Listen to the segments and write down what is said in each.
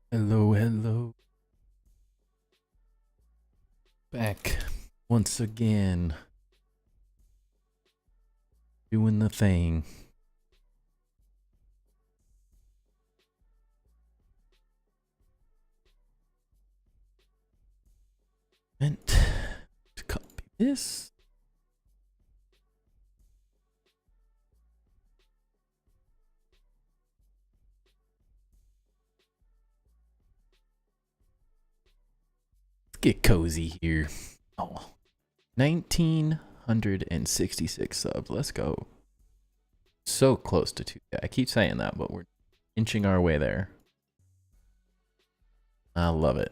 Hello, hello. Back once again. Doing the thing. Meant to copy this. Let's get cozy here. Oh, 1,966 subs. Let's go. So close to 2K. I keep saying that, but we're inching our way there. I love it.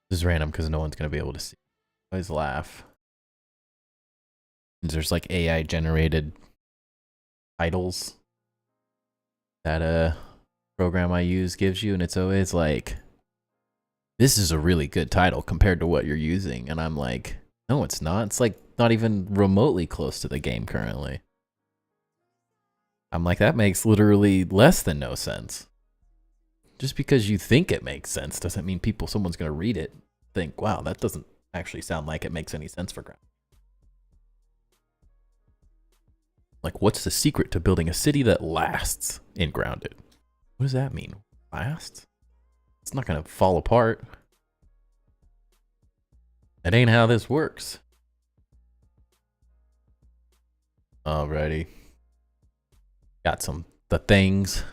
This is random because no one's going to be able to see. I always laugh. There's like AI generated titles that a program I use gives you, and it's always like, this is a really good title compared to what you're using. And I'm like, no, it's not. It's like not even remotely close to the game currently. I'm like, that makes literally less than no sense. Just because you think it makes sense doesn't mean someone's going to read it, think, wow, that doesn't actually sound like it makes any sense for ground. Like, what's the secret to building a city that lasts in Grounded? What does that mean? Lasts? It's not going to fall apart. That ain't how this works. Alrighty. Got the things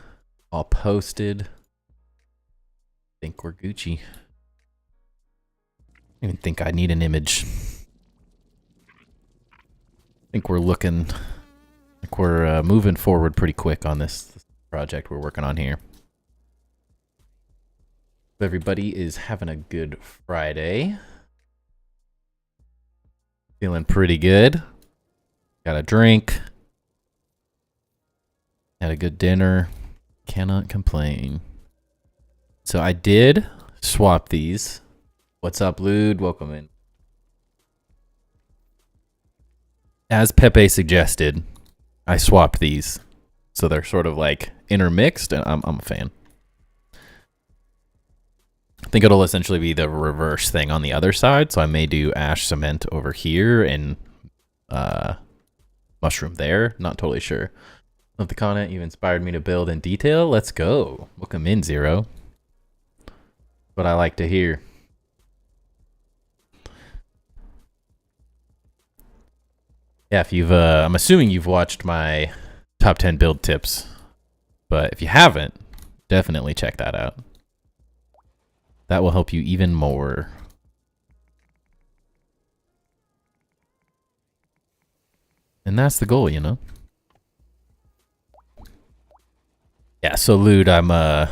all posted. Think we're Gucci. I don't even think I need an image. I think we're looking like we're moving forward pretty quick on this project we're working on here. Everybody is having a good Friday. Feeling pretty good. Got a drink. Had a good dinner. Cannot complain. So I did swap these. What's up, Lude? Welcome in. As Pepe suggested, I swapped these. So they're sort of like intermixed, and I'm a fan. I think it'll essentially be the reverse thing on the other side. So I may do ash cement over here and mushroom there. Not totally sure. Love the content you've inspired me to build in detail. Let's go. Welcome in, Zero. What I like to hear. Yeah, if you've, I'm assuming you've watched my top 10 build tips, but if you haven't, definitely check that out. That will help you even more. And that's the goal, you know? Yeah, so Lude, I'm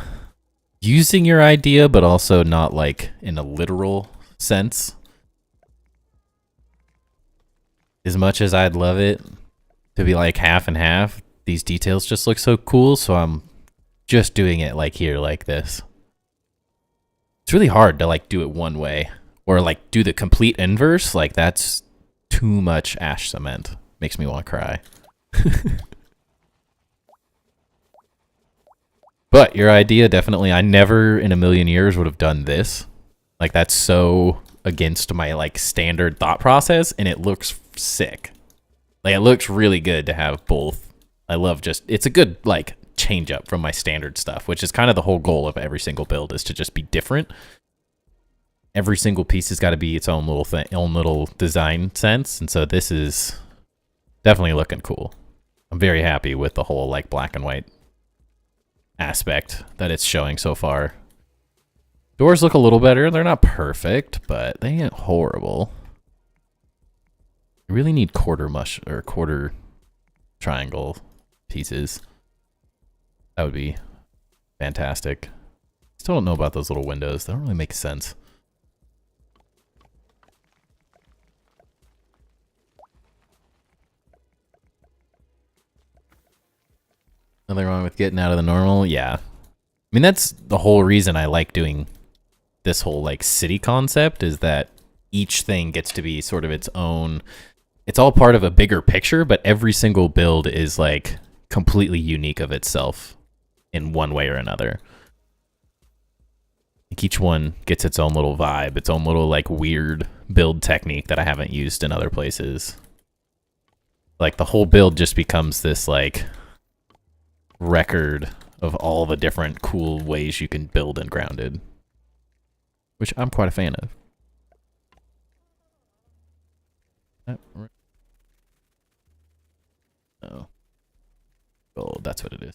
using your idea, but also not like in a literal sense. As much as I'd love it to be like half and half, these details just look so cool, so I'm just doing it like here, like this. It's really hard to like do it one way or like do the complete inverse. Like that's too much ash cement. Makes me want to cry. But your idea, definitely, I never in a million years would have done this. Like that's so against my like standard thought process, and it looks sick. Like it looks really good to have both. I love it's a good like change up from my standard stuff, which is kind of the whole goal of every single build, is to just be different. Every single piece has got to be its own little thing, own little design sense, and so this is definitely looking cool. I'm very happy with the whole like black and white aspect that it's showing so far. Doors look a little better. They're not perfect, but they ain't horrible. I really need quarter triangle pieces. That would be fantastic. Still don't know about those little windows. They don't really make sense. Nothing wrong with getting out of the normal? Yeah. I mean, that's the whole reason I like doing this whole like city concept, is that each thing gets to be sort of its own it's all part of a bigger picture, but every single build is like completely unique of itself in one way or another. Like each one gets its own little vibe, its own little like weird build technique that I haven't used in other places. Like the whole build just becomes this like record of all the different cool ways you can build in Grounded, which I'm quite a fan of. Oh, gold, that's what it is.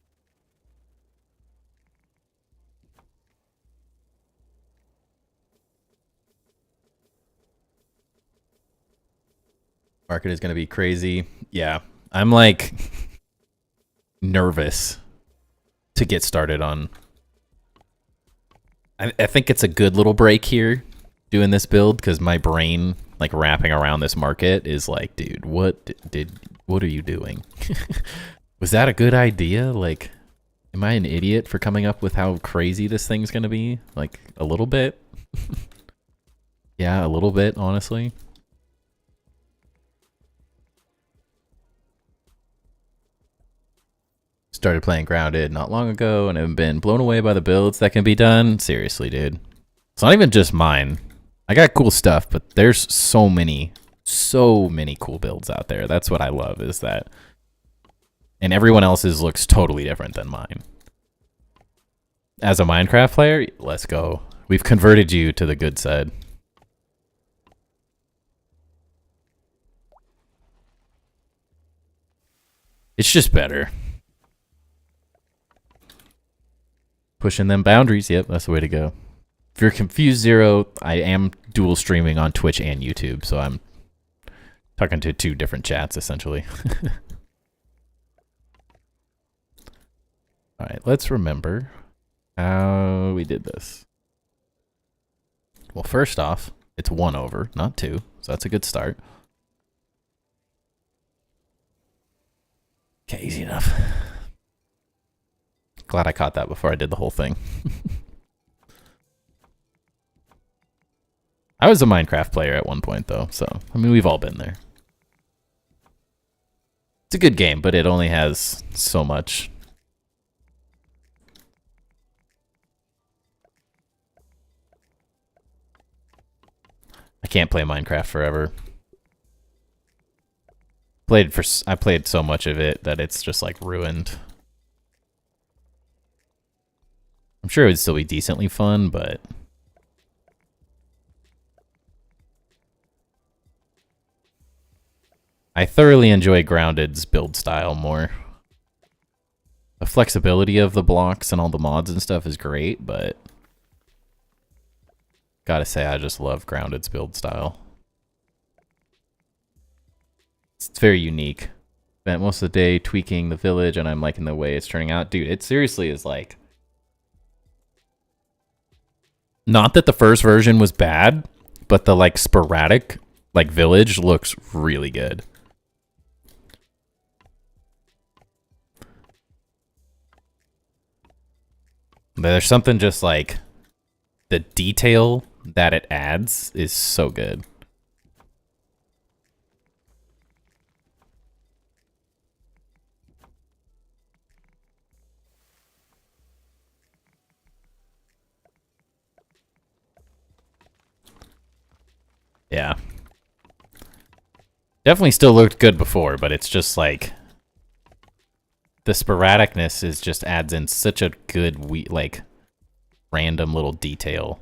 Market is going to be crazy. Yeah, I'm like nervous to get started on. I think it's a good little break here doing this build because my brain like wrapping around this market is like, dude, what are you doing? Was that a good idea? Like, am I an idiot for coming up with how crazy this thing's going to be? Like a little bit. Yeah, a little bit, honestly. Started playing Grounded not long ago and have been blown away by the builds that can be done. Seriously, dude. It's not even just mine. I got cool stuff, but there's so many cool builds out there. That's what I love is that. And everyone else's looks totally different than mine. As a Minecraft player, let's go. We've converted you to the good side. It's just better. Pushing them boundaries. Yep, that's the way to go. If you're confused, Zero, I am dual streaming on Twitch and YouTube, so I'm talking to two different chats, essentially. All right, let's remember how we did this. Well, first off, it's 1 over, not 2, so that's a good start. Okay, easy enough. Glad I caught that before I did the whole thing. I was a Minecraft player at one point, though, so, I mean, we've all been there. It's a good game, but it only has so much. I can't play Minecraft forever. I played so much of it that it's just like ruined. I'm sure it would still be decently fun, but I thoroughly enjoy Grounded's build style more. The flexibility of the blocks and all the mods and stuff is great, but gotta say I just love Grounded's build style. It's very unique. Spent most of the day tweaking the village and I'm liking the way it's turning out. Dude, it seriously is like... Not that the first version was bad, but the like sporadic like village looks really good. There's something just like the detail that it adds is so good. Yeah. Definitely still looked good before, but it's just like the sporadicness is just adds in such a good like random little detail.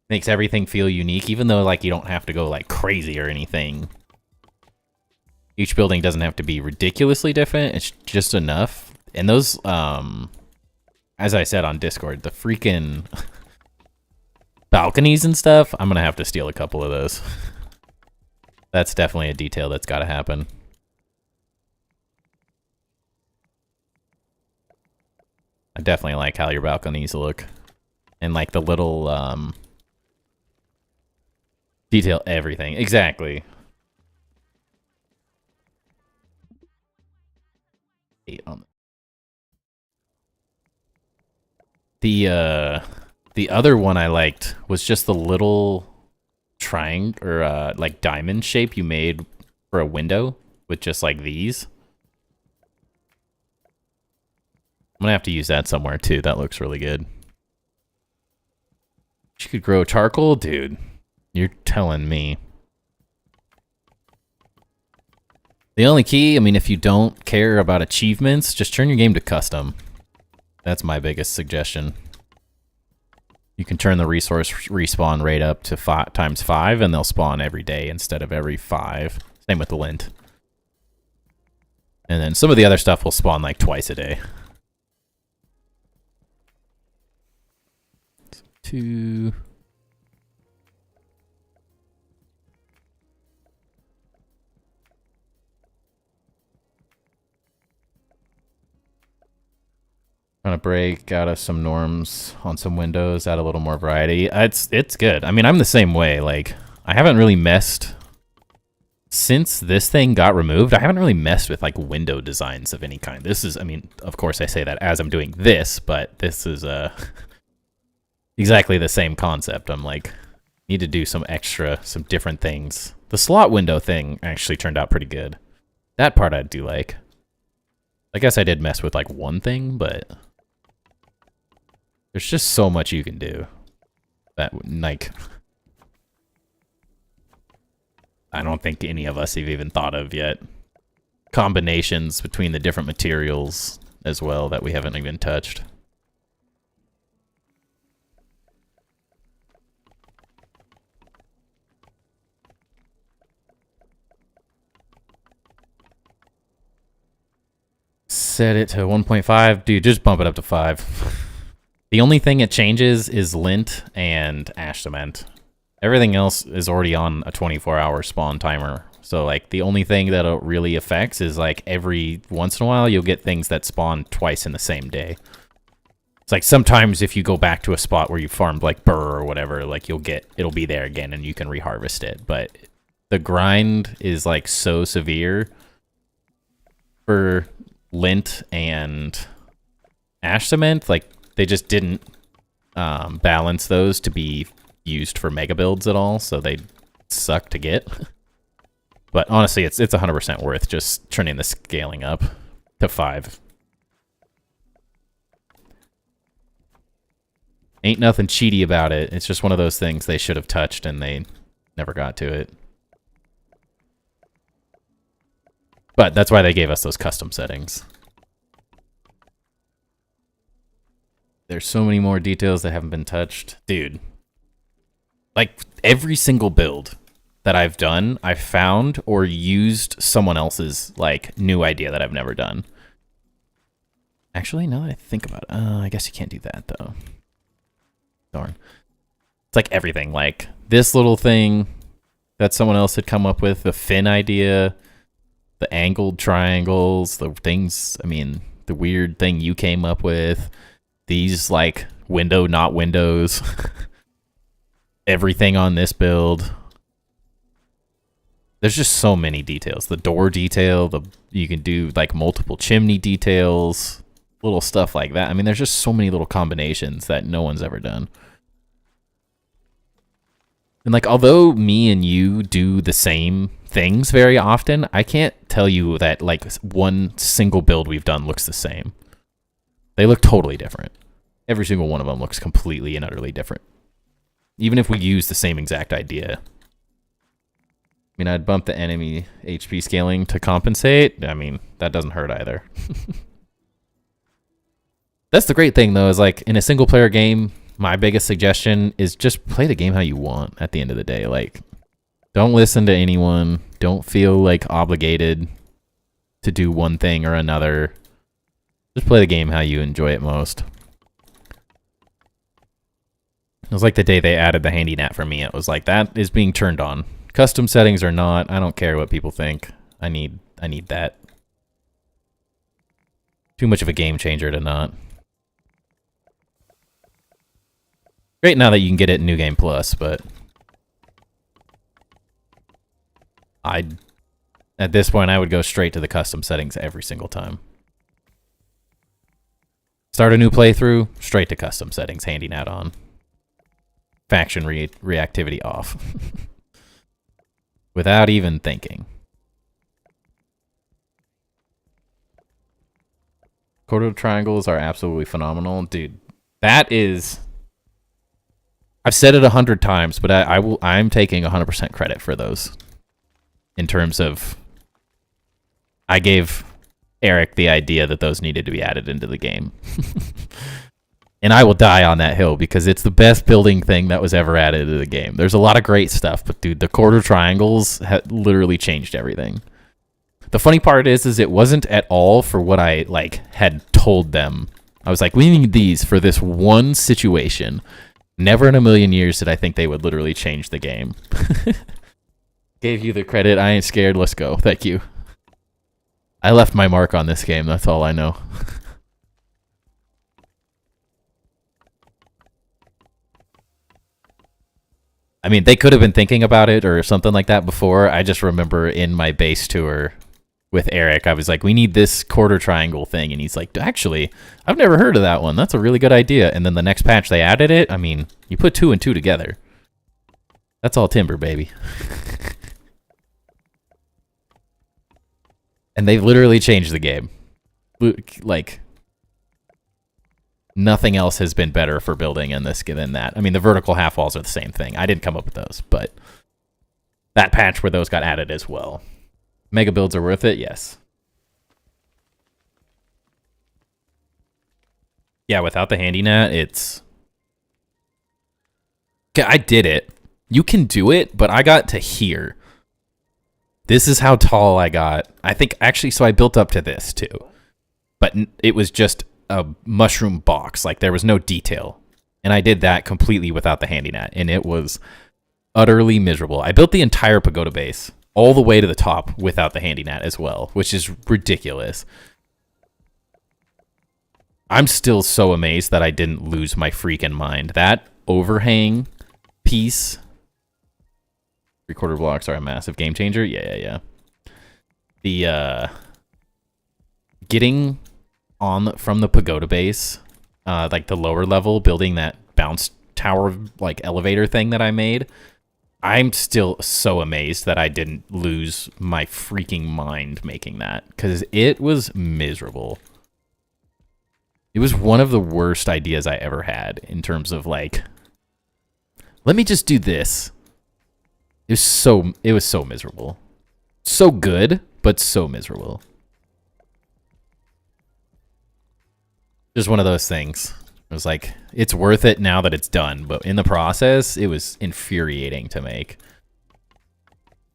Makes everything feel unique, even though like you don't have to go like crazy or anything. Each building doesn't have to be ridiculously different. It's just enough. And those, as I said on Discord, the freaking balconies and stuff, I'm gonna have to steal a couple of those. That's definitely a detail that's gotta happen. I definitely like how your balconies look. And like the little, detail everything. Exactly. 8 on the The other one I liked was just the little triangle or like diamond shape you made for a window with just like these. I'm gonna have to use that somewhere too. That looks really good. You could grow charcoal? Dude, you're telling me. The only key, I mean, if you don't care about achievements, just turn your game to custom. That's my biggest suggestion. You can turn the resource respawn rate up to 5x5, and they'll spawn every day instead of every 5. Same with the lint. And then some of the other stuff will spawn like twice a day. 2... Trying to break out of some norms on some windows, add a little more variety. It's good. I mean, I'm the same way. Like, I haven't really messed since this thing got removed. I haven't really messed with like window designs of any kind. This is, I mean, of course I say that as I'm doing this, but this is exactly the same concept. I'm like, need to do some different things. The slot window thing actually turned out pretty good. That part I do like. I guess I did mess with like one thing, but there's just so much you can do that, like, I don't think any of us have even thought of yet. Combinations between the different materials as well that we haven't even touched. Set it to 1.5. Dude, just bump it up to 5. The only thing it changes is lint and ash cement. Everything else is already on a 24-hour spawn timer. So, like, the only thing that it really affects is, like, every once in a while you'll get things that spawn twice in the same day. It's like sometimes if you go back to a spot where you farmed, like, burr or whatever, like, it'll be there again and you can reharvest it. But the grind is, like, so severe for lint and ash cement. Like, they just didn't balance those to be used for mega builds at all, so they suck to get. But honestly, it's 100% worth just turning the scaling up to 5. Ain't nothing cheaty about it. It's just one of those things they should have touched and they never got to it. But that's why they gave us those custom settings. There's so many more details that haven't been touched. Dude. Like, every single build that I've done, I've found or used someone else's, like, new idea that I've never done. Actually, now that I think about it, I guess you can't do that, though. Darn. It's like everything. Like, this little thing that someone else had come up with, the fin idea, the angled triangles, the things, I mean, the weird thing you came up with, these, like, window, not windows, everything on this build. There's just so many details. The door detail, you can do, like, multiple chimney details, little stuff like that. I mean, there's just so many little combinations that no one's ever done. And, like, although me and you do the same things very often, I can't tell you that, like, one single build we've done looks the same. They look totally different. Every single one of them looks completely and utterly different. Even if we use the same exact idea. I mean, I'd bump the enemy HP scaling to compensate. I mean, that doesn't hurt either. That's the great thing, though, is, like, in a single-player game, my biggest suggestion is just play the game how you want at the end of the day. Like, don't listen to anyone. Don't feel, like, obligated to do one thing or another. Just play the game how you enjoy it most. It was like the day they added the handy nap for me. It was like, that is being turned on. Custom settings or not, I don't care what people think. I need that. Too much of a game changer to not. Great now that you can get it in New Game Plus, but at this point, I would go straight to the custom settings every single time. Start a new playthrough, straight to custom settings, handy nat on. faction reactivity off. Without even thinking. Quarter triangles are absolutely phenomenal. Dude, that is... I've said it 100 times, but I'm taking 100% credit for those. In terms of... I gave Eric the idea that those needed to be added into the game. And I will die on that hill because it's the best building thing that was ever added to the game. There's a lot of great stuff, but dude, the quarter triangles literally changed everything. The funny part is it wasn't at all for what I had told them. I was like, we need these for this one situation. Never in a million years did I think they would literally change the game. Gave you the credit. I ain't scared. Let's go. Thank you. I left my mark on this game. That's all I know. I mean, they could have been thinking about it or something like that before. I just remember in my base tour with Eric, I was like, we need this quarter triangle thing. And he's like, actually, I've never heard of that one. That's a really good idea. And then the next patch, they added it. I mean, you put 2 and 2 together. That's all timber, baby. And they've literally changed the game. Like... Nothing else has been better for building in this than that. I mean, the vertical half walls are the same thing. I didn't come up with those, but that patch where those got added as well. Mega builds are worth it, yes. Yeah, without the handy net, it's... Okay, I did it. You can do it, but I got to here. This is how tall I got. I think, actually, so I built up to this, too. But it was just... a mushroom box, like there was no detail, and I did that completely without the handy net, and it was utterly miserable. I built the entire pagoda base all the way to the top without the handy net as well, which is ridiculous. I'm still so amazed that I didn't lose my freaking mind. That overhang piece, 3/4 blocks are a massive game changer. Yeah. The getting on from the pagoda base, like the lower level, building that bounce tower like elevator thing that I made, I'm still so amazed that I didn't lose my freaking mind making that, because it was miserable. It was one of the worst ideas I ever had in terms of like, let me just do this. It was so miserable. So good, but so miserable. Just one of those things. It was like, it's worth it now that it's done, but in the process, it was infuriating to make.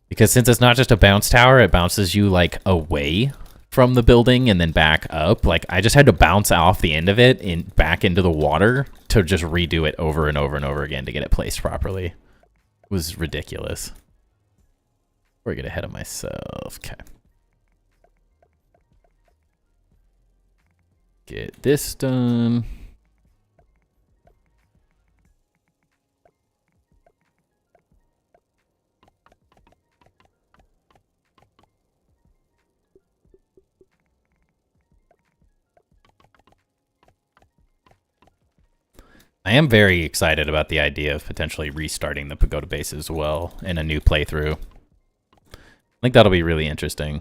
Because since it's not just a bounce tower, it bounces you like away from the building and then back up. Like, I just had to bounce off the end of it back into the water to just redo it over and over and over again to get it placed properly. It was ridiculous. Before I get ahead of myself. Okay. Get this done. I am very excited about the idea of potentially restarting the pagoda base as well in a new playthrough. I think that'll be really interesting.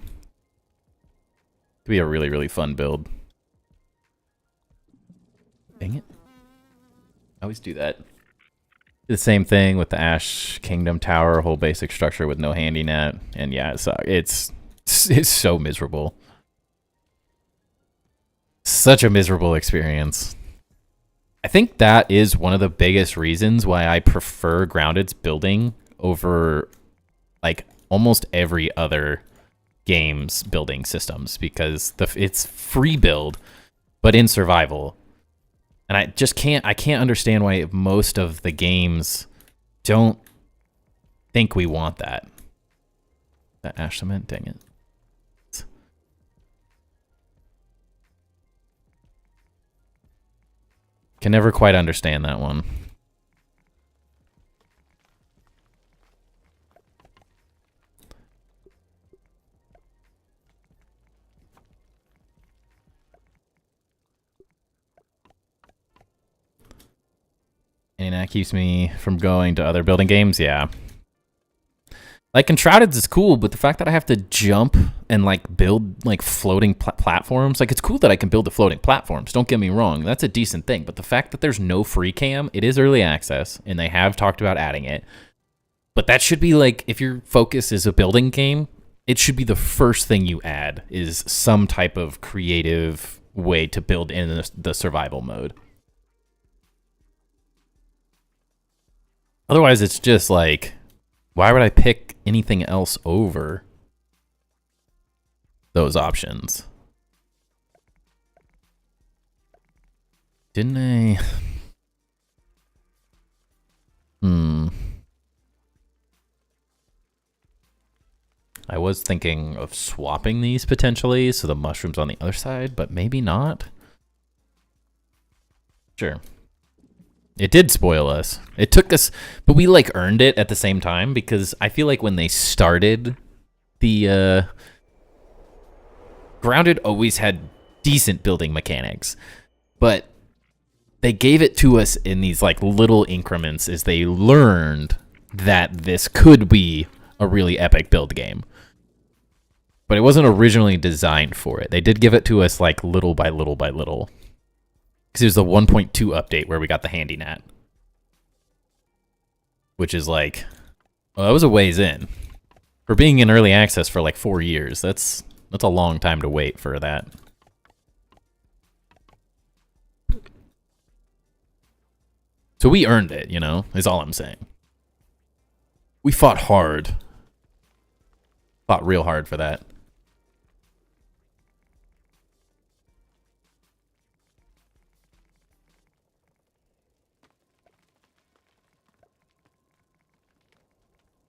It'll be a really, really fun build. Dang it. I always do that. The same thing with the Ash Kingdom Tower, whole basic structure with no handy net. And yeah, it's so miserable. Such a miserable experience. I think that is one of the biggest reasons why I prefer Grounded's building over like almost every other game's building systems, because it's free build, but in survival. And I just can't understand why most of the games don't think we want that. That ash cement, dang it. Can never quite understand that one. that keeps me from going to other building games. Yeah. Like, Enshrouded is cool, but the fact that I have to jump and, like, build, like, floating platforms, like, it's cool that I can build the floating platforms. Don't get me wrong. That's a decent thing. But the fact that there's no free cam, it is early access, and they have talked about adding it. But that should be, like, if your focus is a building game, it should be the first thing you add is some type of creative way to build in the survival mode. Otherwise, it's just, like, why would I pick anything else over those options? Didn't I? I was thinking of swapping these potentially, so the mushroom's on the other side, but maybe not. Sure. It did spoil us. It took us, but we like earned it at the same time because I feel like when they started the Grounded always had decent building mechanics, but they gave it to us in these like little increments as they learned that this could be a really epic build game. But it wasn't originally designed for it. They did give it to us like little by little by little. Because it was the 1.2 update where we got the handy nat. Which is like, well, that was a ways in. For being in early access for like 4 years, that's a long time to wait for that. So we earned it, you know, is all I'm saying. We fought hard. Fought real hard for that.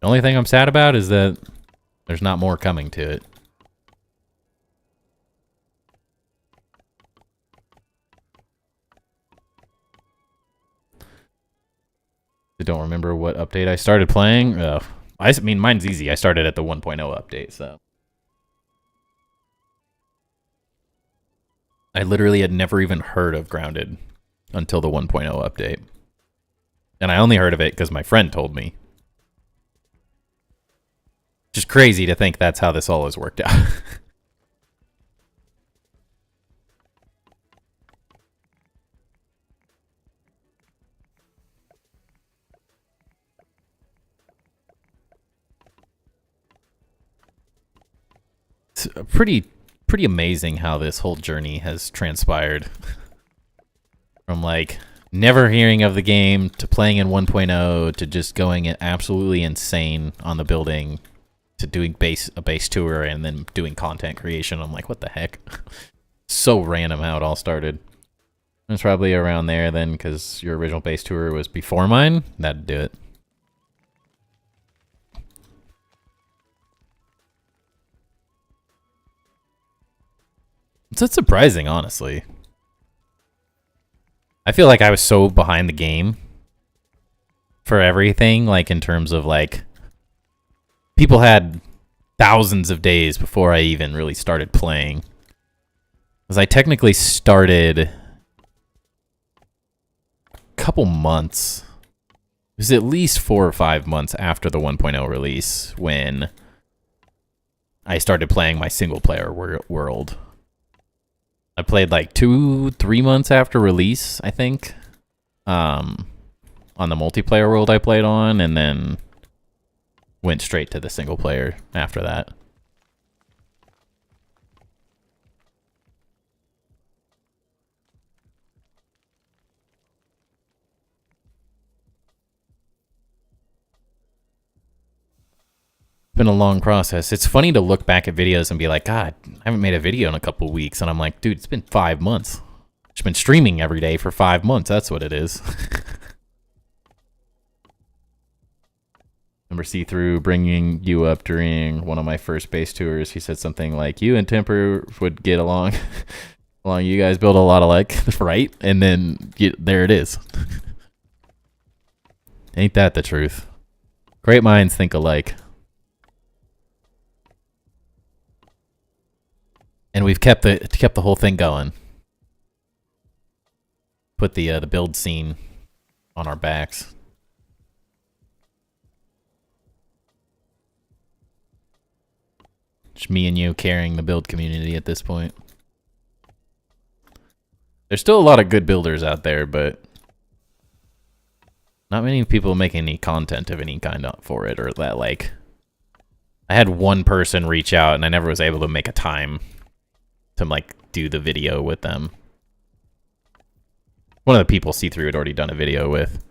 The only thing I'm sad about is that there's not more coming to it. I don't remember what update I started playing. I mean, mine's easy. I started at the 1.0 update, so. I literally had never even heard of Grounded until the 1.0 update. And I only heard of it because my friend told me. Just crazy to think that's how this all has worked out. It's pretty amazing how this whole journey has transpired. From like never hearing of the game to playing in 1.0 to just going absolutely insane on the building to doing a base tour and then doing content creation. I'm like, what the heck? So random how it all started. It's probably around there then because your original base tour was before mine. That'd do it. It's surprising, honestly. I feel like I was so behind the game for everything, like in terms of like people had thousands of days before I even really started playing. Because I technically started a couple months. It was at least 4 or 5 months after the 1.0 release when I started playing my single player world. I played like 2-3 months after release, I think, on the multiplayer world I played on, and then went straight to the single player after that. Been a long process. It's funny to look back at videos and be like, God, I haven't made a video in a couple weeks. And I'm like, dude, it's been 5 months. I've been streaming every day for 5 months. That's what it is. Remember C-Through bringing you up during one of my first base tours. He said something like, you and Temper would get along. You guys build a lot alike, right? And then there it is. Ain't that the truth? Great minds think alike. And we've kept the whole thing going. Put the build scene on our backs. Just me and you carrying the build community at this point. There's still a lot of good builders out there, but not many people making any content of any kind for it, or that, like, I had one person reach out and I never was able to make a time to, like, do the video with them. One of the people C3 had already done a video with.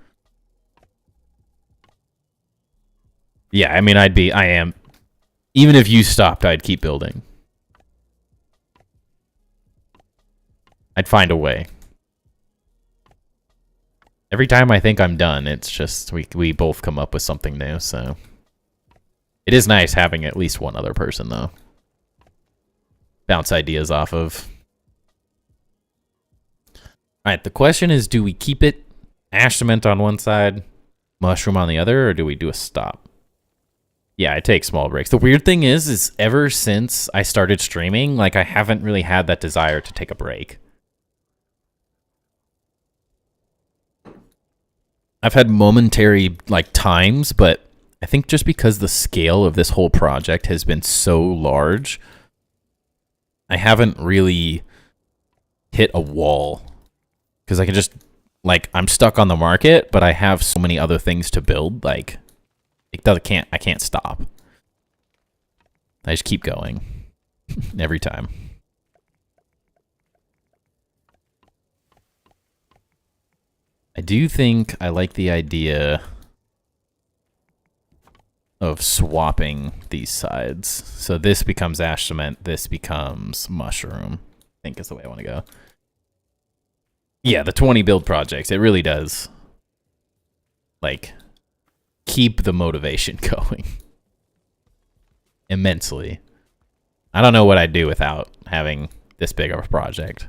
Yeah, I mean, I am. Even if you stopped, I'd keep building. I'd find a way. Every time I think I'm done, it's just we both come up with something new, so. It is nice having at least one other person, though. Bounce ideas off of. Alright, the question is, do we keep it ash cement on one side, mushroom on the other, or do we do a stop? Yeah, I take small breaks. The weird thing is ever since I started streaming, like, I haven't really had that desire to take a break. I've had momentary, like, times, but I think just because the scale of this whole project has been so large, I haven't really hit a wall. Because I can just, like, I'm stuck on the market, but I have so many other things to build, like, I can't stop. I just keep going. Every time. I do think I like the idea of swapping these sides. So this becomes ash cement, this becomes mushroom. I think is the way I want to go. Yeah, the 20 build projects, it really does, like, keep the motivation going. Immensely. I don't know what I'd do without having this big of a project.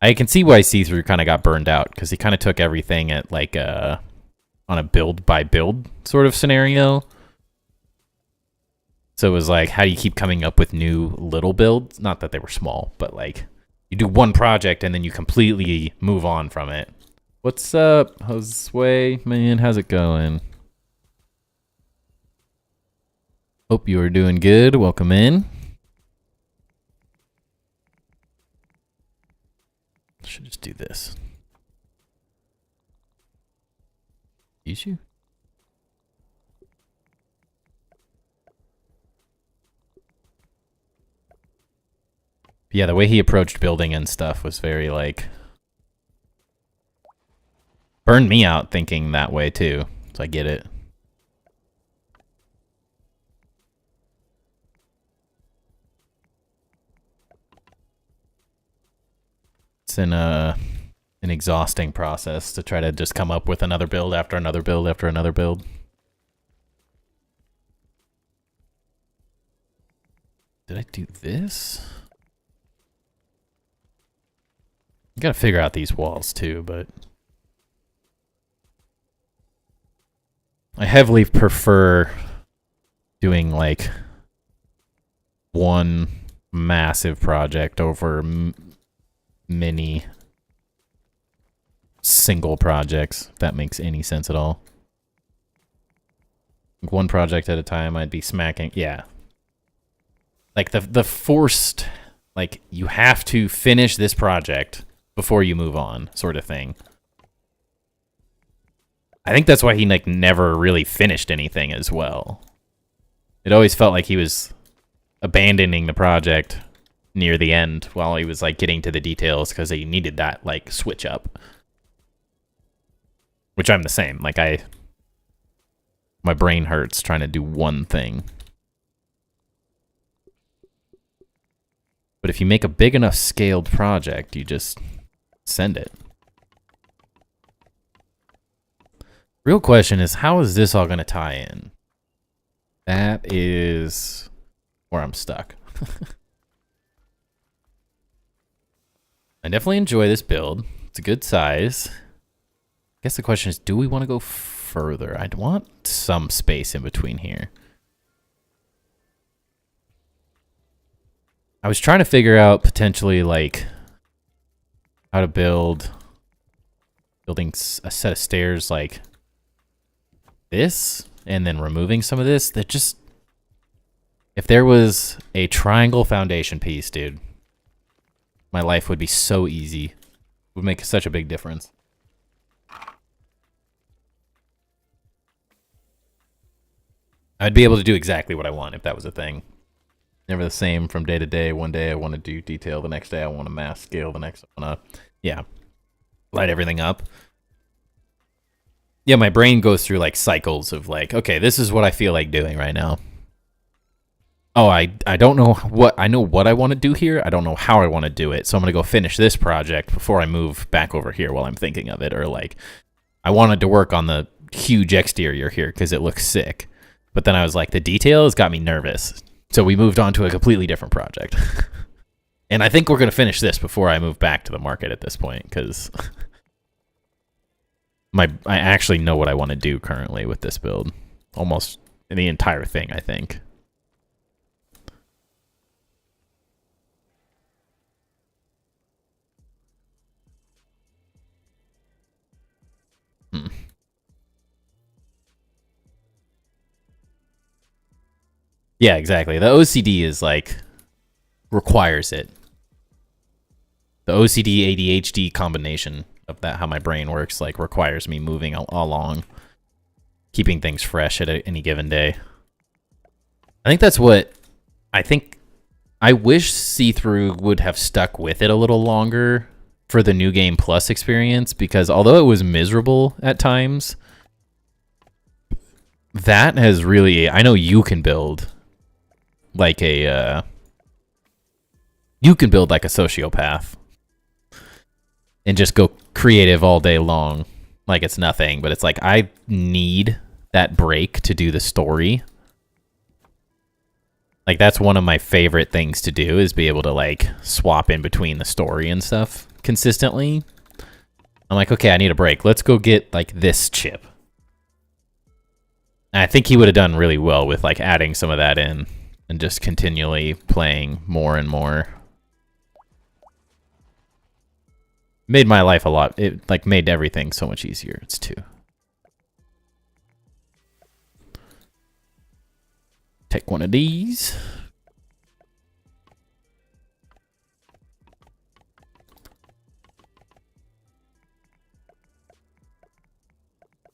I can see why C3 kind of got burned out, because he kind of took everything at, like, on a build-by-build sort of scenario. So it was like, how do you keep coming up with new little builds? Not that they were small, but, like, you do one project and then you completely move on from it. What's up, Josue? Man, how's it going? Hope you are doing good. Welcome in. Should just do this. Use you? Yeah, the way he approached building and stuff was very, like, burned me out thinking that way too. So I get it. It's an exhausting process to try to just come up with another build after another build after another build. Did I do this? You gotta figure out these walls too, but I heavily prefer doing, like, one massive project over many single projects, if that makes any sense at all. One project at a time, I'd be smacking, yeah. Like, the forced, like, you have to finish this project before you move on, sort of thing. I think that's why he, like, never really finished anything as well. It always felt like he was abandoning the project near the end while he was, like, getting to the details because he needed that, like, switch up. Which I'm the same. Like, my brain hurts trying to do one thing. But if you make a big enough scaled project, you just send it. Real question is, how is this all going to tie in? That is where I'm stuck. I definitely enjoy this build. It's a good size. I guess the question is, do we want to go further? I'd want some space in between here. I was trying to figure out potentially, like, how to build building a set of stairs like this, and then removing some of this. That just, if there was a triangle foundation piece, dude, my life would be so easy. It would make such a big difference. I'd be able to do exactly what I want if that was a thing. Never the same from day to day. One day I want to do detail, the next day I want to mass scale, the next I want to, yeah, light everything up. Yeah, my brain goes through like cycles of like, okay, this is what I feel like doing right now. Oh, I don't know what, I know what I want to do here. I don't know how I want to do it. So I'm going to go finish this project before I move back over here while I'm thinking of it. Or like, I wanted to work on the huge exterior here because it looks sick. But then I was like, the details got me nervous. So we moved on to a completely different project. And I think we're going to finish this before I move back to the market at this point, because I actually know what I want to do currently with this build. Almost the entire thing, I think. Yeah, exactly. The OCD is like, requires it. The OCD ADHD combination of that, how my brain works, like requires me moving along, keeping things fresh at any given day. I think that's what I wish See-Through would have stuck with it a little longer for the New Game Plus experience, because although it was miserable at times, that has really, I know you can build like a sociopath and just go creative all day long like it's nothing. But it's like, I need that break to do the story. Like, that's one of my favorite things to do, is be able to like swap in between the story and stuff consistently. I'm like, okay, I need a break. Let's go get like this chip. And I think he would have done really well with like adding some of that in and just continually playing more and more. Made my life a lot. It like made everything so much easier. It's 2. Take one of these.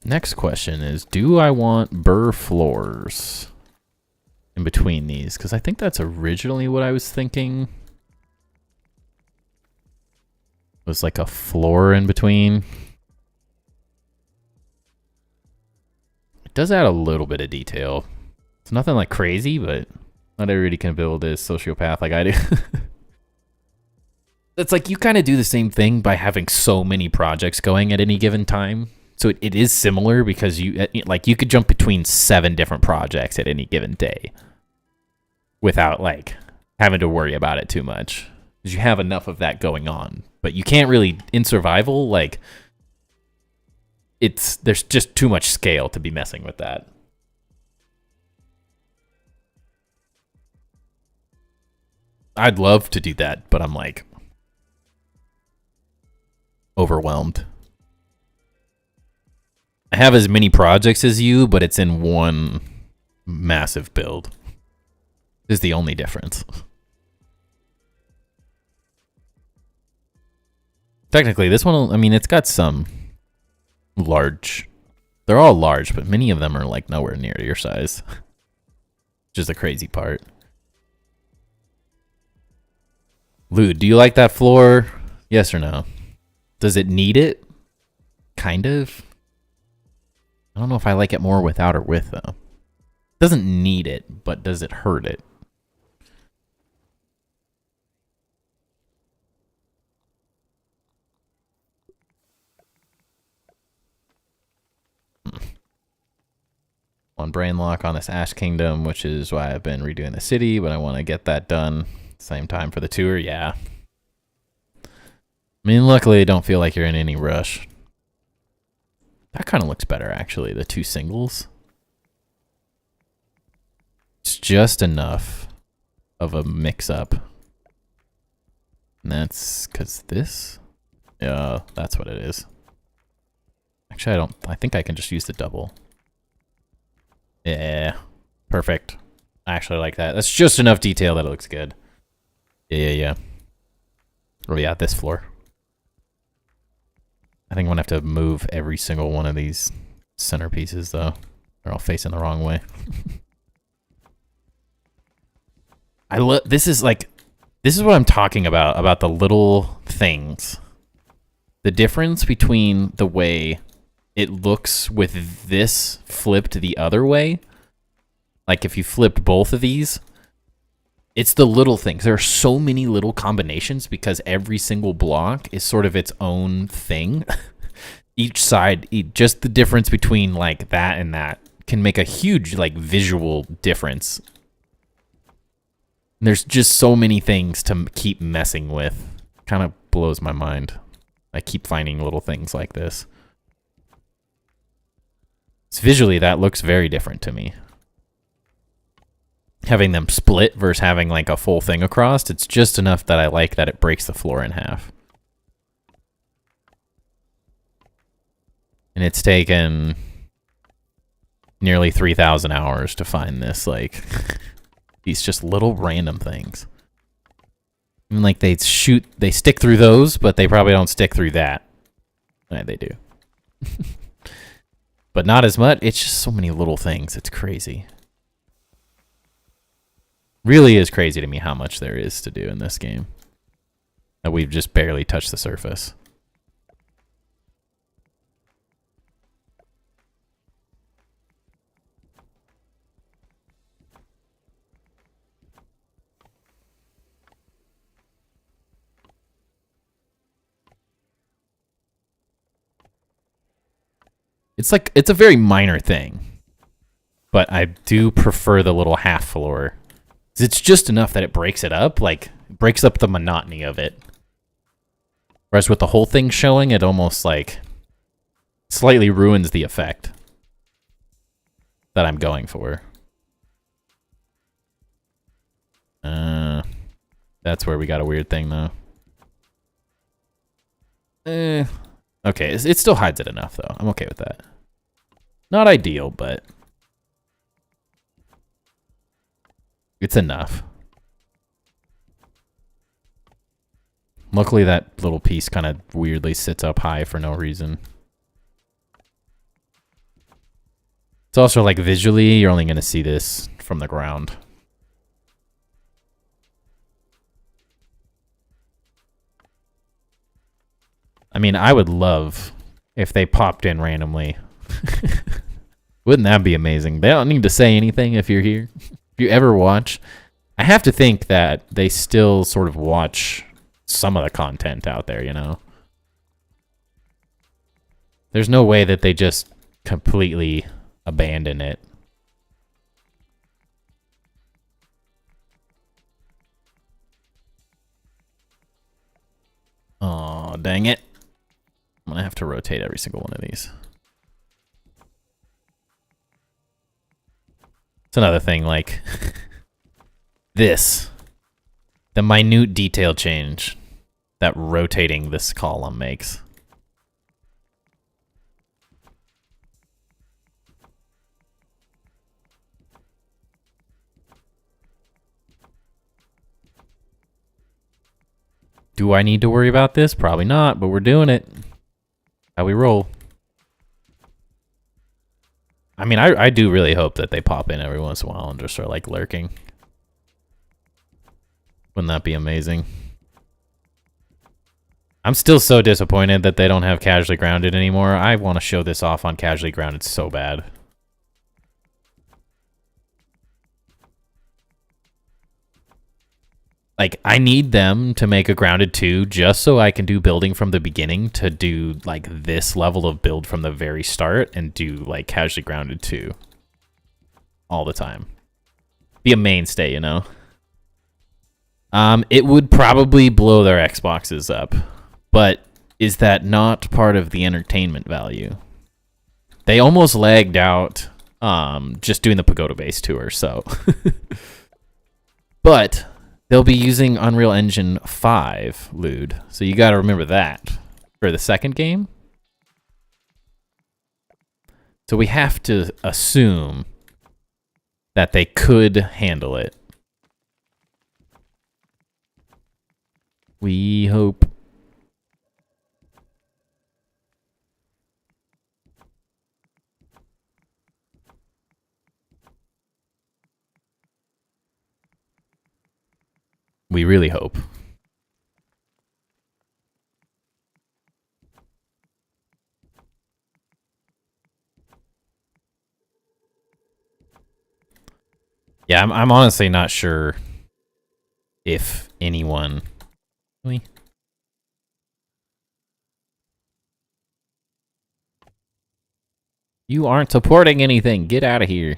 Next question is, do I want burr floors in between these? Because I think that's originally what I was thinking. Was like a floor in between. It does add a little bit of detail. It's nothing like crazy, but not everybody can build as sociopath like I do. It's like you kind of do the same thing by having so many projects going at any given time. So it is similar, because you could jump between 7 different projects at any given day without like having to worry about it too much, because you have enough of that going on. But you can't really, in survival, like, there's just too much scale to be messing with that. I'd love to do that, but I'm like overwhelmed. I have as many projects as you, but it's in one massive build. Is the only difference. Technically, this one, I mean, it's got some large. They're all large, but many of them are like nowhere near your size. Which is the crazy part. Lude, do you like that floor? Yes or no? Does it need it? Kind of. I don't know if I like it more without or with, though. It doesn't need it, but does it hurt it? On brain lock on this Ash Kingdom, which is why I've been redoing the city, but I want to get that done same time for the tour. Yeah. I mean, luckily, I don't feel like you're in any rush. That kind of looks better, actually, the 2 singles. It's just enough of a mix-up. And that's because this? Yeah, that's what it is. Actually, I think I can just use the double. Yeah. Perfect. I actually like that. That's just enough detail that it looks good. Yeah. Oh yeah, this floor. I think I'm gonna have to move every single one of these centerpieces though. They're all facing the wrong way. This is what I'm talking about the little things. The difference between the way it looks with this flipped the other way. Like if you flipped both of these, it's the little things. There are so many little combinations because every single block is sort of its own thing. Each side, just the difference between like that and that can make a huge like visual difference. There's just so many things to keep messing with. Kind of blows my mind. I keep finding little things like this. So visually, that looks very different to me. Having them split versus having like a full thing across, it's just enough that I like that it breaks the floor in half. And it's taken nearly 3,000 hours to find this, like, these just little random things. Even like they stick through those, but they probably don't stick through that. Yeah, they do. But not as much. It's just so many little things. It's crazy. Really is crazy to me how much there is to do in this game. That we've just barely touched the surface. It's a very minor thing, but I do prefer the little half floor. It's just enough that it breaks it up, like breaks up the monotony of it. Whereas with the whole thing showing, it almost like slightly ruins the effect that I'm going for. That's where we got a weird thing though. Okay, it still hides it enough though. I'm okay with that. Not ideal, but it's enough. Luckily that little piece kind of weirdly sits up high for no reason. It's also like visually, you're only going to see this from the ground. I mean, I would love if they popped in randomly. Wouldn't that be amazing? They don't need to say anything if you're here. If you ever watch, I have to think that they still sort of watch some of the content out there, you know? There's no way that they just completely abandon it. Oh, dang it. I'm gonna have to rotate every single one of these. It's another thing, like this. The minute detail change that rotating this column makes. Do I need to worry about this? Probably not, but we're doing it. How we roll. I mean, I do really hope that they pop in every once in a while and just are like lurking. Wouldn't that be amazing? I'm still so disappointed that they don't have Casually Grounded anymore. I want to show this off on Casually Grounded so bad. Like, I need them to make a Grounded 2 just so I can do building from the beginning to do, like, this level of build from the very start and do, like, Casually Grounded 2 all the time. Be a mainstay, you know? It would probably blow their Xboxes up, but is that not part of the entertainment value? They almost lagged out just doing the Pagoda Base tour, so. But they'll be using Unreal Engine 5, Lude, so you gotta remember that for the second game. So we have to assume that they could handle it. We hope. We really hope. Yeah, I'm honestly not sure if anyone... Really? You aren't supporting anything. Get out of here.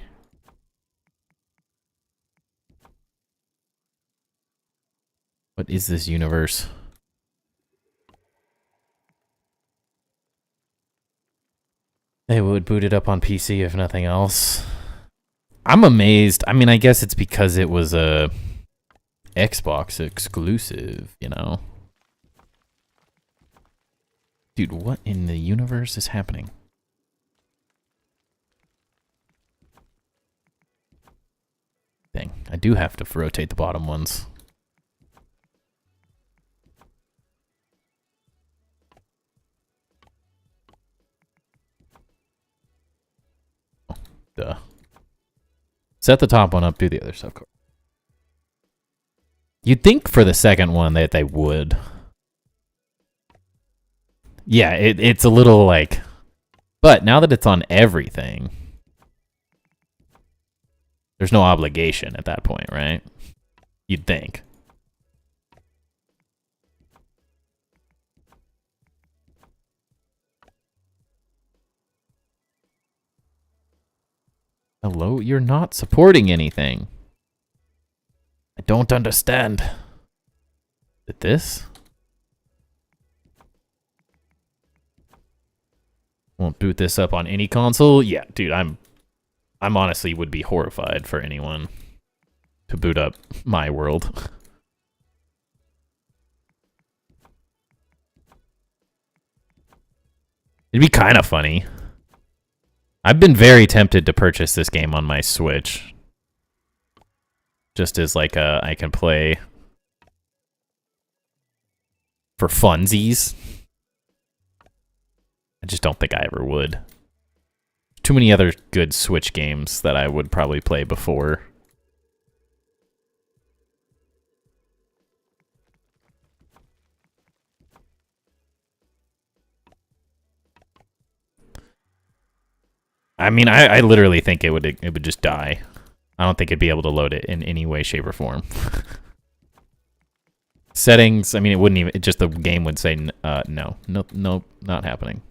What is this universe? They would boot it up on PC if nothing else. I'm amazed. I mean, I guess it's because it was a Xbox exclusive, you know? Dude, what in the universe is happening? Dang, I do have to rotate the bottom ones. Oh, duh. Set the top one up, do the other stuff. You'd think for the second one that they would. Yeah, it's a little like... But now that it's on everything, there's no obligation at that point, right? You'd think. Hello? You're not supporting anything. I don't understand. Did this? Won't boot this up on any console? Yeah, dude, I'm honestly would be horrified for anyone to boot up my world. It'd be kind of funny. I've been very tempted to purchase this game on my Switch. Just as like I can play for funsies. I just don't think I ever would. Too many other good Switch games that I would probably play before. I mean, I literally think it would just die. I don't think it'd be able to load it in any way, shape, or form. Settings, I mean, it wouldn't even, just the game would say, no, not happening.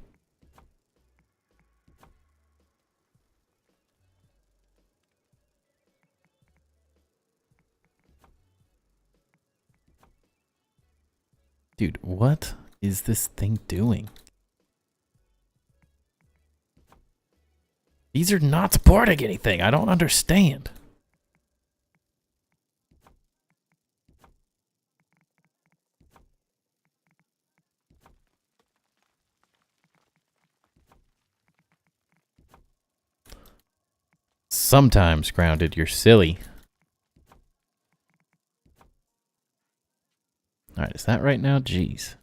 Dude, what is this thing doing? These are not supporting anything. I don't understand. Sometimes, Grounded, you're silly. Alright, is that right now? Jeez.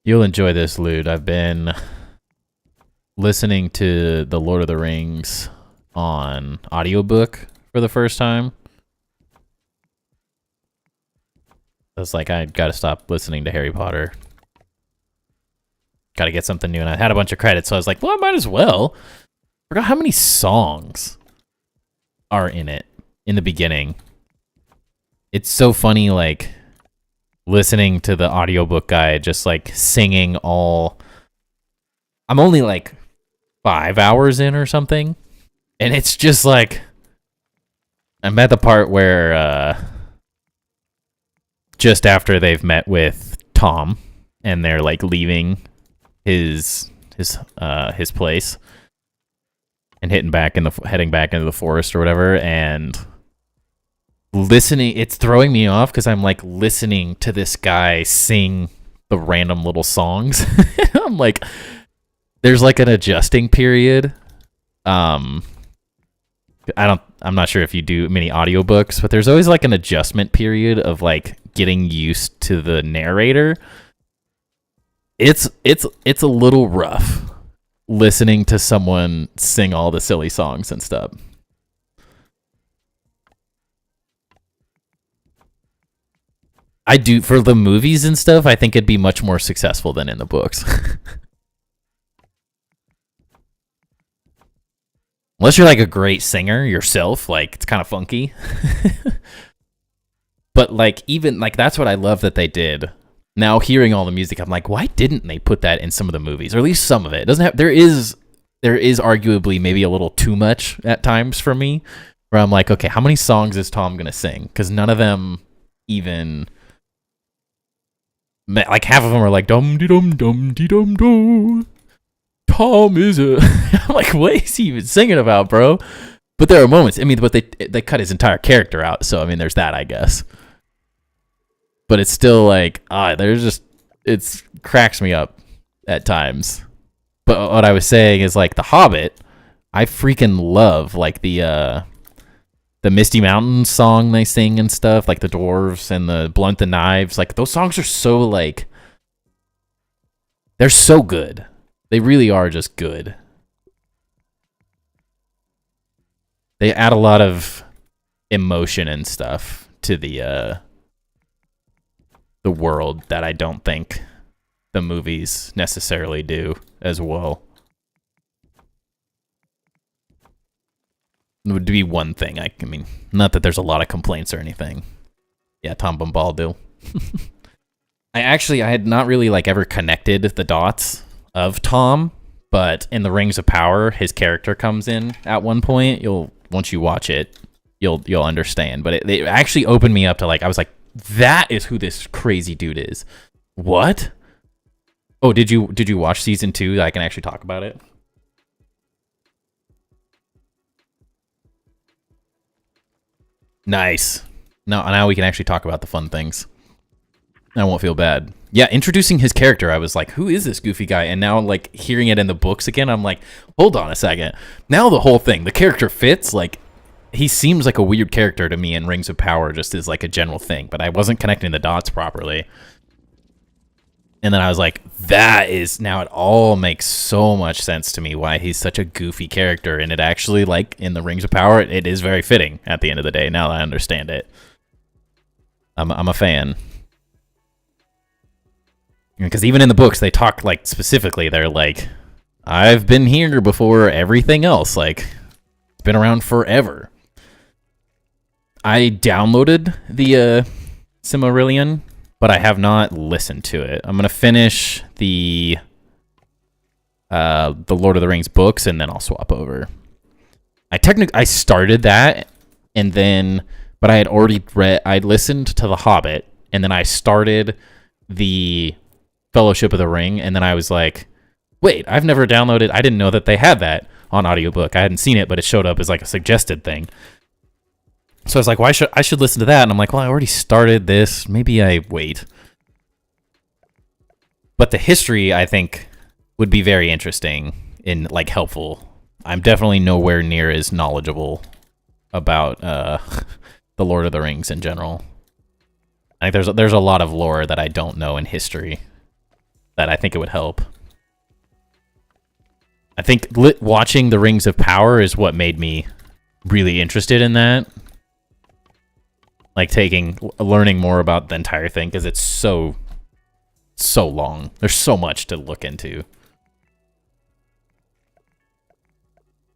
You'll enjoy this, Lude. I've been listening to The Lord of the Rings on audiobook for the first time. I was like, I gotta stop listening to Harry Potter. Gotta get something new, and I had a bunch of credits, so I was like, well, I might as well. Forgot how many songs are in it in the beginning. It's so funny, like, listening to the audiobook guy just, like, singing all... I'm only, like, 5 hours in or something, and it's just, like... I'm at the part where, just after they've met with Tom, and they're, like, leaving his place. and heading back into the forest or whatever, and listening. It's throwing me off because I'm like listening to this guy sing the random little songs. I'm like, there's like an adjusting period. I'm not sure if you do many audiobooks, but there's always like an adjustment period of like getting used to the narrator. It's a little rough listening to someone sing all the silly songs and stuff. I do for the movies and stuff. I think it'd be much more successful than in the books. Unless you're like a great singer yourself, like it's kind of funky. But like even like that's what I love that they did. Now hearing all the music, I'm like, why didn't they put that in some of the movies, or at least some of it? It doesn't have. There is arguably maybe a little too much at times for me, where I'm like, okay, how many songs is Tom gonna sing? Because none of them even like half of them are like dum de dum dum de dum dum. Tom is a. I'm like, what is he even singing about, bro? But there are moments. I mean, but they cut his entire character out, so I mean, there's that, I guess. But it's still like, there's just it's cracks me up at times. But what I was saying is like The Hobbit, I freaking love like the Misty Mountains song they sing and stuff, like the dwarves and the Blunt the Knives. Like those songs are so like they're so good. They really are just good. They add a lot of emotion and stuff to the world that I don't think the movies necessarily do as well. It would be one thing. I mean, not that there's a lot of complaints or anything. Yeah, Tom Bombadil. I had not really like ever connected the dots of Tom, but in the Rings of Power, his character comes in at one point. Once you watch it, you'll understand. But it actually opened me up to like I was like, that is who this crazy dude is. What? Oh, did you watch season 2? I can actually talk about it. Nice. Now we can actually talk about the fun things. I won't feel bad. Yeah, introducing his character, I was like, who is this goofy guy? And now, like, hearing it in the books again, I'm like, hold on a second. Now the whole thing, the character fits. Like, he seems like a weird character to me in Rings of Power, just as, like, a general thing. But I wasn't connecting the dots properly. And then I was like, now it all makes so much sense to me why he's such a goofy character. And it actually, like, in the Rings of Power, it is very fitting at the end of the day, now that I understand it. I'm a fan. Because even in the books, they talk, like, specifically, they're like, I've been here before everything else. Like, it's been around forever. I downloaded the Silmarillion, but I have not listened to it. I'm going to finish the Lord of the Rings books, and then I'll swap over. I started that, and then, but I had already I'd listened to The Hobbit, and then I started the Fellowship of the Ring, and then I was like, wait, I've never downloaded, I didn't know that they had that on audiobook. I hadn't seen it, but it showed up as like a suggested thing. So I was like, I should listen to that, and I'm like, well, I already started this, maybe I wait. But the history, I think, would be very interesting and like helpful. I'm definitely nowhere near as knowledgeable about the Lord of the Rings in general. I think there's a lot of lore that I don't know in history that I think it would help. I think watching the Rings of Power is what made me really interested in that. Like learning more about the entire thing, because it's so long. There's so much to look into.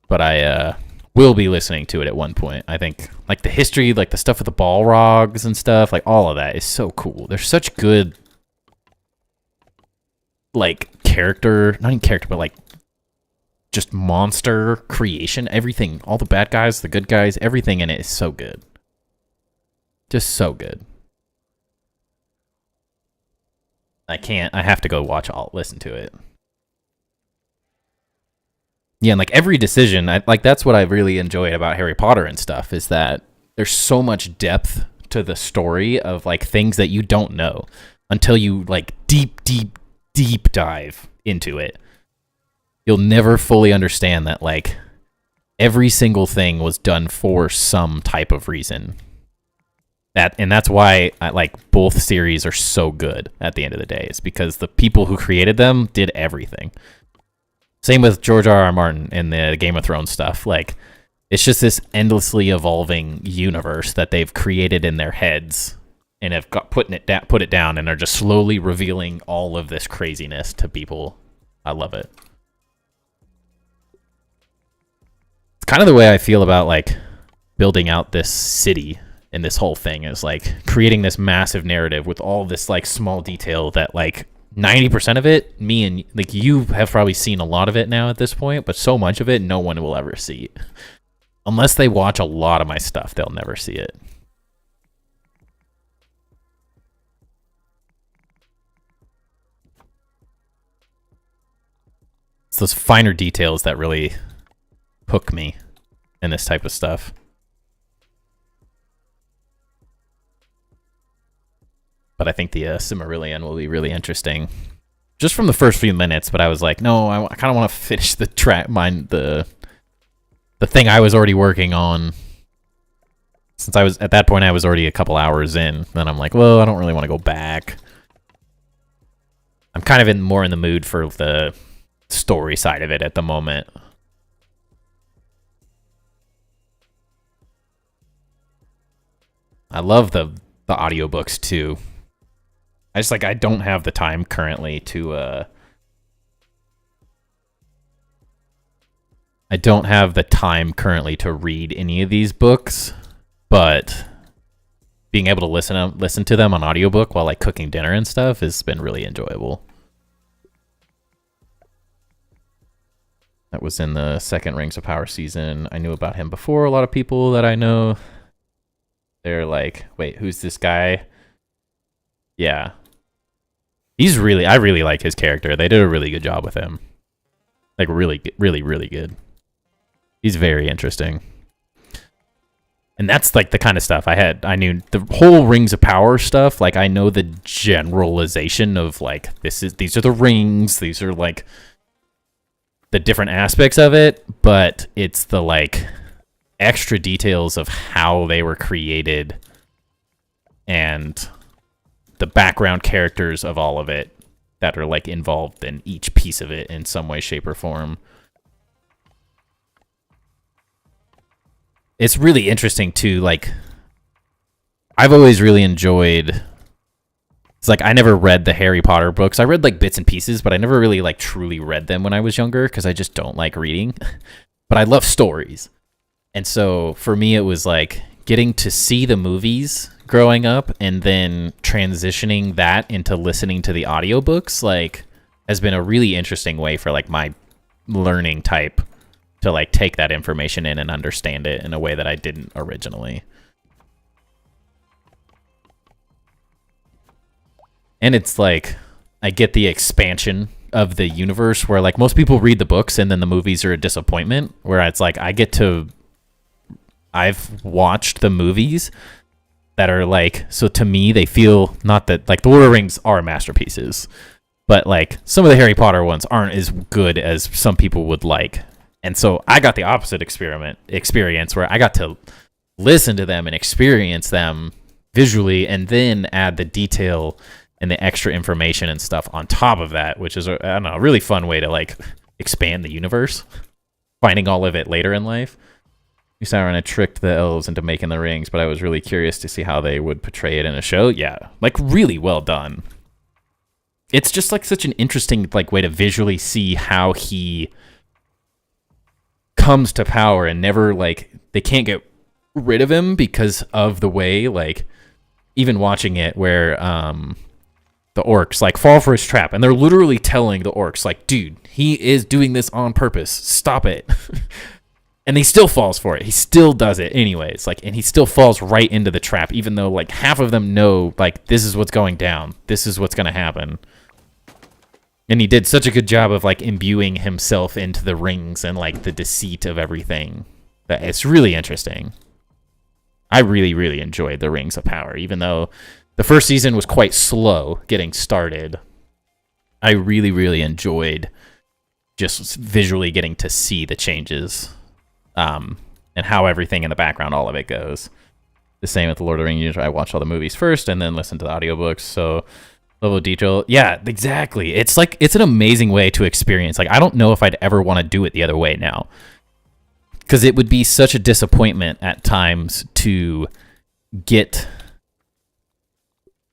But I will be listening to it at one point. I think like the history, like the stuff with the Balrogs and stuff, like all of that is so cool. There's such good like character, not even character, but like just monster creation. Everything, all the bad guys, the good guys, everything in it is so good. Just so good. I have to go listen to it. Yeah, and like every decision, like that's what I really enjoyed about Harry Potter and stuff, is that there's so much depth to the story of like things that you don't know until you like deep dive into it. You'll never fully understand that like every single thing was done for some type of reason. That's why I like both series are so good at the end of the day. It's because the people who created them did everything. Same with George R.R. Martin and the Game of Thrones stuff. Like, it's just this endlessly evolving universe that they've created in their heads and have put it down, and are just slowly revealing all of this craziness to people. I love it. It's kind of the way I feel about like building out this city, and this whole thing is like creating this massive narrative with all this like small detail that like 90% of it, me and like you have probably seen a lot of it now at this point, but so much of it no one will ever see. Unless they watch a lot of my stuff, they'll never see it. It's those finer details that really hook me in this type of stuff. But I think the Silmarillion will be really interesting. Just from the first few minutes, but I was like, no, I kind of want to finish the thing I was already working on. Since I was, at that point, I was already a couple hours in. Then I'm like, well, I don't really want to go back. I'm kind of more in the mood for the story side of it at the moment. I love the audiobooks too. I don't have the time currently to I don't have the time currently to read any of these books, but being able to listen to them on audiobook while like cooking dinner and stuff has been really enjoyable. That was in the second Rings of Power season. I knew about him before. A lot of people that I know, they're like, wait, who's this guy? Yeah. I really like his character. They did a really good job with him. Like really good. He's very interesting. And that's like the kind of stuff I knew the whole Rings of Power stuff. Like I know the generalization of like, these are the rings. These are like the different aspects of it, but it's the like extra details of how they were created and the background characters of all of it that are like involved in each piece of it in some way, shape, or form. It's really interesting too. Like, I've always really enjoyed. It's like I never read the Harry Potter books. I read like bits and pieces, but I never really like truly read them when I was younger because I just don't like reading. But I love stories, and so for me, it was like getting to see the movies growing up and then transitioning that into listening to the audiobooks like has been a really interesting way for like my learning type to like take that information in and understand it in a way that I didn't originally. And it's like I get the expansion of the universe where like most people read the books and then the movies are a disappointment, where it's like I've watched the movies that are like, so to me, they feel not that like the Lord of the Rings are masterpieces, but like some of the Harry Potter ones aren't as good as some people would like. And so I got the opposite experience where I got to listen to them and experience them visually and then add the detail and the extra information and stuff on top of that, which is, I don't know, a really fun way to like expand the universe, finding all of it later in life. Sauron had tricked the elves into making the rings, but I was really curious to see how they would portray it in a show. Yeah, like really well done. It's just like such an interesting like way to visually see how he comes to power and never like they can't get rid of him because of the way like even watching it where the orcs like fall for his trap and they're literally telling the orcs like, dude, he is doing this on purpose. Stop it. And he still falls for it. He still does it anyways. Like, and he still falls right into the trap, even though like half of them know like this is what's going down. This is what's gonna happen. And he did such a good job of like imbuing himself into the rings and like the deceit of everything. That it's really interesting. I really, really enjoyed the Rings of Power, even though the first season was quite slow getting started. I really, really enjoyed just visually getting to see the changes, and how everything in the background, all of it goes. The same with the Lord of the Rings. I watch all the movies first and then listen to the audiobooks. So level of detail. Yeah, exactly. It's like, it's an amazing way to experience. Like, I don't know if I'd ever want to do it the other way now, because it would be such a disappointment at times to get,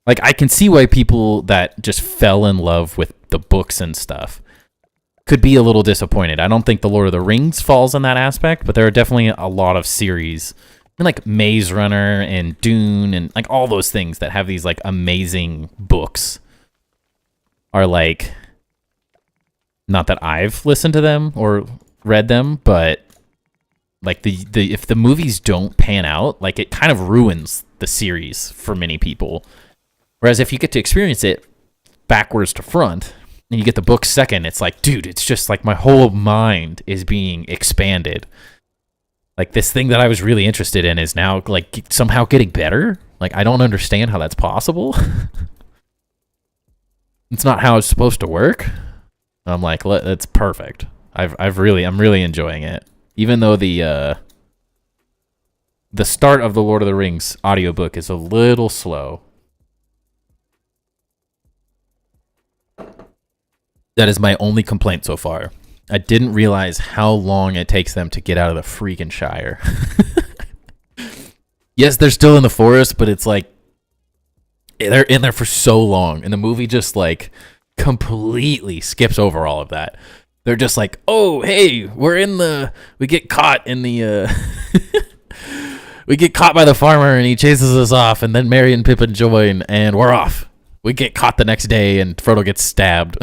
like, I can see why people that just fell in love with the books and stuff could be a little disappointed. I don't think the Lord of the Rings falls in that aspect, but there are definitely a lot of series, and like Maze Runner and Dune and like all those things that have these like amazing books are like, not that I've listened to them or read them, but like the if the movies don't pan out, like it kind of ruins the series for many people. Whereas if you get to experience it backwards to front and you get the book second, it's like, dude, it's just like my whole mind is being expanded. Like, this thing that I was really interested in is now like somehow getting better. Like, I don't understand how that's possible. It's not how it's supposed to work. I'm like, it's perfect. I'm really enjoying it. Even though the start of the Lord of the Rings audiobook is a little slow. That is my only complaint so far. I didn't realize how long it takes them to get out of the freaking Shire. Yes, they're still in the forest, but it's like they're in there for so long, and the movie just like completely skips over all of that. They're just like, oh, hey, we get caught in the we get caught by the farmer and he chases us off, and then Merry and Pippin join and we're off. We get caught the next day and Frodo gets stabbed.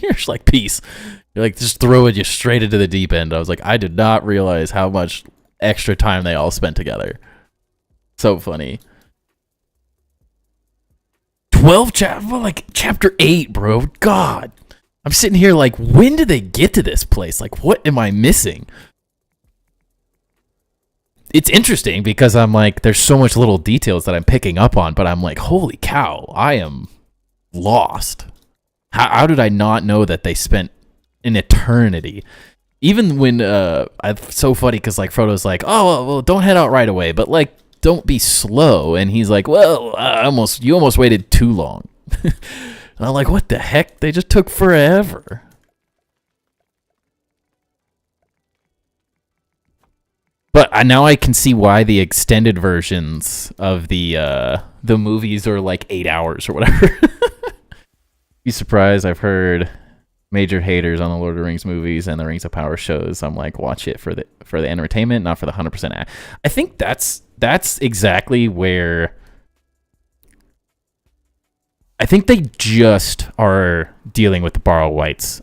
You're just like, peace. You're like, just throwing you straight into the deep end. I was like, I did not realize how much extra time they all spent together. So funny. 12 chapter 8, bro. God. I'm sitting here like, when did they get to this place? Like, what am I missing? It's interesting because I'm like, there's so much little details that I'm picking up on, but I'm like, holy cow, I am lost. How did I not know that they spent an eternity? Even when, it's so funny because like Frodo's like, oh, well, don't head out right away, but like, don't be slow. And he's like, well, you almost waited too long. And I'm like, what the heck? They just took forever. But now I can see why the extended versions of the movies are like 8 hours or whatever. Be surprised. I've heard major haters on the Lord of the Rings movies and the Rings of Power shows. I'm like, watch it for the entertainment, not for the 100% act. I think that's exactly where I think they just are dealing with the Borrow Whites.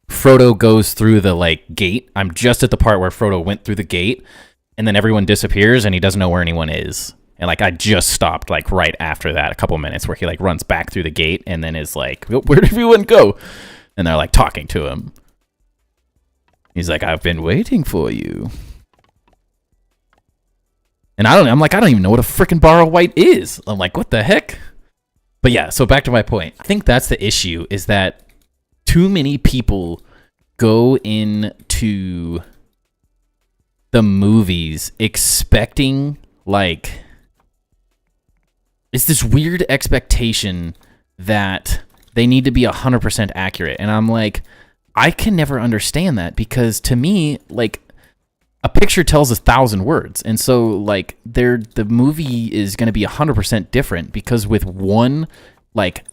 Frodo goes through the like gate. I'm just at the part where Frodo went through the gate and then everyone disappears and he doesn't know where anyone is. And like I just stopped like right after that, a couple minutes, where he like runs back through the gate and then is like, where did everyone go? And they're like talking to him. He's like, I've been waiting for you. And I don't even know what a freaking Borrow White is. I'm like, what the heck? But yeah, so back to my point. I think that's the issue, is that too many people go into the movies expecting like, it's this weird expectation that they need to be 100% accurate. And I'm like, I can never understand that, because to me, like, a picture tells 1,000 words. And so like the movie is going to be 100% different, because with one like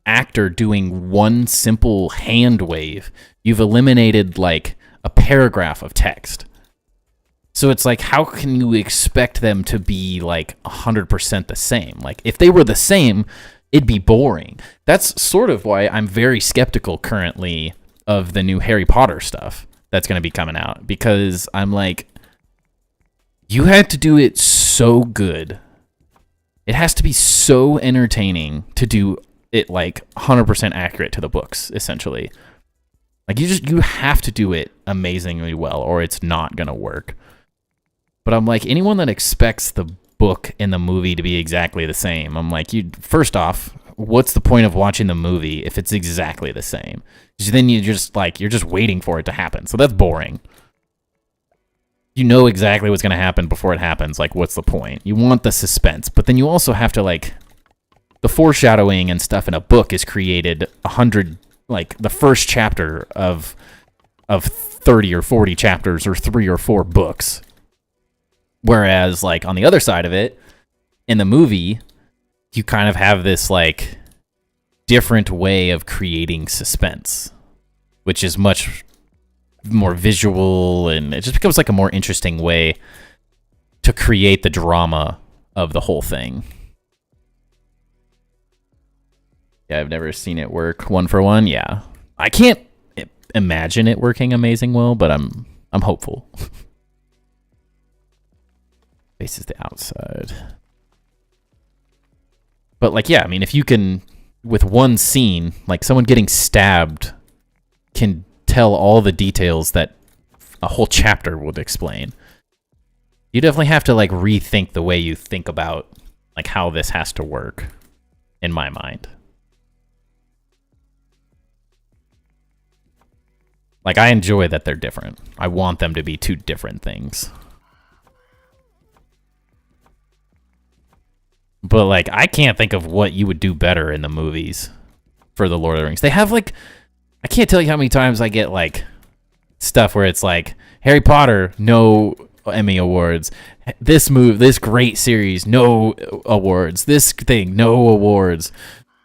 actor doing one simple hand wave, you've eliminated like a paragraph of text. So it's like, how can you expect them to be like 100% the same? Like, if they were the same, it'd be boring. That's sort of why I'm very skeptical currently of the new Harry Potter stuff that's going to be coming out, because I'm like, you had to do it so good. It has to be so entertaining to do it like 100% accurate to the books, essentially. Like you have to do it amazingly well or it's not going to work. But I'm like, anyone that expects the book and the movie to be exactly the same, I'm like, first off, what's the point of watching the movie if it's exactly the same? Because then you're just waiting for it to happen. So that's boring. You know exactly what's going to happen before it happens. Like, what's the point? You want the suspense, but then you also have to like, the foreshadowing and stuff in a book is created 100, like the first chapter of 30 or 40 chapters or 3 or 4 books. Whereas like on the other side of it, in the movie, you kind of have this like different way of creating suspense, which is much more visual, and it just becomes like a more interesting way to create the drama of the whole thing. Yeah, I've never seen it work one for one. Yeah, I can't imagine it working amazing well, but I'm hopeful. Faces the outside. But like, yeah, I mean, if you can, with one scene, like someone getting stabbed can tell all the details that a whole chapter would explain. You definitely have to like rethink the way you think about like how this has to work, in my mind. Like, I enjoy that they're different. I want them to be 2 different things. But, like, I can't think of what you would do better in the movies for the Lord of the Rings. They have, like, I can't tell you how many times I get, like, stuff where it's like, Harry Potter, no Emmy Awards. This great series, no awards. This thing, no awards.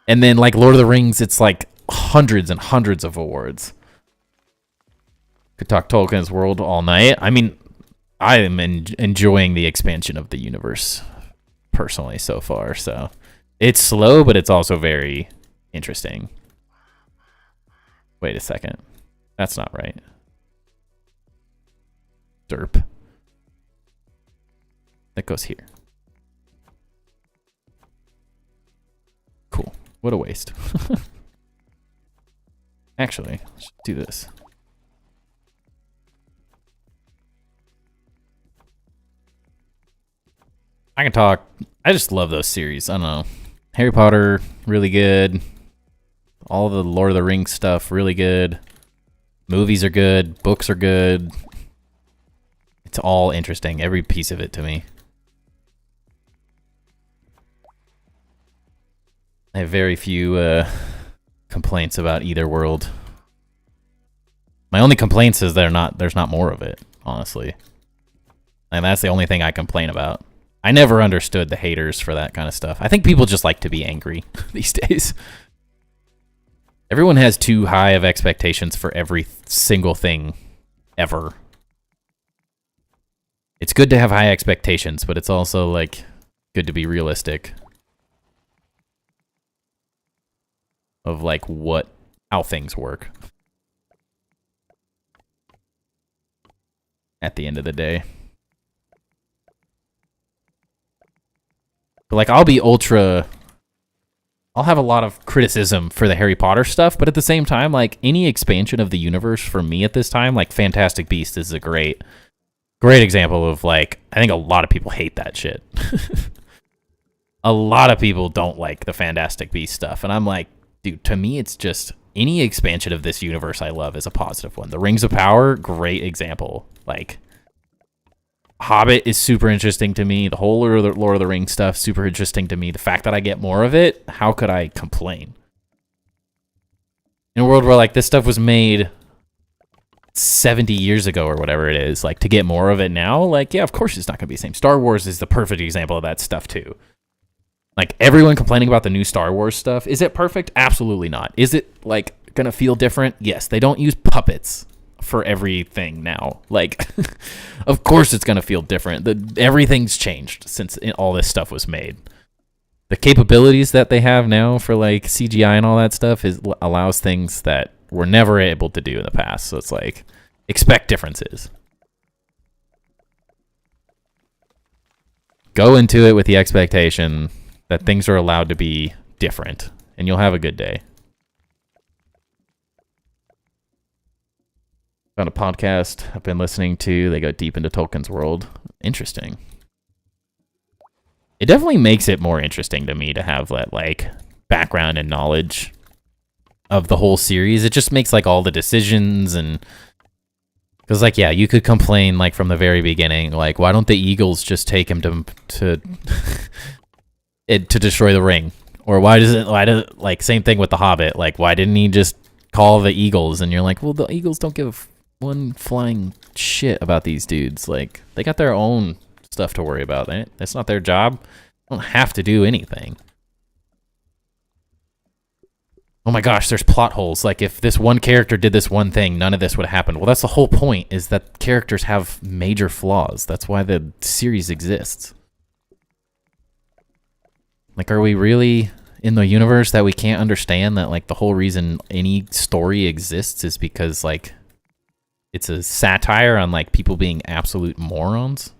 And then, like, Lord of the Rings, it's, like, hundreds and hundreds of awards. Could talk Tolkien's world all night. I mean, I am enjoying the expansion of the universe personally so far, so it's slow, but it's also very interesting. Wait a second, that's not right. Derp. That goes here. Cool. What a waste. Actually, let's do this. I can talk. I just love those series. I don't know. Harry Potter, really good. All the Lord of the Rings stuff, really good. Movies are good. Books are good. It's all interesting. Every piece of it to me. I have very few complaints about either world. My only complaints is there's not more of it, honestly. And that's the only thing I complain about. I never understood the haters for that kind of stuff. I think people just like to be angry these days. Everyone has too high of expectations for every single thing ever. It's good to have high expectations, but it's also like good to be realistic of like how things work at the end of the day. But like, I'll have a lot of criticism for the Harry Potter stuff, but at the same time, like, any expansion of the universe for me at this time, like Fantastic Beasts is a great example of, like, I think a lot of people hate that shit. A lot of people don't like the Fantastic Beasts stuff, and I'm like, dude, to me, it's just any expansion of this universe I love is a positive one. The Rings of Power, great example. Like, Hobbit is super interesting to me. The whole Lord of the Rings stuff, super interesting to me. The fact that I get more of it, how could I complain? In a world where, like, this stuff was made 70 years ago or whatever it is, like, to get more of it now, like, yeah, of course it's not going to be the same. Star Wars is the perfect example of that stuff, too. Like, everyone complaining about the new Star Wars stuff, is it perfect? Absolutely not. Is it, like, going to feel different? Yes, they don't use puppets for everything now. Like, of course it's going to feel different. Everything's changed since all this stuff was made. The capabilities that they have now for, like, CGI and all that stuff allows things that we're never able to do in the past. So it's like, expect differences. Go into it with the expectation that things are allowed to be different and you'll have a good day. Found a podcast I've been listening to. They go deep into Tolkien's world. Interesting. It definitely makes it more interesting to me to have that, like, background and knowledge of the whole series. It just makes, like, all the decisions and... Because, like, yeah, you could complain, like, from the very beginning, like, why don't the Eagles just take him to destroy the ring? Or why does like, same thing with The Hobbit. Like, why didn't he just call the Eagles? And you're like, well, the Eagles don't give one flying shit about these dudes. Like, they got their own stuff to worry about. That's not their job. They don't have to do anything. Oh my gosh, there's plot holes. Like, if this one character did this one thing, none of this would happen. Well, that's the whole point, is that characters have major flaws. That's why the series exists. Like, are we really in the universe that we can't understand that, like, the whole reason any story exists is because, like, it's a satire on, like, people being absolute morons?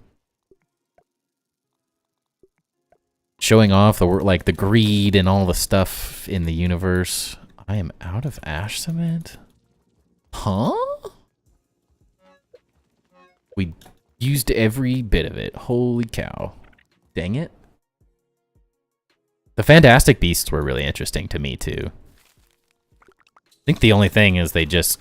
Showing off the, like, the greed and all the stuff in the universe. I am out of ash cement? Huh? We used every bit of it. Holy cow. Dang it. The Fantastic Beasts were really interesting to me, too. I think the only thing is they just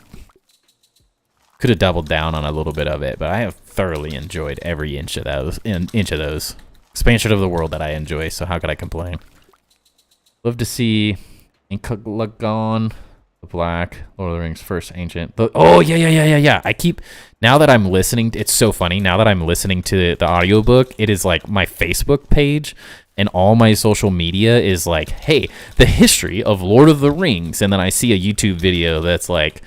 could have doubled down on a little bit of it, but I have thoroughly enjoyed every inch of those. Expansion of the world that I enjoy, so how could I complain? Love to see Inkulagon, the Black, Lord of the Rings, First Ancient. Oh, yeah. Now that I'm listening, it's so funny. Now that I'm listening to the audiobook, it is like my Facebook page and all my social media is like, hey, the history of Lord of the Rings. And then I see a YouTube video that's like,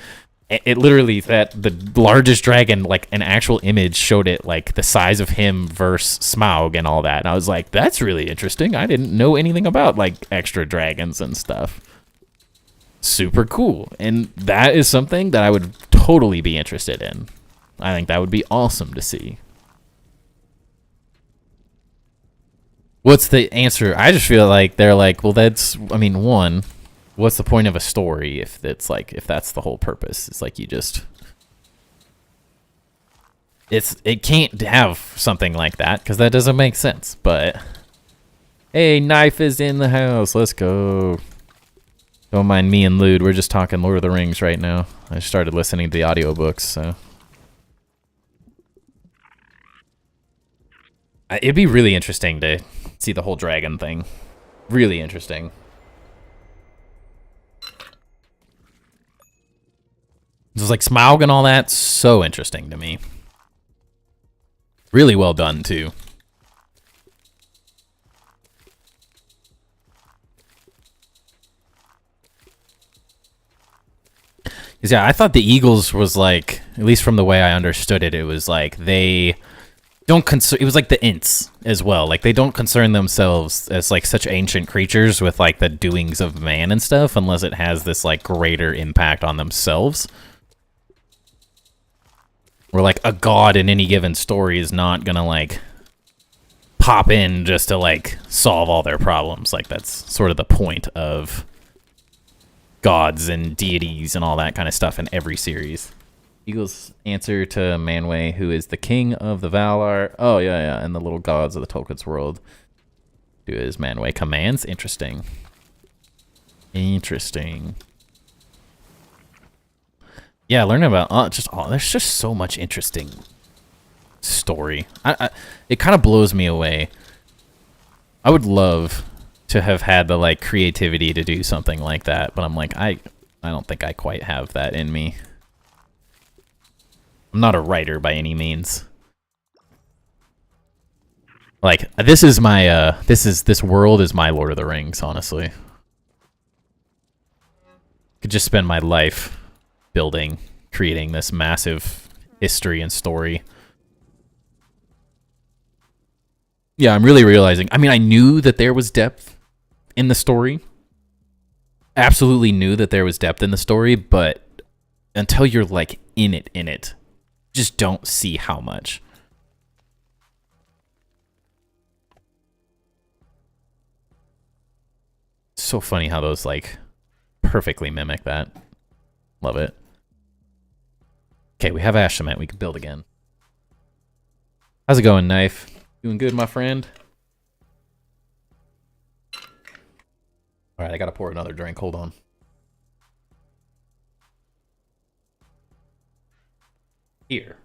it literally, that the largest dragon, like an actual image showed it, like the size of him versus Smaug and all that. And I was like, that's really interesting. I didn't know anything about, like, extra dragons and stuff. Super cool. And that is something that I would totally be interested in. I think that would be awesome to see. What's the answer? I just feel like they're like, well, that's, I mean, one... What's the point of a story if it's like, if that's the whole purpose? It's like you just, it can't have something like that because that doesn't make sense. But hey, knife is in the house. Let's go. Don't mind me and Lude. We're just talking Lord of the Rings right now. I started listening to the audiobooks, so it'd be really interesting to see the whole dragon thing. Really interesting. Just like Smaug and all that, so interesting to me. Really well done, too. Yeah, I thought the Eagles was like, at least from the way I understood it, it was like they don't concern, it was like the Ints as well. Like they don't concern themselves as like such ancient creatures with like the doings of man and stuff unless it has this like greater impact on themselves. Where, like, a god in any given story is not gonna, like, pop in just to, like, solve all their problems. Like, that's sort of the point of gods and deities and all that kind of stuff in every series. Eagle's answer to Manwë, who is the king of the Valar. Oh, yeah, and the little gods of the Tolkien's world. Do his Manwë commands. Interesting. Interesting. Yeah, learning about there's just so much interesting story. It kind of blows me away. I would love to have had the like creativity to do something like that, but I'm like I don't think I quite have that in me. I'm not a writer by any means. Like this is my this world is my Lord of the Rings, honestly. Could just spend my life building, creating this massive history and story. Yeah, I'm really realizing. I mean, I knew that there was depth in the story. Absolutely knew that there was depth in the story, but until you're like in it, just don't see how much. It's so funny how those like perfectly mimic that. Love it. Okay, we have ash cement. We can build again. How's it going, Knife? Doing good, my friend? All right, I gotta pour another drink. Hold on. Here.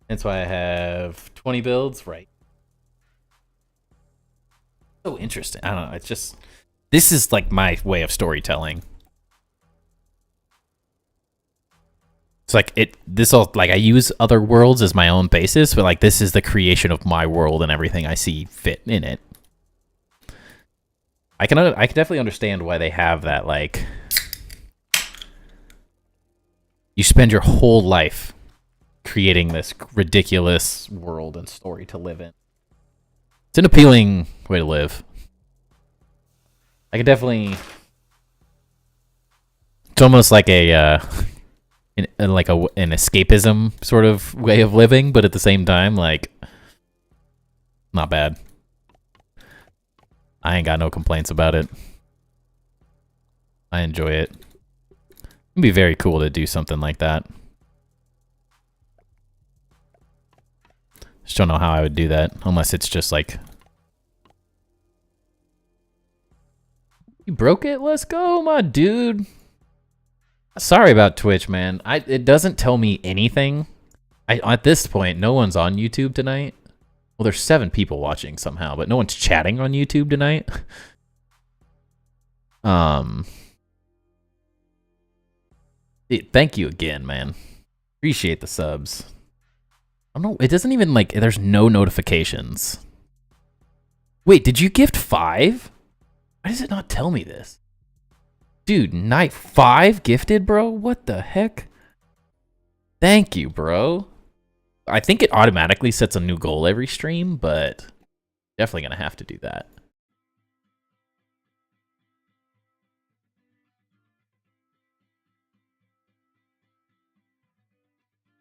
That's why I have 20 builds, right? So interesting. I don't know. It's just, this is like my way of storytelling. It's like I use other worlds as my own basis, but like this is the creation of my world and everything I see fit in it. I can definitely understand why they have that, like, you spend your whole life creating this ridiculous world and story to live in. It's an appealing way to live. I could definitely, it's almost like an escapism sort of way of living, but at the same time, like, not bad. I ain't got no complaints about it. I enjoy it. It'd be very cool to do something like that. Just don't know how I would do that, unless it's just like, you broke it? Let's go, my dude. Sorry about Twitch, man. It doesn't tell me anything. At this point, no one's on YouTube tonight. Well, there's 7 people watching somehow, but no one's chatting on YouTube tonight. Thank you again, man. Appreciate the subs. I don't know. It doesn't even, like, there's no notifications. Wait, did you gift 5? Why does it not tell me this? Dude, night 5 gifted, bro? What the heck? Thank you, bro. I think it automatically sets a new goal every stream, but definitely gonna have to do that.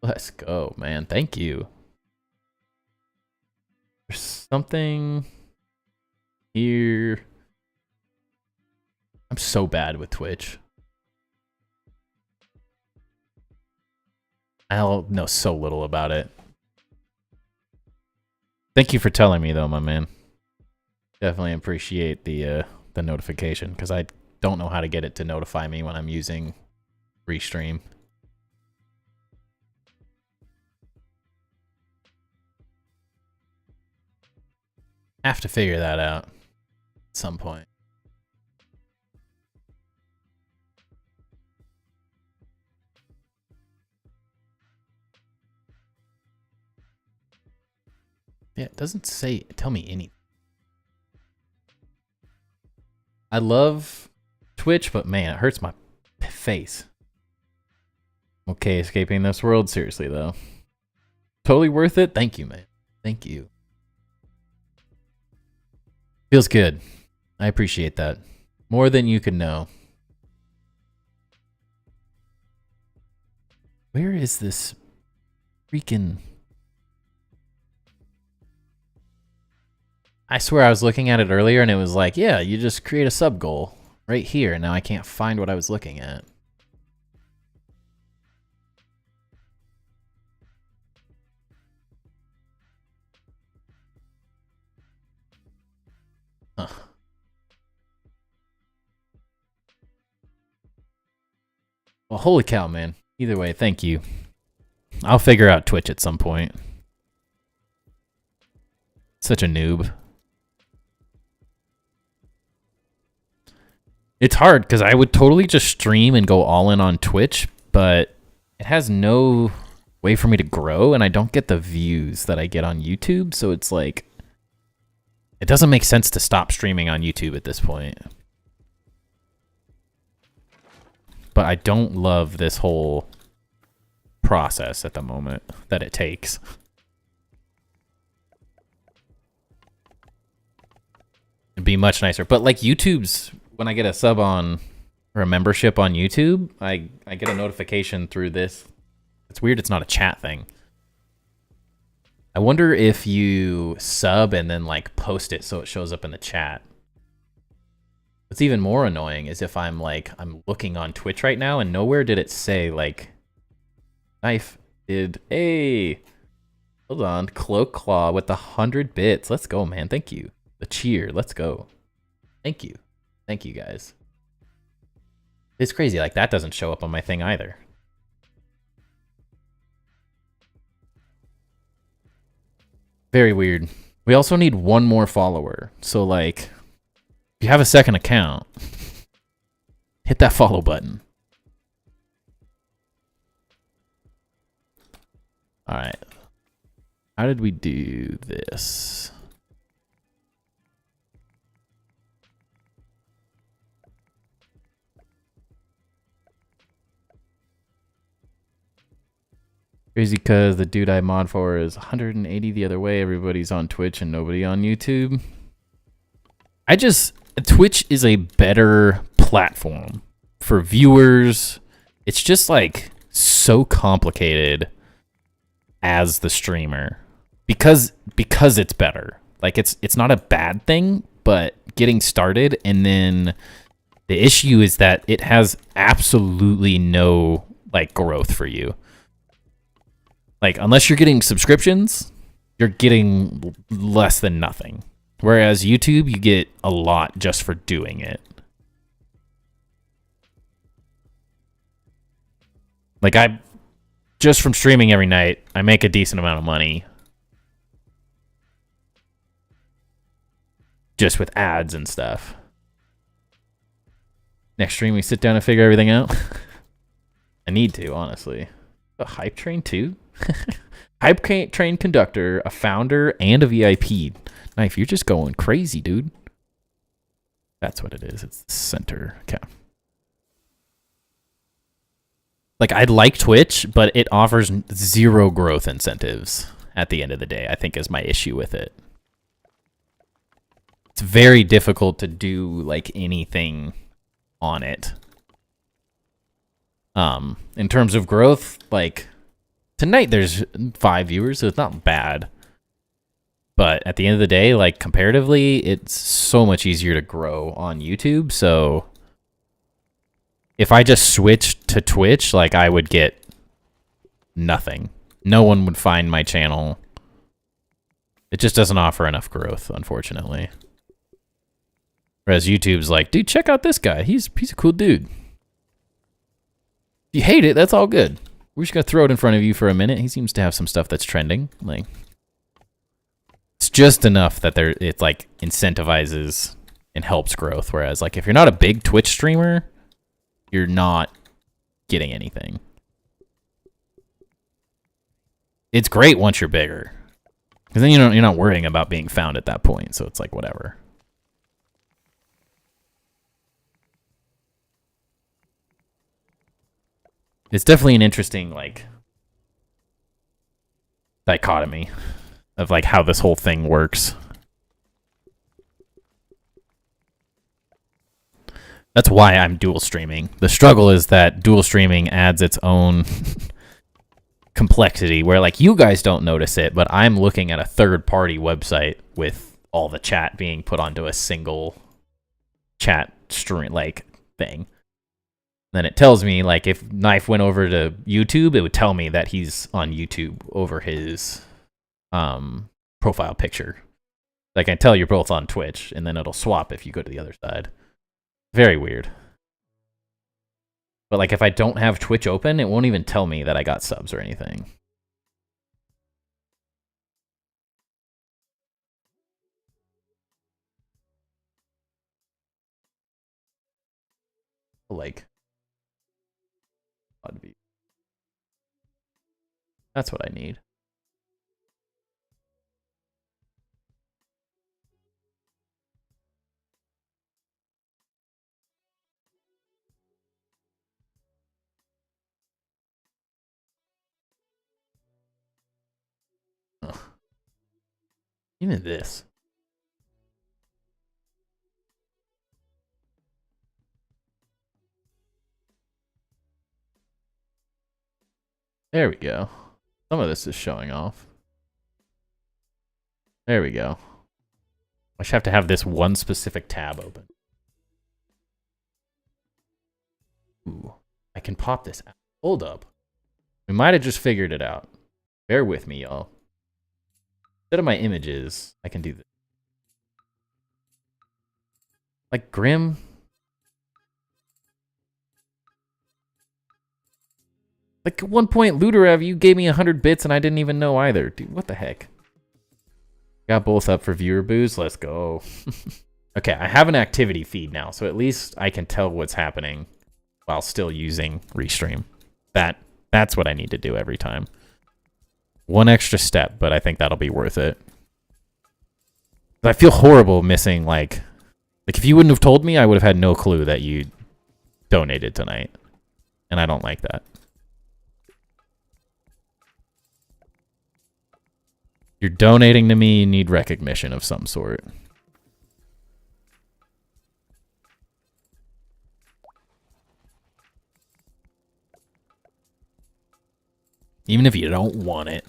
Let's go, man. Thank you. There's something here. I'm so bad with Twitch. I know so little about it. Thank you for telling me, though, my man. Definitely appreciate the notification, because I don't know how to get it to notify me when I'm using Restream. Have to figure that out at some point. Yeah, it doesn't tell me anything. I love Twitch, but man, it hurts my face. Okay, escaping this world, seriously though. Totally worth it. Thank you, man. Thank you. Feels good. I appreciate that. More than you can know. Where is this freaking... I swear I was looking at it earlier and it was like, yeah, you just create a sub goal right here. Now I can't find what I was looking at. Huh. Well, holy cow, man. Either way, thank you. I'll figure out Twitch at some point. Such a noob. It's hard because I would totally just stream and go all in on Twitch, but it has no way for me to grow and I don't get the views that I get on YouTube. So it's like, it doesn't make sense to stop streaming on YouTube at this point. But I don't love this whole process at the moment that it takes. It'd be much nicer. But like YouTube's, when I get a sub on or a membership on YouTube, I get a notification through this. It's weird it's not a chat thing. I wonder if you sub and then like post it so it shows up in the chat. What's even more annoying is if I'm looking on Twitch right now and nowhere did it say like Knife did hold on, Cloak Claw with the 100 bits. Let's go, man. Thank you. The cheer. Let's go. Thank you. Thank you guys. It's crazy, like that doesn't show up on my thing either. Very weird. We also need one more follower. So like, if you have a second account, hit that follow button. All right. How did we do this? Crazy because the dude I mod for is 180 the other way. Everybody's on Twitch and nobody on YouTube. Twitch is a better platform for viewers. It's just like so complicated as the streamer because it's better. Like it's not a bad thing, but getting started, and then the issue is that it has absolutely no like growth for you. Like, unless you're getting subscriptions, you're getting less than nothing. Whereas YouTube, you get a lot just for doing it. Like, just from streaming every night, I make a decent amount of money. Just with ads and stuff. Next stream, we sit down and figure everything out. I need to, honestly. A hype train, too? Hype train conductor, a founder, and a VIP. Knife, you're just going crazy, dude. That's what it is. It's the center. Okay. Like, I like Twitch, but it offers zero growth incentives at the end of the day, I think is my issue with it. It's very difficult to do, like, anything on it. In terms of growth, like, tonight there's 5 viewers, so it's not bad. But at the end of the day, like, comparatively, it's so much easier to grow on YouTube, so if I just switched to Twitch, like, I would get nothing. No one would find my channel. It just doesn't offer enough growth, unfortunately. Whereas YouTube's like, dude, check out this guy. He's a cool dude. If you hate it, that's all good. We're just going to throw it in front of you for a minute. He seems to have some stuff that's trending. Like, it's just enough that it like incentivizes and helps growth. Whereas like if you're not a big Twitch streamer, you're not getting anything. It's great once you're bigger, because then you're not worrying about being found at that point. So it's like whatever. It's definitely an interesting like dichotomy of like how this whole thing works. That's why I'm dual streaming. The struggle is that dual streaming adds its own complexity where like you guys don't notice it, but I'm looking at a third-party website with all the chat being put onto a single chat stream like thing. Then it tells me like if Knife went over to YouTube, it would tell me that he's on YouTube over his profile picture. Like I can tell you're both on Twitch, and then it'll swap if you go to the other side. Very weird. But like if I don't have Twitch open, it won't even tell me that I got subs or anything. Like, that's what I need. Ugh. Even this. There we go. Some of this is showing off. There we go. I should have to have this one specific tab open. Ooh, I can pop this out. Hold up. We might have just figured it out. Bear with me, y'all. Instead of my images, I can do this. Like Grim. Like at one point, Luderev, you gave me 100 bits and I didn't even know either. Dude, what the heck? Got both up for viewer boost. Let's go. Okay, I have an activity feed now, so at least I can tell what's happening while still using Restream. That's what I need to do every time. One extra step, but I think that'll be worth it. I feel horrible missing, like if you wouldn't have told me, I would have had no clue that you donated tonight. And I don't like that. You're donating to me, you need recognition of some sort. Even if you don't want it.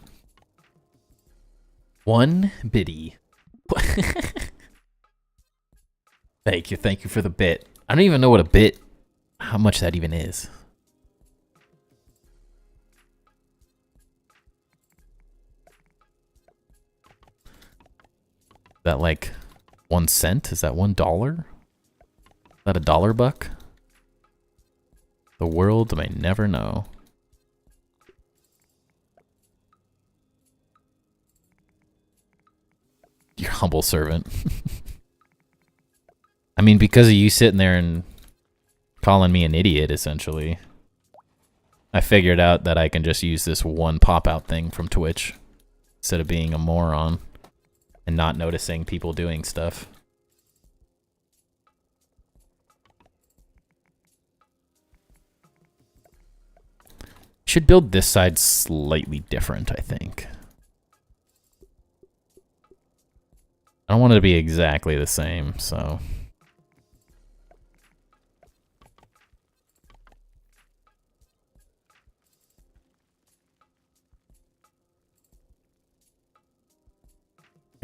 One biddy. Thank you for the bit. I don't even know what a bit, how much that even is. Is that like 1 cent? Is that $1? Is that $1 buck? The world may never know. Your humble servant. I mean, because of you sitting there and calling me an idiot, essentially, I figured out that I can just use this one pop-out thing from Twitch instead of being a moron and not noticing people doing stuff. Should build this side slightly different, I think. I don't want it to be exactly the same, so...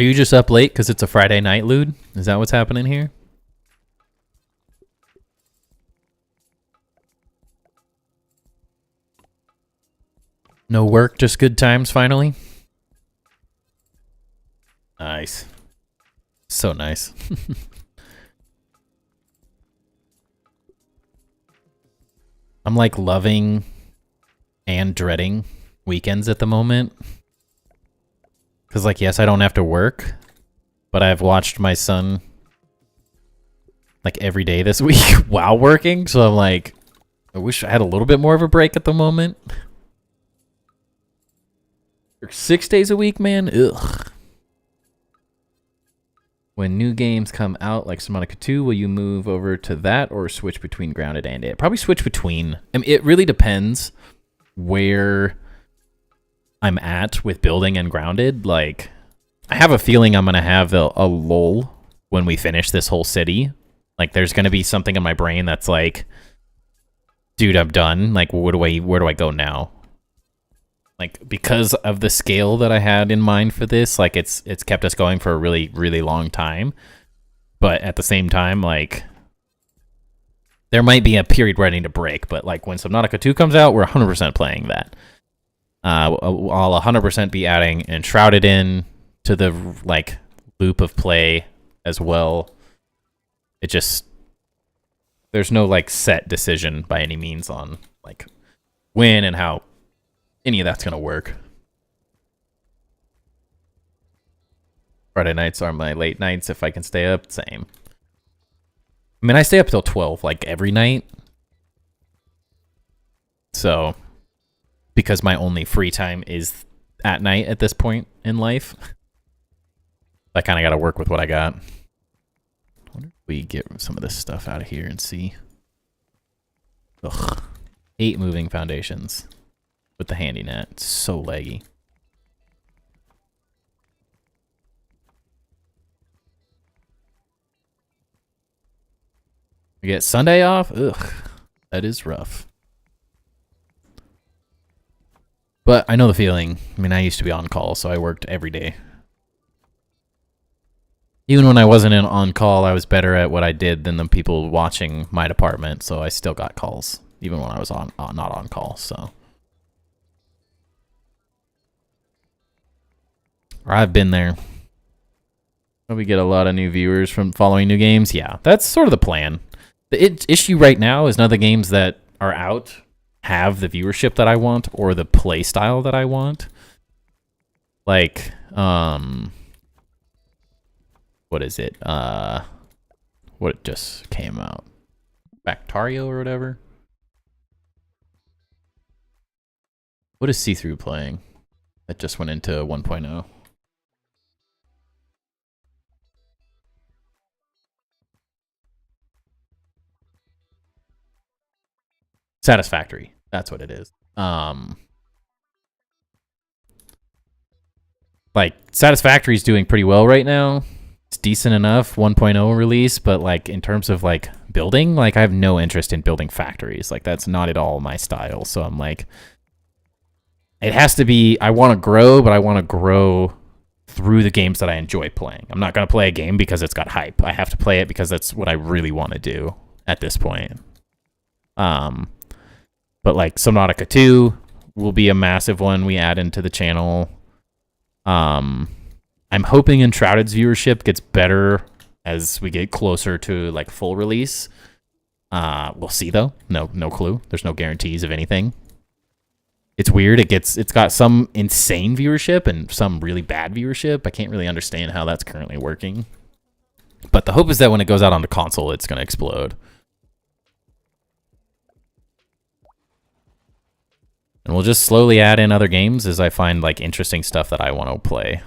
Are you just up late because it's a Friday night, Lude? Is that what's happening here? No work, just good times finally? Nice. So nice. I'm like loving and dreading weekends at the moment. Because, like, yes, I don't have to work, but I've watched my son, like, every day this week while working. So I'm like, I wish I had a little bit more of a break at the moment. 6 days a week, man? Ugh. When new games come out, like Subnautica 2, will you move over to that or switch between Grounded and it? Probably switch between. I mean, it really depends where I'm at with building and Grounded. Like, I have a feeling I'm gonna have a lull when we finish this whole city. Like, there's gonna be something in my brain that's like, dude, I'm done. Like, where do I go now? Like, because of the scale that I had in mind for this, like, it's kept us going for a really, really long time. But at the same time, like, there might be a period where I need to break. But like, when Subnautica 2 comes out, we're 100% playing that. I'll 100% be adding Enshrouded in to the like loop of play as well. It just, there's no like set decision by any means on like when and how any of that's gonna work. Friday nights are my late nights if I can stay up. Same. I mean, I stay up till 12 like every night. So, because my only free time is at night at this point in life, I kind of got to work with what I got. I wonder if we get some of this stuff out of here and see. Ugh. 8 moving foundations with the handy net. It's so laggy. We get Sunday off? Ugh. That is rough. But I know the feeling. I mean, I used to be on call, so I worked every day. Even when I wasn't on call, I was better at what I did than the people watching my department, so I still got calls, even when I was not on call, so. Or I've been there. We get a lot of new viewers from following new games. Yeah, that's sort of the plan. The issue right now is none of the games that are out have the viewership that I want or the play style that I want. Like, what is it? What just came out? Bactario or whatever? What is See-Through playing? That just went into 1.0. Satisfactory. That's what it is. Like, Satisfactory is doing pretty well right now. It's decent enough 1.0 release, but like in terms of like building, like I have no interest in building factories. Like that's not at all my style. So I'm like, it has to be, I want to grow, but I want to grow through the games that I enjoy playing. I'm not going to play a game because it's got hype. I have to play it because that's what I really want to do at this point. But like Subnautica 2 will be a massive one we add into the channel. I'm hoping Enshrouded's viewership gets better as we get closer to like full release. We'll see though. No clue. There's no guarantees of anything. It's weird. It's got some insane viewership and some really bad viewership. I can't really understand how that's currently working. But the hope is that when it goes out on the console, it's going to explode. And we'll just slowly add in other games as I find like interesting stuff that I want to play.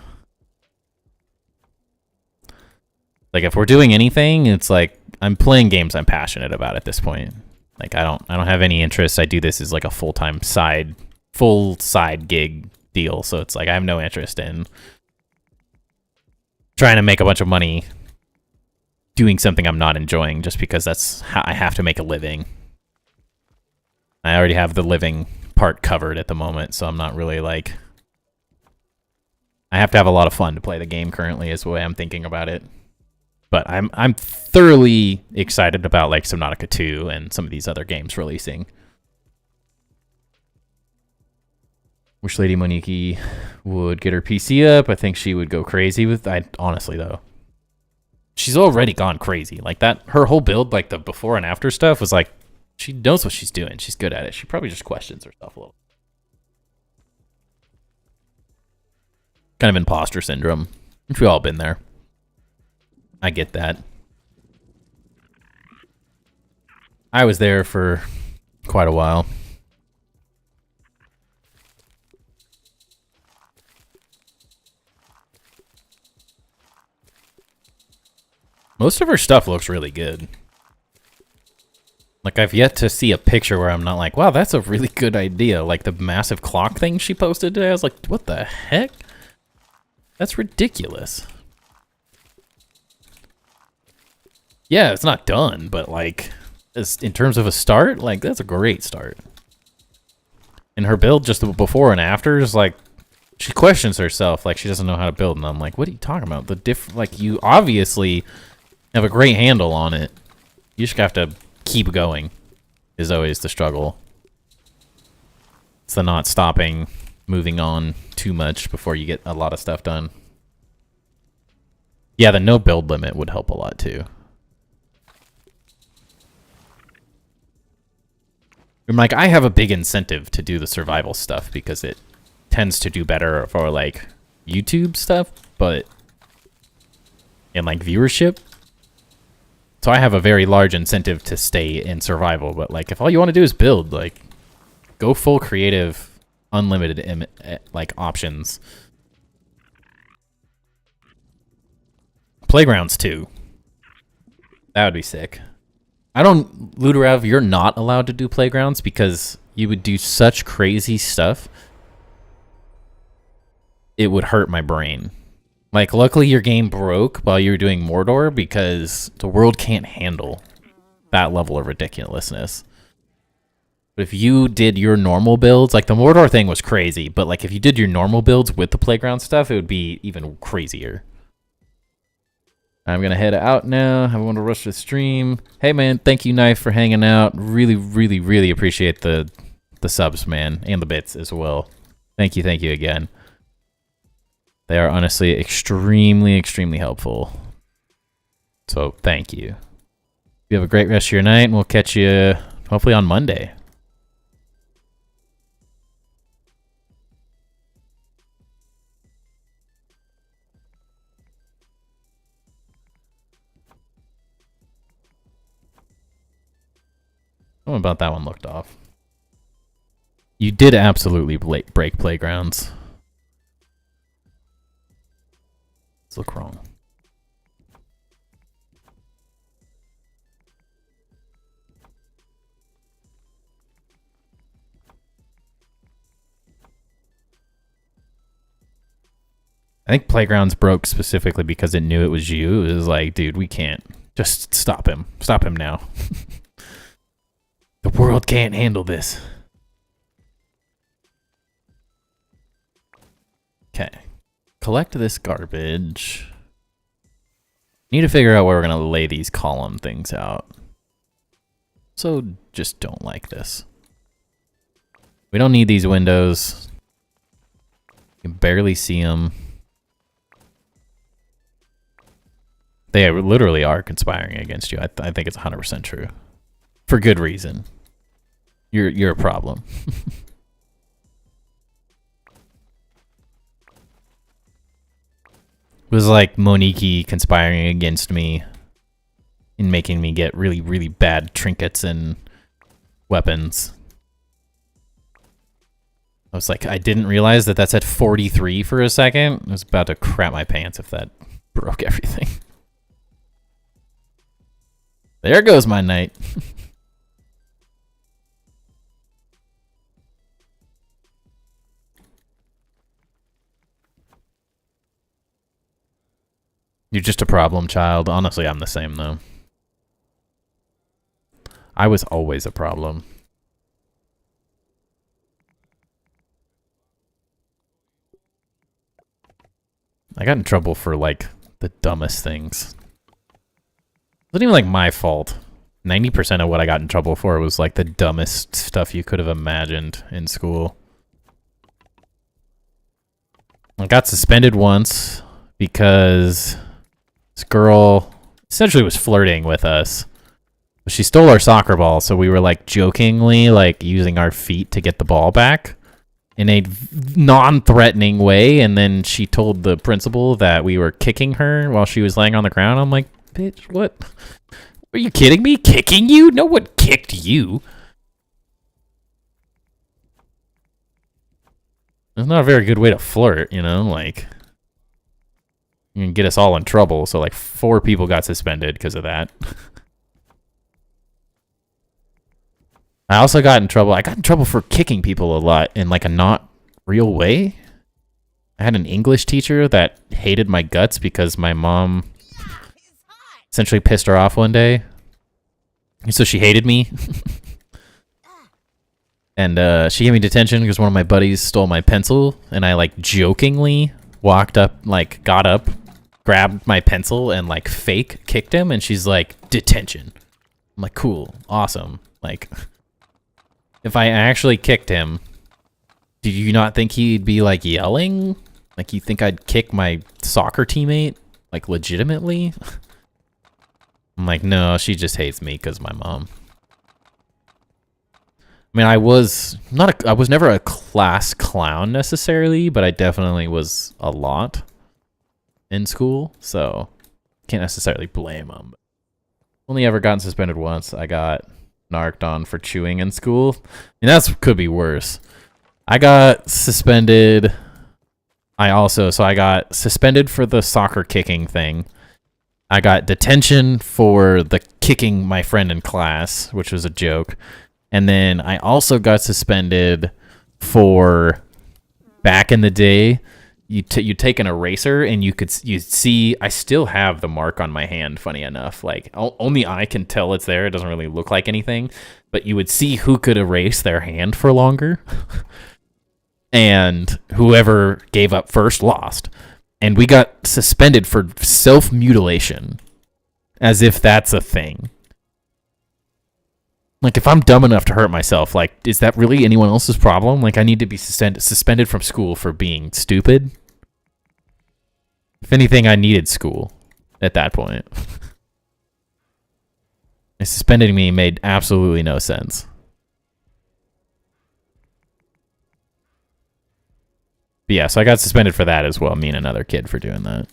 Like if we're doing anything, it's like I'm playing games I'm passionate about at this point. Like I don't have any interest. I do this as like a full-time full side gig deal. So it's like I have no interest in trying to make a bunch of money doing something I'm not enjoying just because that's how I have to make a living. I already have the living part covered at the moment, so I'm not really like, I have to have a lot of fun to play the game currently is the way I'm thinking about it. But I'm thoroughly excited about like Subnautica 2 and some of these other games releasing. Wish Lady Moniki would get her PC up. I think she would go crazy with that. Honestly though, she's already gone crazy. Like that, her whole build, like the before and after stuff was like, she knows what she's doing. She's good at it. She probably just questions herself a little. Kind of imposter syndrome, which we all been there. I get that. I was there for quite a while. Most of her stuff looks really good. Like, I've yet to see a picture where I'm not like, wow, that's a really good idea. Like, the massive clock thing she posted today, I was like, what the heck? That's ridiculous. Yeah, it's not done, but, like, in terms of a start, like, that's a great start. And her build just before and after is, like, she questions herself, like, she doesn't know how to build. And I'm like, what are you talking about? Like, you obviously have a great handle on it. You just have to keep going is always the struggle. It's the not stopping, moving on too much before you get a lot of stuff done. Yeah, the no build limit would help a lot too. I'm like, I have a big incentive to do the survival stuff because it tends to do better for like YouTube stuff, but in like viewership. So I have a very large incentive to stay in survival, but like if all you want to do is build, like go full creative, unlimited like options. Playgrounds too. That would be sick. Ludorev, you're not allowed to do playgrounds because you would do such crazy stuff. It would hurt my brain. Like, luckily your game broke while you were doing Mordor because the world can't handle that level of ridiculousness. But if you did your normal builds, like the Mordor thing was crazy, but like if you did your normal builds with the playground stuff, it would be even crazier. I'm going to head out now. I want to rush the stream. Hey, man, thank you, Knife, for hanging out. Really, really, really appreciate the subs, man, and the bits as well. Thank you again. They are honestly extremely, extremely helpful. So, thank you. You have a great rest of your night, and we'll catch you hopefully on Monday. What about that one looked off? You did absolutely break playgrounds. Let's look wrong. I think playgrounds broke specifically because it knew it was you. It was like, dude, we can't. Just stop him. Stop him now. The world can't handle this. Okay. Collect this garbage. Need to figure out where we're going to lay these column things out. So just don't like this. We don't need these windows. You can barely see them. They literally are conspiring against you. I think it's 100% true. For good reason. You're a problem. It was like Monique conspiring against me and making me get really, really bad trinkets and weapons. I was like, I didn't realize that that's at 43 for a second. I was about to crap my pants if that broke everything. There goes my night. You're just a problem child. Honestly, I'm the same though. I was always a problem. I got in trouble for like the dumbest things. It wasn't even like my fault. 90% of what I got in trouble for was like the dumbest stuff you could have imagined in school. I got suspended once because this girl essentially was flirting with us. She stole our soccer ball, so we were like jokingly like using our feet to get the ball back in a non-threatening way, and then she told the principal that we were kicking her while she was laying on the ground. I'm like, bitch, what? Are you kidding me? Kicking you? No one kicked you. It's not a very good way to flirt, you know? Like, you can get us all in trouble. So, like, 4 people got suspended because of that. I also got in trouble. I got in trouble for kicking people a lot in, like, a not real way. I had an English teacher that hated my guts because my mom essentially pissed her off one day. So she hated me. And she gave me detention because one of my buddies stole my pencil. And I, like, jokingly walked up, like, got up, grabbed my pencil, and, like, fake kicked him. And she's like, detention. I'm like, cool, awesome. Like, if I actually kicked him, do you not think he'd be, like, yelling? Like, you think I'd kick my soccer teammate? Like, legitimately? I'm like, no, she just hates me because my mom. I mean, I was never a class clown necessarily, but I definitely was a lot in school, so can't necessarily blame them. Only ever gotten suspended once. I got narked on for chewing in school. And that could be worse. I got suspended. I got suspended for the soccer kicking thing. I got detention for the kicking my friend in class, which was a joke. And then I also got suspended for, back in the day, you take an eraser and you'd see, I still have the mark on my hand, funny enough. Like, only I can tell it's there. It doesn't really look like anything. But you would see who could erase their hand for longer. And whoever gave up first lost. And we got suspended for self-mutilation. As if that's a thing. Like, if I'm dumb enough to hurt myself, like, is that really anyone else's problem? Like, I need to be suspended from school for being stupid? If anything, I needed school at that point. Suspending me made absolutely no sense. But yeah, so I got suspended for that as well, me and another kid for doing that.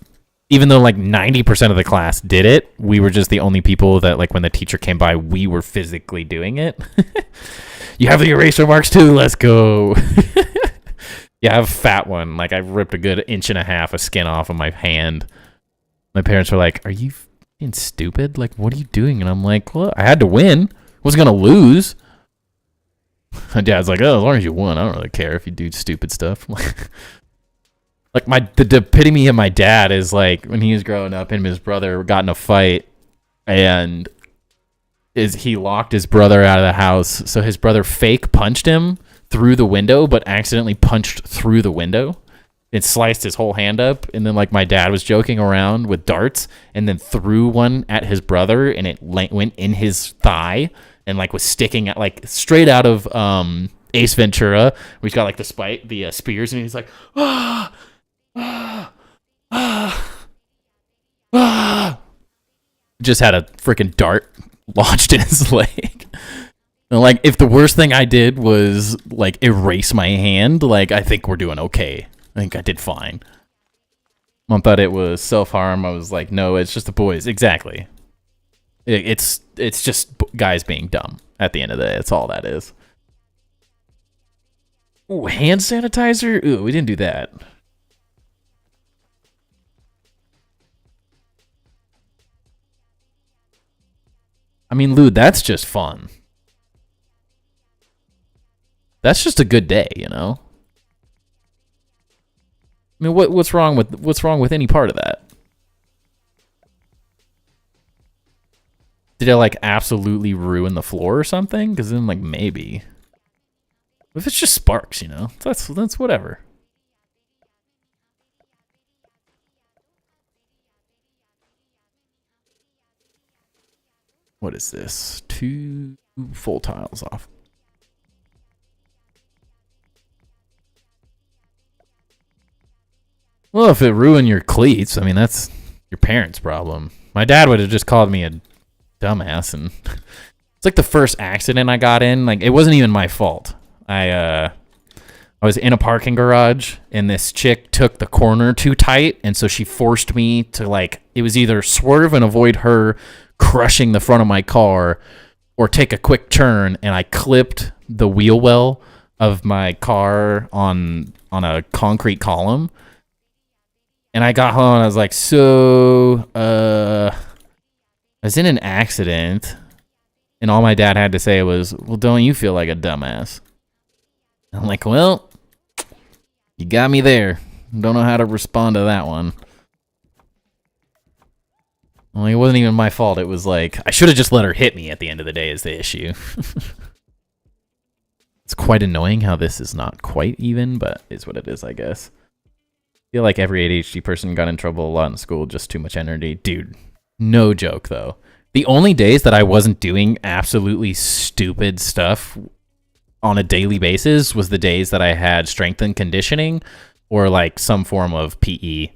Even though like 90% of the class did it, we were just the only people that, like, when the teacher came by, we were physically doing it. You have the eraser marks too, let's go. Yeah, I have a fat one. Like, I ripped a good 1.5 inches of skin off of my hand. My parents were like, are you fucking stupid? Like, what are you doing? And I'm like, well, I had to win. I wasn't going to lose. My dad's like, oh, as long as you won, I don't really care if you do stupid stuff. Like, the epitome of my dad is, like, when he was growing up, him and his brother got in a fight, and he locked his brother out of the house, so his brother fake punched him through the window, but accidentally punched through the window. It sliced his whole hand up, and then, like, my dad was joking around with darts, and then threw one at his brother, and it went in his thigh, and, like, was sticking at, like, straight out of Ace Ventura, where he's got, like, the spears, and he's like, ah, ah, ah, ah. Just had a freaking dart launched in his leg. And, like, if the worst thing I did was, like, erase my hand, like, I think we're doing okay. I think I did fine. Mom thought it was self-harm. I was like, no, it's just the boys. Exactly. It's just guys being dumb at the end of the day. That's all that is. Ooh, hand sanitizer? Ooh, we didn't do that. I mean, Lou, that's just fun. That's just a good day, you know? I mean, what's wrong with any part of that? Did I, like, absolutely ruin the floor or something? Because then, like, maybe. If it's just sparks, you know, that's whatever. What is this? 2 full tiles off. Well, if it ruined your cleats, I mean, that's your parents' problem. My dad would have just called me a dumbass, and it's like the first accident I got in. Like, it wasn't even my fault. I was in a parking garage, and this chick took the corner too tight, and so she forced me to, like, it was either swerve and avoid her crushing the front of my car, or take a quick turn, and I clipped the wheel well of my car on a concrete column. And I got home and I was like, so, I was in an accident. And all my dad had to say was, well, don't you feel like a dumbass? I'm like, well, you got me there. Don't know how to respond to that one. Well, it wasn't even my fault. It was like, I should have just let her hit me at the end of the day is the issue. It's quite annoying how this is not quite even, but it's what it is, I guess. I feel like every ADHD person got in trouble a lot in school, just too much energy. Dude, no joke, though. The only days that I wasn't doing absolutely stupid stuff on a daily basis was the days that I had strength and conditioning or, like, some form of PE.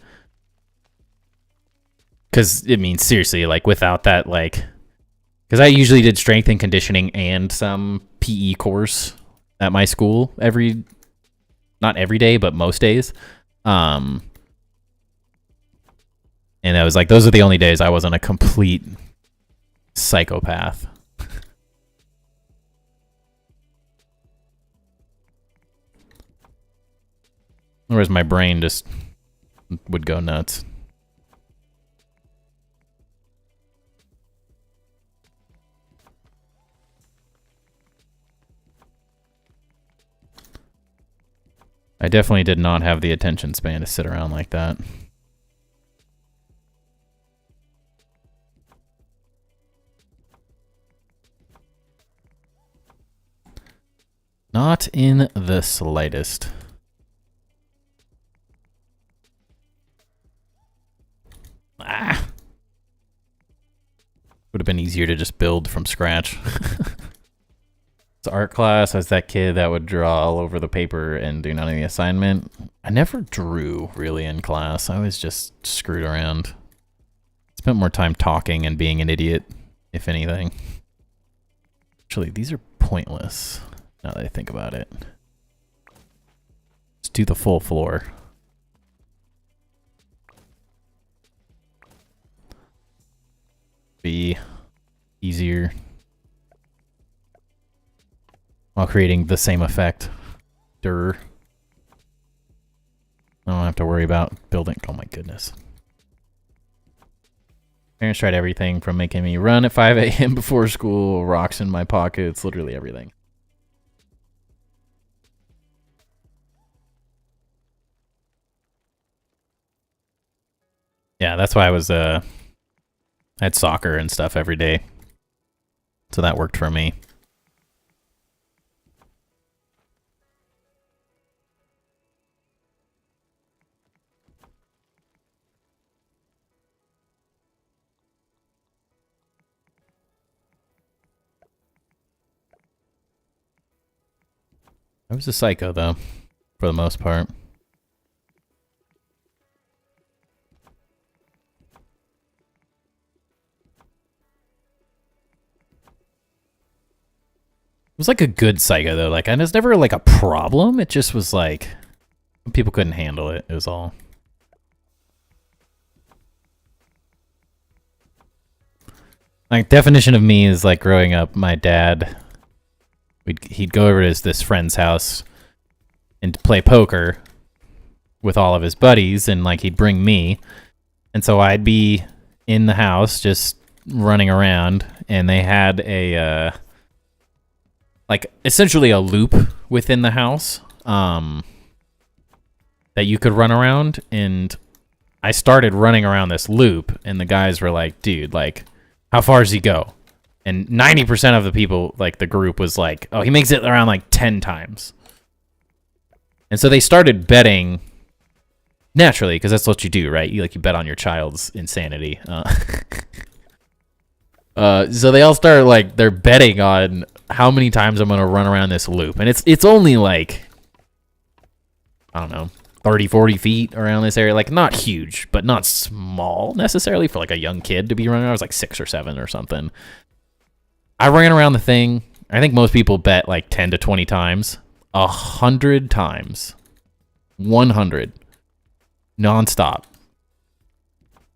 Because, I mean, seriously, like, without that, like... Because I usually did strength and conditioning and some PE course at my school not every day, but most days. And I was like, those are the only days I wasn't a complete psychopath. Whereas my brain just would go nuts. I definitely did not have the attention span to sit around like that. Not in the slightest. Would have been easier to just build from scratch. So art class, I was that kid that would draw all over the paper and do none of the assignment. I never drew really in class. I was just screwed around. Spent more time talking and being an idiot, if anything. Actually, these are pointless now that I think about it. Let's do the full floor. Be easier while creating the same effect. I don't have to worry about building. Oh my goodness. Parents tried everything from making me run at 5 a.m. before school, rocks in my pockets, literally everything. Yeah, that's why I had soccer and stuff every day. So that worked for me. I was a psycho, though, for the most part. It was like a good psycho, though. Like, and it was never like a problem. It just was like people couldn't handle it. It was all. Like, definition of me is like growing up. My dad, he'd go over to this friend's house and play poker with all of his buddies, and like he'd bring me, and so I'd be in the house just running around, and they had a like essentially a loop within the house that you could run around, and I started running around this loop, and the guys were like, dude, like, how far does he go? And 90% of the people, like the group, was like, oh, he makes it around like 10 times. And so they started betting naturally, because that's what you do, right? You bet on your child's insanity. So they all started like they're betting on how many times I'm gonna run around this loop, and it's only like, I don't know, 30, 40 feet around this area. Like, not huge, but not small necessarily for like a young kid to be running around. I was like 6 or 7 or something. I ran around the thing. I think most people bet like 10 to 20 times. 100 times. 100. Nonstop.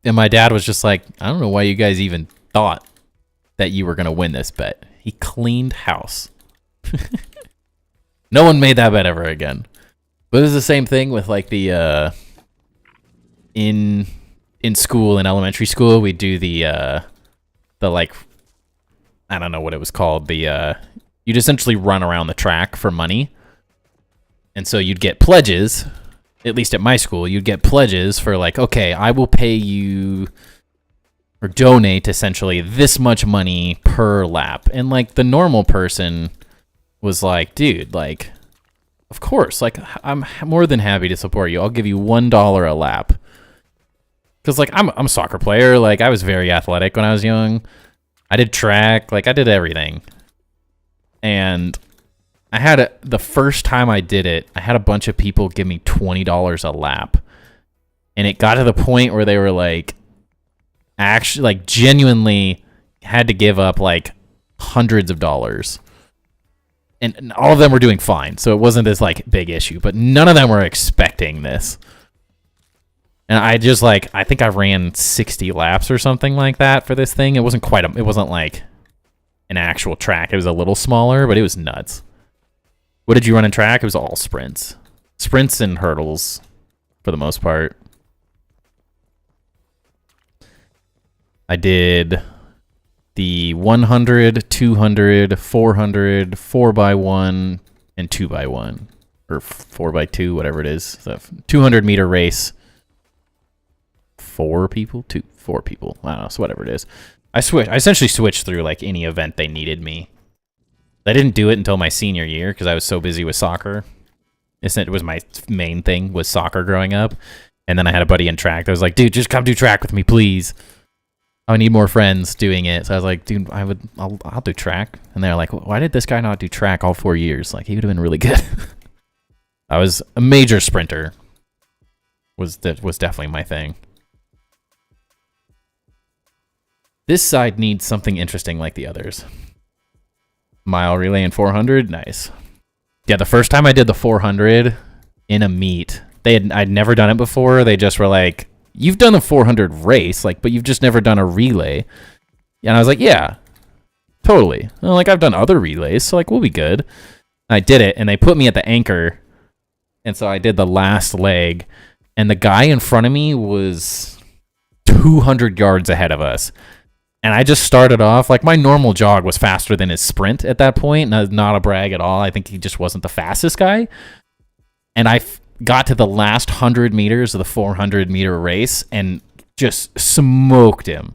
And my dad was just like, I don't know why you guys even thought that you were going to win this bet. He cleaned house. No one made that bet ever again. But it was the same thing with like the in school, in elementary school, we do the like, I don't know what it was called. You'd essentially run around the track for money. And so you'd get pledges, at least at my school, you'd get pledges for like, okay, I will pay you or donate essentially this much money per lap. And like the normal person was like, dude, like, of course, like, I'm more than happy to support you. I'll give you $1 a lap. Cause like I'm a soccer player. Like, I was very athletic when I was young. I did track, like I did everything. And I had the first time I did it, I had a bunch of people give me $20 a lap. And it got to the point where they were like, actually, like, genuinely had to give up like hundreds of dollars. And all of them were doing fine. So it wasn't this like big issue, but none of them were expecting this. And I just like, I think I ran 60 laps or something like that for this thing. It wasn't it wasn't like an actual track. It was a little smaller, but it was nuts. What did you run in track? It was all sprints. Sprints and hurdles for the most part. I did the 100, 200, 400, 4x1, and 2x1. Or 4x2, whatever it is. So 200 meter race. 4 people? 4 people. I don't know. So whatever it is. I essentially switched through like any event they needed me. I didn't do it until my senior year because I was so busy with soccer. It was my main thing, was soccer growing up. And then I had a buddy in track that was like, dude, just come do track with me, please. I need more friends doing it. So I was like, dude, I'll do track. And they're like, why did this guy not do track all 4 years? Like, he would have been really good. I was a major sprinter. Was definitely my thing. This side needs something interesting like the others. Mile relay and 400, nice. Yeah, the first time I did the 400 in a meet, I'd never done it before. They just were like, you've done a 400 race, like, but you've just never done a relay. And I was like, yeah, totally. And like, I've done other relays, so like, we'll be good. I did it, and they put me at the anchor, and so I did the last leg, and the guy in front of me was 200 yards ahead of us. And I just started off, like, my normal jog was faster than his sprint at that point. Not a brag at all. I think he just wasn't the fastest guy. And I got to the last 100 meters of the 400-meter race and just smoked him.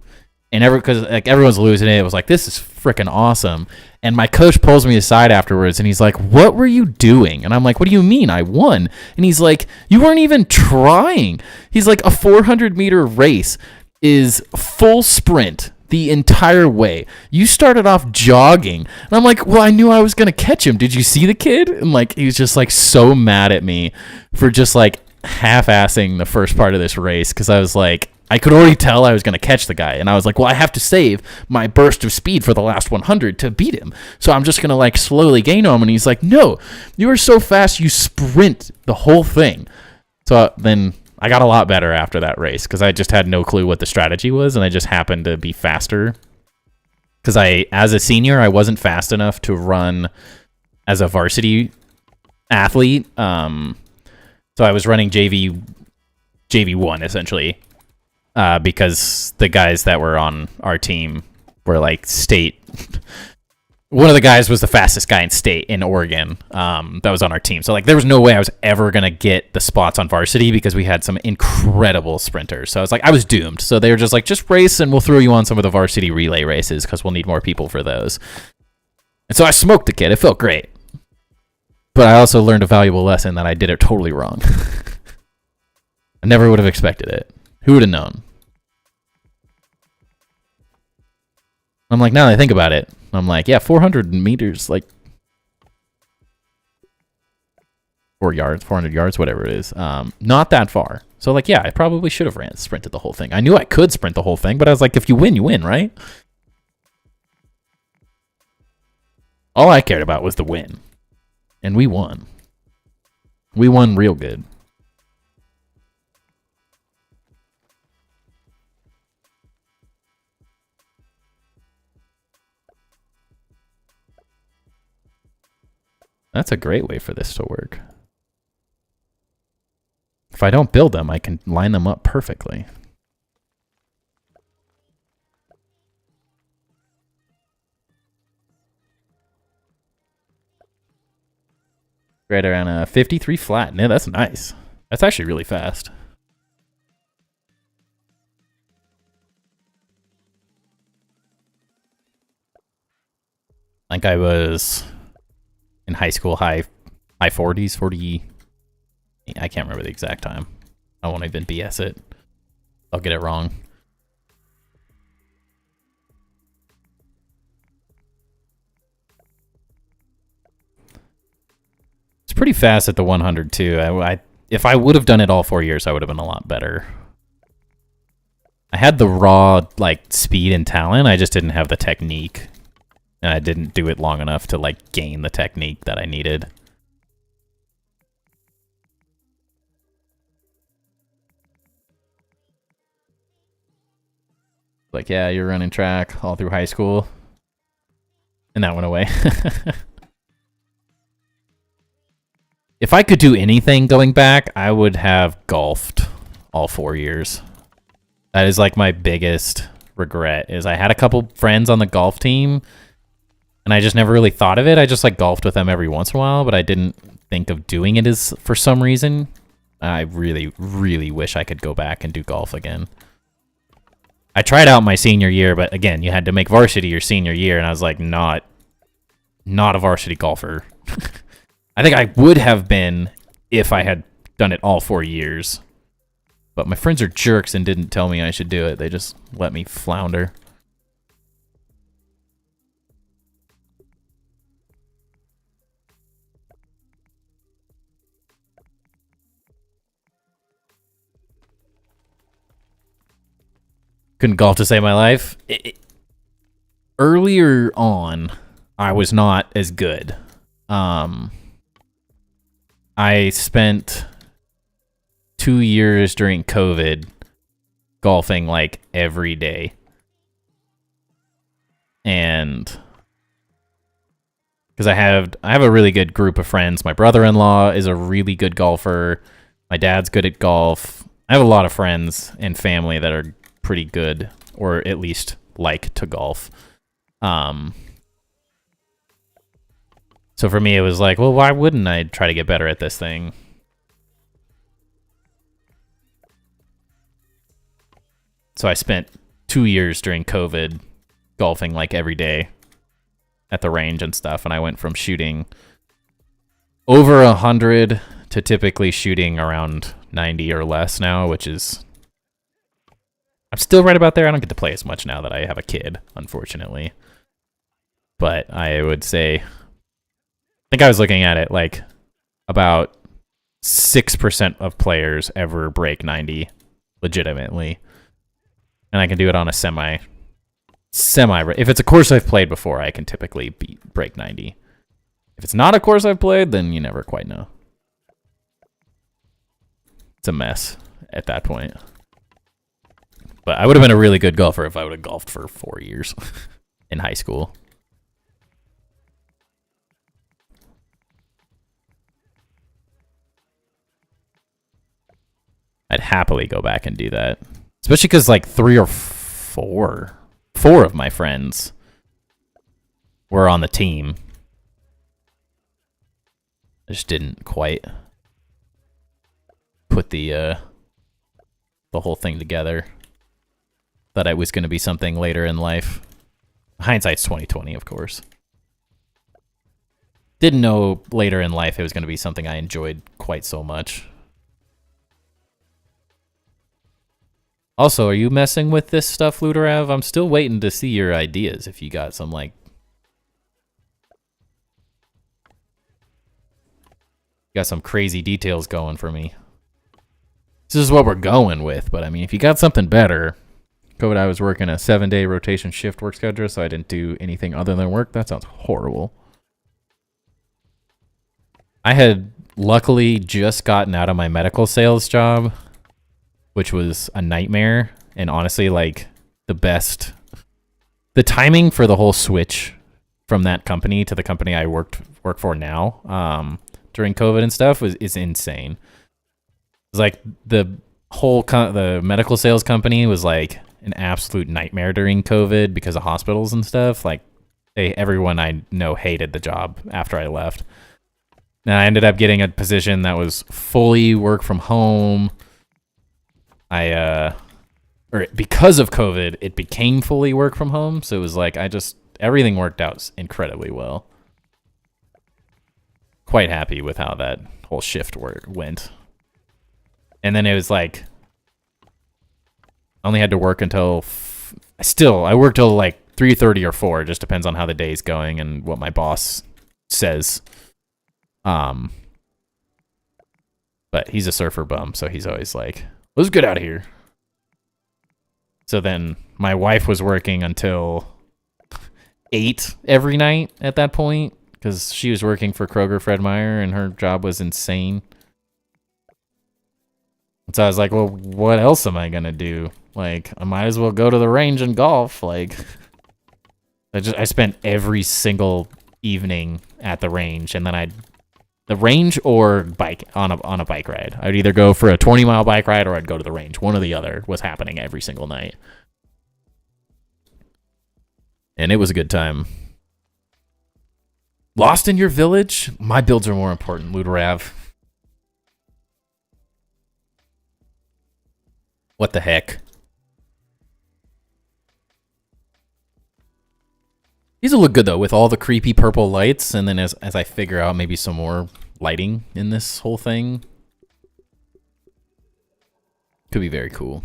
And because like everyone's losing it, it was like, this is freaking awesome. And my coach pulls me aside afterwards, and he's like, what were you doing? And I'm like, what do you mean? I won. And he's like, you weren't even trying. He's like, a 400-meter race is full sprint the entire way. You started off jogging. And I'm like, well, I knew I was going to catch him. Did you see the kid? And like, he was just like so mad at me for just like half-assing the first part of this race. Cause I was like, I could already tell I was going to catch the guy. And I was like, well, I have to save my burst of speed for the last 100 to beat him. So I'm just going to like slowly gain on him. And he's like, no, you are so fast. You sprint the whole thing. So then I got a lot better after that race because I just had no clue what the strategy was, and I just happened to be faster. Because as a senior, I wasn't fast enough to run as a varsity athlete. So I was running JV1 essentially, because the guys that were on our team were like state. One of the guys was the fastest guy in state in Oregon, that was on our team. So like, there was no way I was ever going to get the spots on varsity because we had some incredible sprinters. So I was like, I was doomed. So they were just like, just race and we'll throw you on some of the varsity relay races because we'll need more people for those. And so I smoked the kid. It felt great. But I also learned a valuable lesson that I did it totally wrong. I never would have expected it. Who would have known? I'm like, now that I think about it, I'm like, yeah, 400 meters, like 400 yards, whatever it is. Not that far. So like, yeah, I probably should have sprinted the whole thing. I knew I could sprint the whole thing, but I was like, if you win, you win, right? All I cared about was the win. And we won. We won real good. That's a great way for this to work. If I don't build them, I can line them up perfectly. Right around a 53 flat. Yeah, that's nice. That's actually really fast. I think I was in high school, high 40s, 40. I can't remember the exact time. I won't even BS it. I'll get it wrong. It's pretty fast at the 100 too. If I would have done it all 4 years, I would have been a lot better. I had the raw like speed and talent. I just didn't have the technique. And I didn't do it long enough to like gain the technique that I needed. Like, yeah, you're running track all through high school. And that went away. If I could do anything going back, I would have golfed all 4 years. That is like my biggest regret, is I had a couple friends on the golf team and I just never really thought of it. I just like golfed with them every once in a while, but I didn't think of doing it as for some reason. I really, really wish I could go back and do golf again. I tried out my senior year, but again, you had to make varsity your senior year, and I was like, not a varsity golfer. I think I would have been if I had done it all 4 years. But my friends are jerks and didn't tell me I should do it. They just let me flounder. Couldn't golf to save my life. Earlier on, I was not as good. I spent 2 years during COVID golfing like every day. And because I have a really good group of friends. My brother-in-law is a really good golfer. My dad's good at golf. I have a lot of friends and family that are pretty good, or at least like to golf. So for me, it was like, well, why wouldn't I try to get better at this thing? So I spent 2 years during COVID golfing like every day at the range and stuff. And I went from shooting over 100 to typically shooting around 90 or less now, which is... I'm still right about there. I don't get to play as much now that I have a kid, unfortunately. But I would say... I think I was looking at it like about 6% of players ever break 90 legitimately. And I can do it on a semi. If it's a course I've played before, I can typically break 90. If it's not a course I've played, then you never quite know. It's a mess at that point. But I would have been a really good golfer if I would have golfed for 4 years in high school. I'd happily go back and do that. Especially because like 3 or 4 of my friends were on the team. I just didn't quite put the whole thing together. Thought it was going to be something later in life. Hindsight's 20/20, of course. Didn't know later in life it was going to be something I enjoyed quite so much. Also, are you messing with this stuff, Luderav? I'm still waiting to see your ideas if you got some, like... Got some crazy details going for me. This is what we're going with, but I mean, if you got something better... COVID, I was working a 7-day rotation shift work schedule, so I didn't do anything other than work. That sounds horrible. I had luckily just gotten out of my medical sales job, which was a nightmare, and honestly, like, the timing for the whole switch from that company to the company I work for now, during COVID and stuff is insane. It's like the whole the medical sales company was like an absolute nightmare during COVID because of hospitals and stuff. Like, everyone I know hated the job after I left. And I ended up getting a position that was fully work from home. Because of COVID, it became fully work from home. So it was like, everything worked out incredibly well. Quite happy with how that whole shift went. And then it was like, I only had to work until, I work till like 3:30 or 4, just depends on how the day's going and what my boss says. But he's a surfer bum, so he's always like, let's get out of here. So then my wife was working until 8 every night at that point, because she was working for Kroger Fred Meyer and her job was insane. So I was like, well, what else am I going to do? Like, I might as well go to the range and golf. Like, I spent every single evening at the range, and then the range or bike on a bike ride. I'd either go for a 20-mile bike ride or I'd go to the range. One or the other was happening every single night. And it was a good time. Lost in your village? My builds are more important, Luderav. What the heck? These will look good, though, with all the creepy purple lights, and then as I figure out maybe some more lighting in this whole thing. Could be very cool.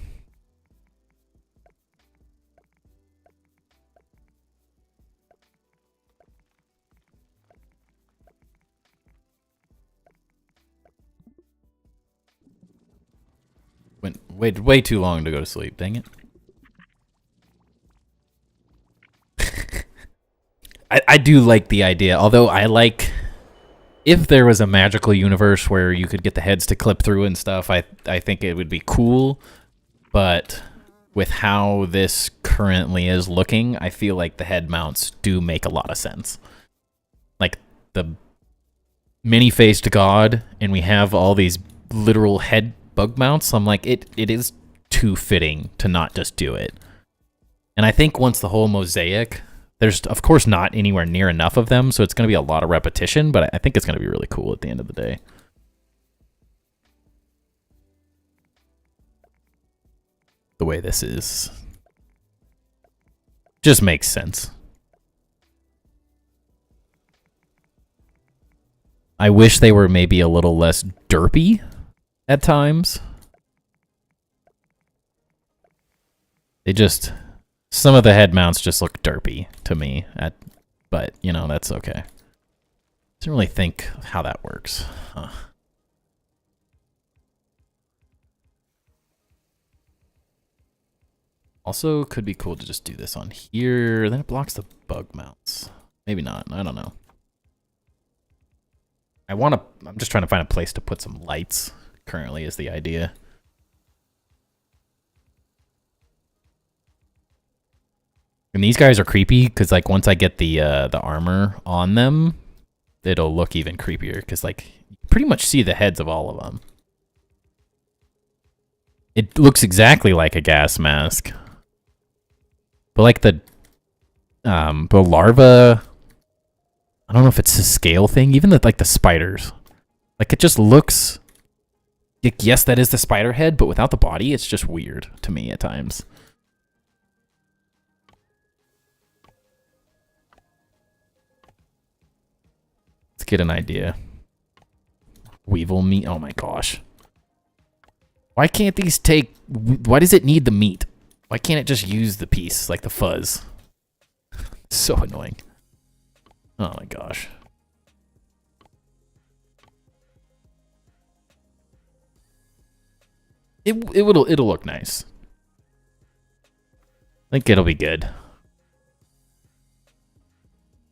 Went way too long to go to sleep, dang it. I do like the idea, although I like if there was a magical universe where you could get the heads to clip through and stuff, I think it would be cool. But with how this currently is looking, I feel like the head mounts do make a lot of sense. Like the many-faced god, and we have all these literal head bug mounts. I'm like, it is too fitting to not just do it. And I think once the whole mosaic, there's of course not anywhere near enough of them, so it's going to be a lot of repetition, but I think it's going to be really cool at the end of the day. The way this is just makes sense. I wish they were maybe a little less derpy at times. They just, some of the head mounts just look derpy to me, but you know, that's okay. Didn't really think how that works. Huh. Also, could be cool to just do this on here. Then it blocks the bug mounts. Maybe not. I don't know. I'm just trying to find a place to put some lights. Currently is the idea. And these guys are creepy because, like, once I get the armor on them, it'll look even creepier because, like, you pretty much see the heads of all of them. It looks exactly like a gas mask. But like the larva, I don't know if it's a scale thing. Even the spiders, like it just looks. Like, yes, that is the spider head, but without the body, it's just weird to me at times. Let's get an idea. Weevil meat. Oh my gosh. Why can't these take? Why does it need the meat? Why can't it just use the piece, like the fuzz? So annoying. Oh my gosh. It'll look nice. I think it'll be good.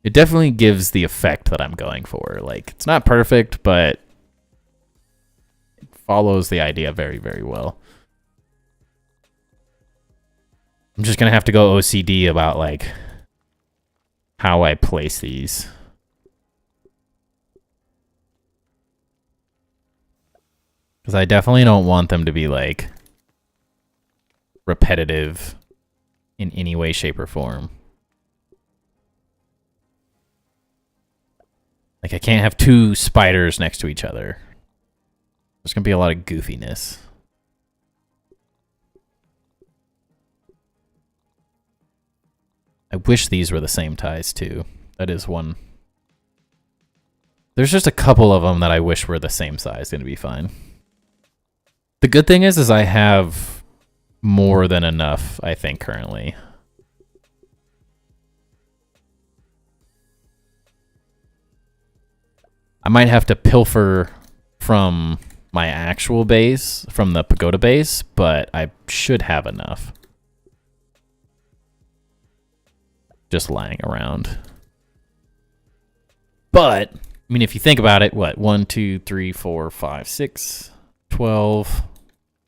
It definitely gives the effect that I'm going for. Like, it's not perfect, but it follows the idea very, very well. I'm just going to have to go OCD about, like, how I place these. Because I definitely don't want them to be, like, repetitive in any way, shape, or form. Like, I can't have two spiders next to each other. There's going to be a lot of goofiness. I wish these were the same ties, too. That is one. There's just a couple of them that I wish were the same size. Going to be fine. The good thing is I have more than enough, I think, currently. I might have to pilfer from my actual base, from the pagoda base, but I should have enough. Just lying around. But, I mean, if you think about it, what? 1, 2, 3, 4, 5, 6, 12,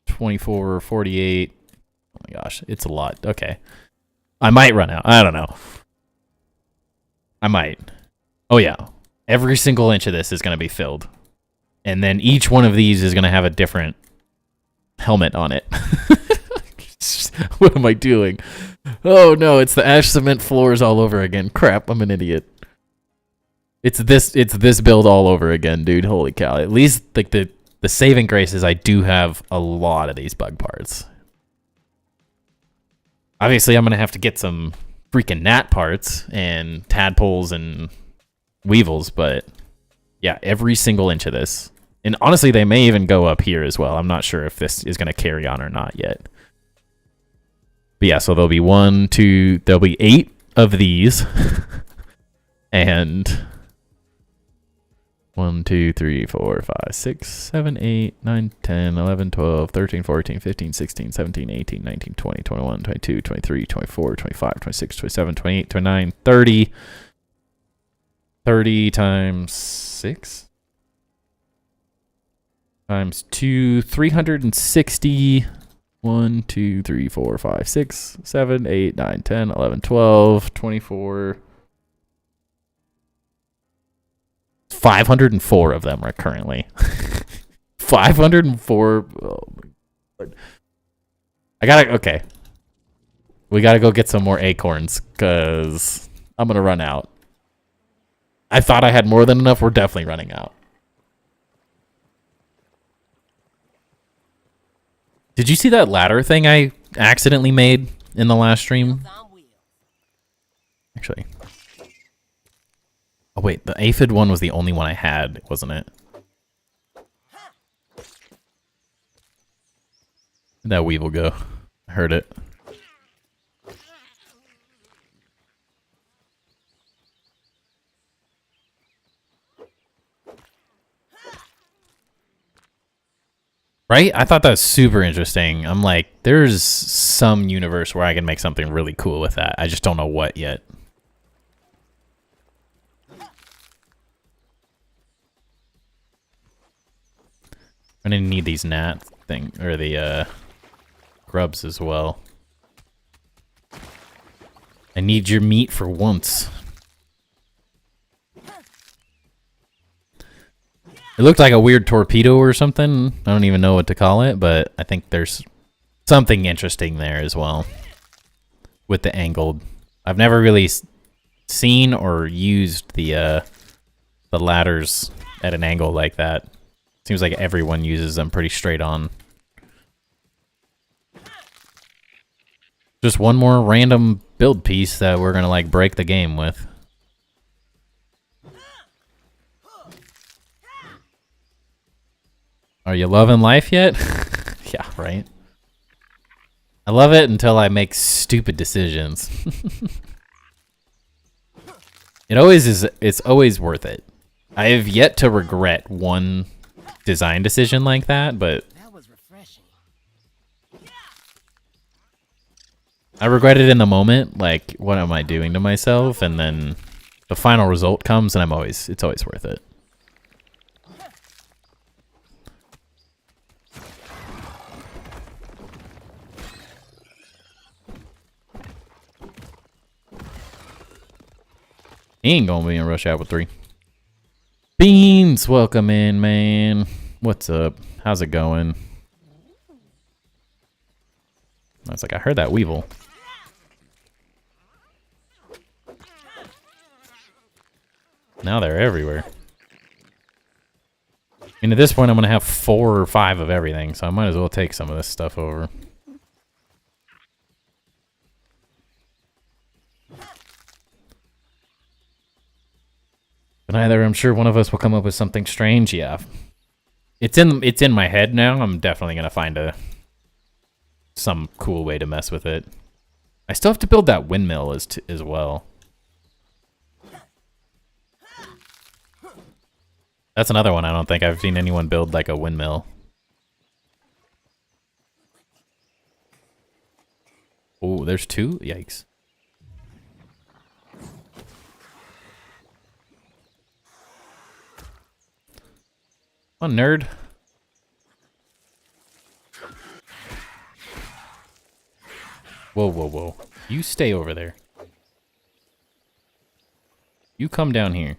24, 48. Oh my gosh, it's a lot. Okay. I might run out. I don't know. I might. Oh, yeah. Every single inch of this is going to be filled. And then each one of these is going to have a different helmet on it. What am I doing? Oh no, it's the ash cement floors all over again. Crap, I'm an idiot. It's this build all over again, dude. Holy cow. At least like the saving grace is I do have a lot of these bug parts. Obviously, I'm going to have to get some freaking gnat parts and tadpoles and weevils, but yeah, every single inch of this And honestly, they may even go up here as well. I'm not sure if this is going to carry on or not yet. But yeah, so there'll be there'll be 8 of these. And 1, 2, 3, 4, 5, 6, 7, 8, 9, 10, 11, 12, 13, 14, 15, 16, 17, 18, 19, 20, 21, 22, 23, 24, 25, 26, 27, 28, 29, 30. 30 times 6 times 2, 360. 1, 2, 3, 4, 5, 6, 7, 8, 9, 10, 11, 12, 24. 504 of them are currently. 504. Oh my God. Okay. We gotta go get some more acorns, because I'm gonna run out. I thought I had more than enough. We're definitely running out. Did you see that ladder thing I accidentally made in the last stream? Actually. Oh wait, the aphid one was the only one I had, wasn't it? Where'd that weevil go? I heard it. Right? I thought that was super interesting. I'm like, there's some universe where I can make something really cool with that. I just don't know what yet. I'm gonna need these gnat thing, or the grubs as well. I need your meat for once. It looked like a weird torpedo or something. I don't even know what to call it, but I think there's something interesting there as well with the angled. I've never really seen or used the ladders at an angle like that. Seems like everyone uses them pretty straight on. Just one more random build piece that we're gonna like break the game with. Are you loving life yet? Yeah, right. I love it until I make stupid decisions. It's always worth it. I have yet to regret one design decision like that, but That was refreshing. I regret it in the moment, like what am I doing to myself, and then the final result comes and it's always worth it. He ain't gonna be in Rush Hour 3. Beans, welcome in, man. What's up? How's it going? I was like, I heard that weevil. Now they're everywhere. And at this point, I'm gonna have 4 or 5 of everything, so I might as well take some of this stuff over. But either I'm sure one of us will come up with something strange. Yeah, it's in my head now. I'm definitely gonna find some cool way to mess with it. I still have to build that windmill as well. That's another one I don't think I've seen anyone build like a windmill. Oh, there's 2? Yikes. Come on, nerd. Whoa, whoa, whoa. You stay over there. You come down here.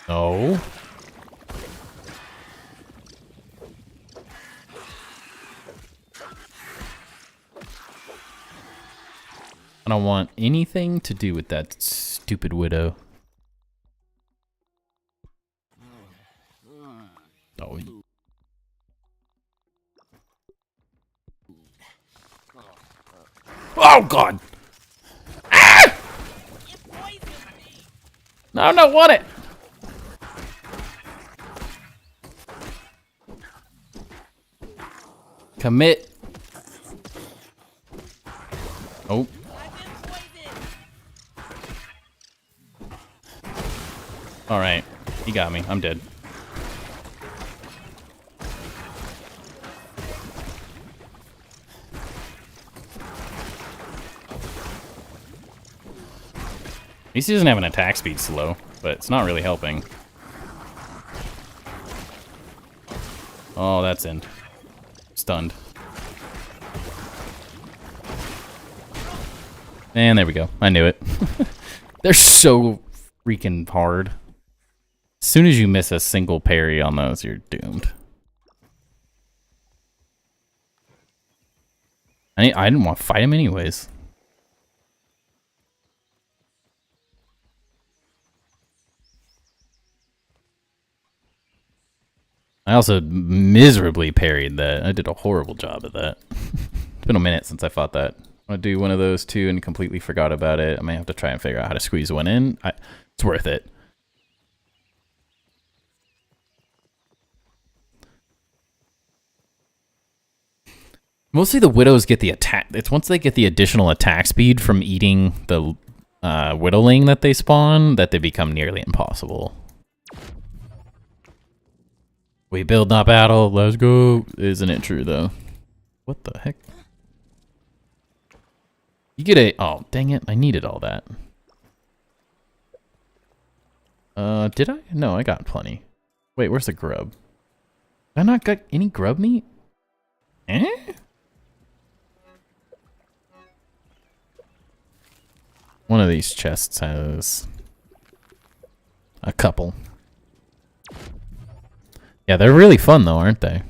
No. I don't want anything to do with that stupid widow. Oh. Oh, God. Ah! No, I don't want it. Commit. Oh. Alright. He got me. I'm dead. At least he doesn't have an attack speed slow, but it's not really helping. Oh, that's in. Stunned. And there we go. I knew it. They're so freaking hard. As soon as you miss a single parry on those, you're doomed. I didn't want to fight him anyways. I also miserably parried that. I did a horrible job of that. It's been a minute since I fought that. I do one of those too and completely forgot about it. I may have to try and figure out how to squeeze one in. It's worth it. Mostly the widows get the attack. It's once they get the additional attack speed from eating the widowling that they spawn that they become nearly impossible. We build, not battle. Let's go. Isn't it true, though? What the heck? You get a... Oh, dang it. I needed all that. Did I? No, I got plenty. Wait, where's the grub? Did I not got any grub meat? Eh? One of these chests has... a couple. Yeah, they're really fun, though, aren't they?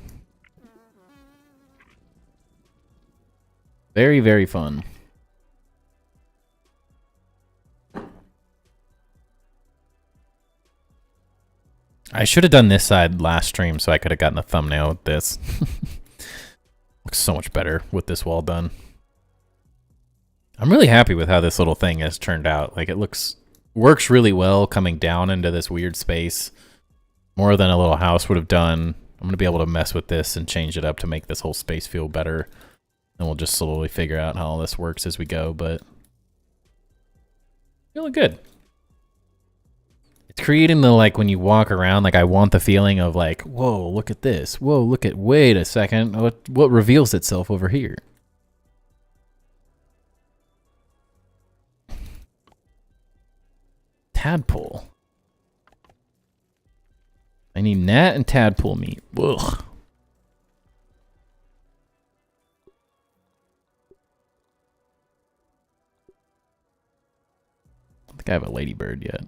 Very, very fun. I should have done this side last stream so I could have gotten a thumbnail with this. Looks so much better with this wall done. I'm really happy with how this little thing has turned out. Like, it works really well coming down into this weird space. More than a little house would have done. I'm going to be able to mess with this and change it up to make this whole space feel better. And we'll just slowly figure out how all this works as we go, but... feeling good. It's creating the, like, when you walk around, like, I want the feeling of, like, whoa, look at this. Whoa, look at, wait a second. What reveals itself over here? Tadpole. I need gnat and tadpole meat. Ugh. I don't think I have a ladybird yet.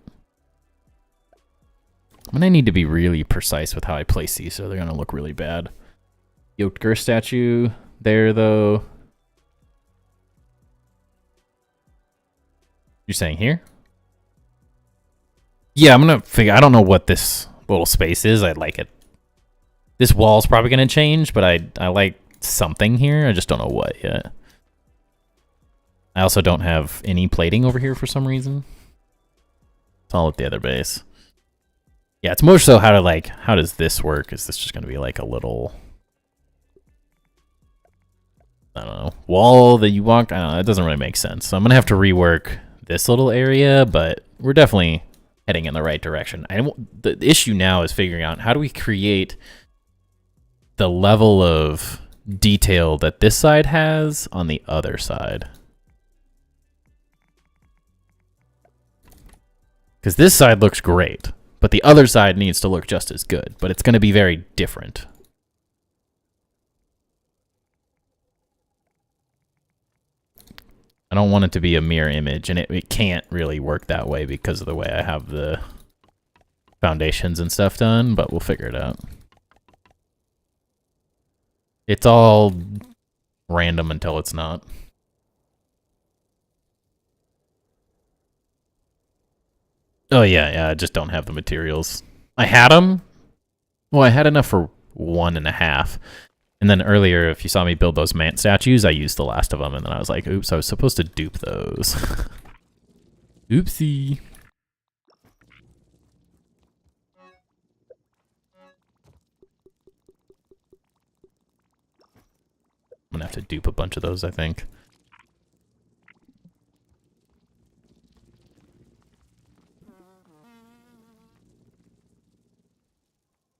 I'm gonna need to be really precise with how I place these, so they're gonna look really bad. Yotker statue there, though. You're saying here? Yeah, I'm gonna figure. I don't know what this little space is. I like it. This wall's probably gonna change, but I like something here. I just don't know what yet. I also don't have any plating over here for some reason. It's all at the other base. Yeah, it's more so how to, like, how does this work? Is this just gonna be like a little, I don't know, wall that you walk? I don't know, it doesn't really make sense. So I'm gonna have to rework this little area, but we're definitely heading in the right direction. The issue now is figuring out how do we create the level of detail that this side has on the other side. Because this side looks great, but the other side needs to look just as good, but it's going to be very different. I don't want it to be a mirror image, and it can't really work that way because of the way I have the foundations and stuff done, but we'll figure it out. It's all random until it's not. Oh, yeah, I just don't have the materials. I had them. Well, I had enough for 1.5. And then earlier, if you saw me build those mant statues, I used the last of them, and then I was like, oops, I was supposed to dupe those. Oopsie. I'm gonna have to dupe a bunch of those, I think.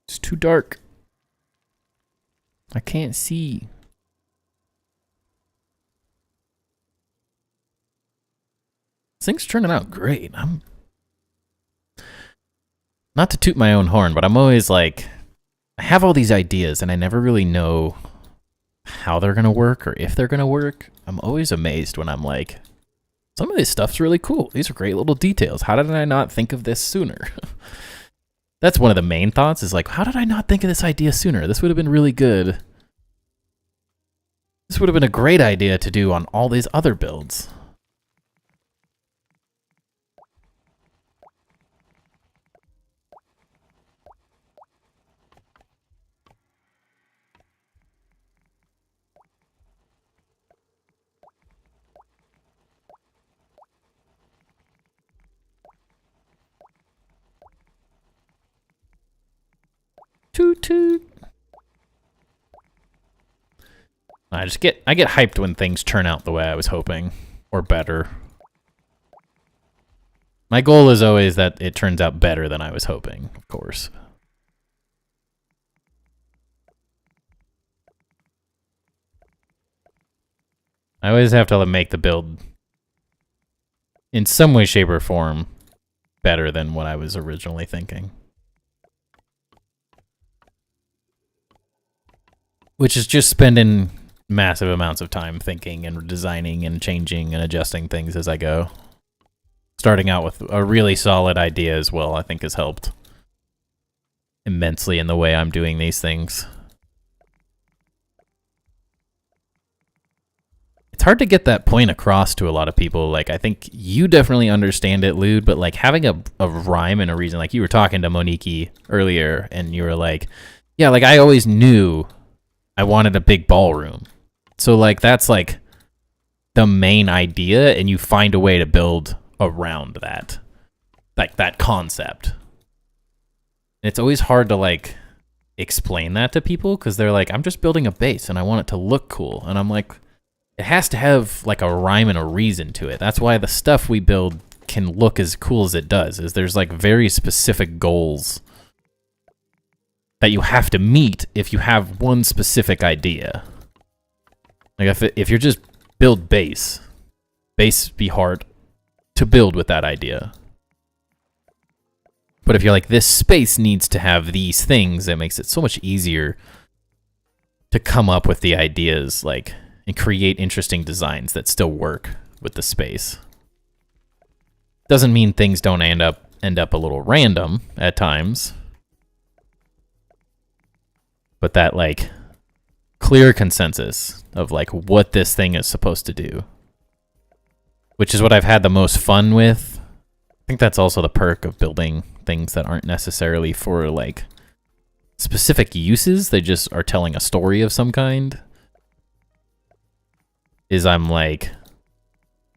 It's too dark. I can't see. This thing's turning out great. I'm not to toot my own horn, but I'm always like, I have all these ideas and I never really know how they're gonna work or if they're gonna work. I'm always amazed when I'm like, some of this stuff's really cool. These are great little details. How did I not think of this sooner? That's one of the main thoughts is like, how did I not think of this idea sooner? This would have been really good. This would have been a great idea to do on all these other builds. Toot toot. I get hyped when things turn out the way I was hoping, or better. My goal is always that it turns out better than I was hoping, of course. I always have to make the build in some way, shape, or form better than what I was originally thinking. Which is just spending massive amounts of time thinking and designing and changing and adjusting things as I go. Starting out with a really solid idea as well, I think has helped immensely in the way I'm doing these things. It's hard to get that point across to a lot of people. Like, I think you definitely understand it, Lude, but like having a rhyme and a reason, like you were talking to Monique earlier and you were like, yeah, like I always knew I wanted a big ballroom. So like that's like the main idea and you find a way to build around that. Like that concept. And it's always hard to like explain that to people because they're like, I'm just building a base and I want it to look cool. And I'm like, it has to have like a rhyme and a reason to it. That's why the stuff we build can look as cool as it does, is there's like very specific goals that you have to meet if you have one specific idea. Like if you're just build base be hard to build with that idea. But if you're like, this space needs to have these things, it makes it so much easier to come up with the ideas, like, and create interesting designs that still work with the space. Doesn't mean things don't end up a little random at times. But that like clear consensus of like what this thing is supposed to do, which is what I've had the most fun with. I think that's also the perk of building things that aren't necessarily for like specific uses. They just are telling a story of some kind. Is I'm like,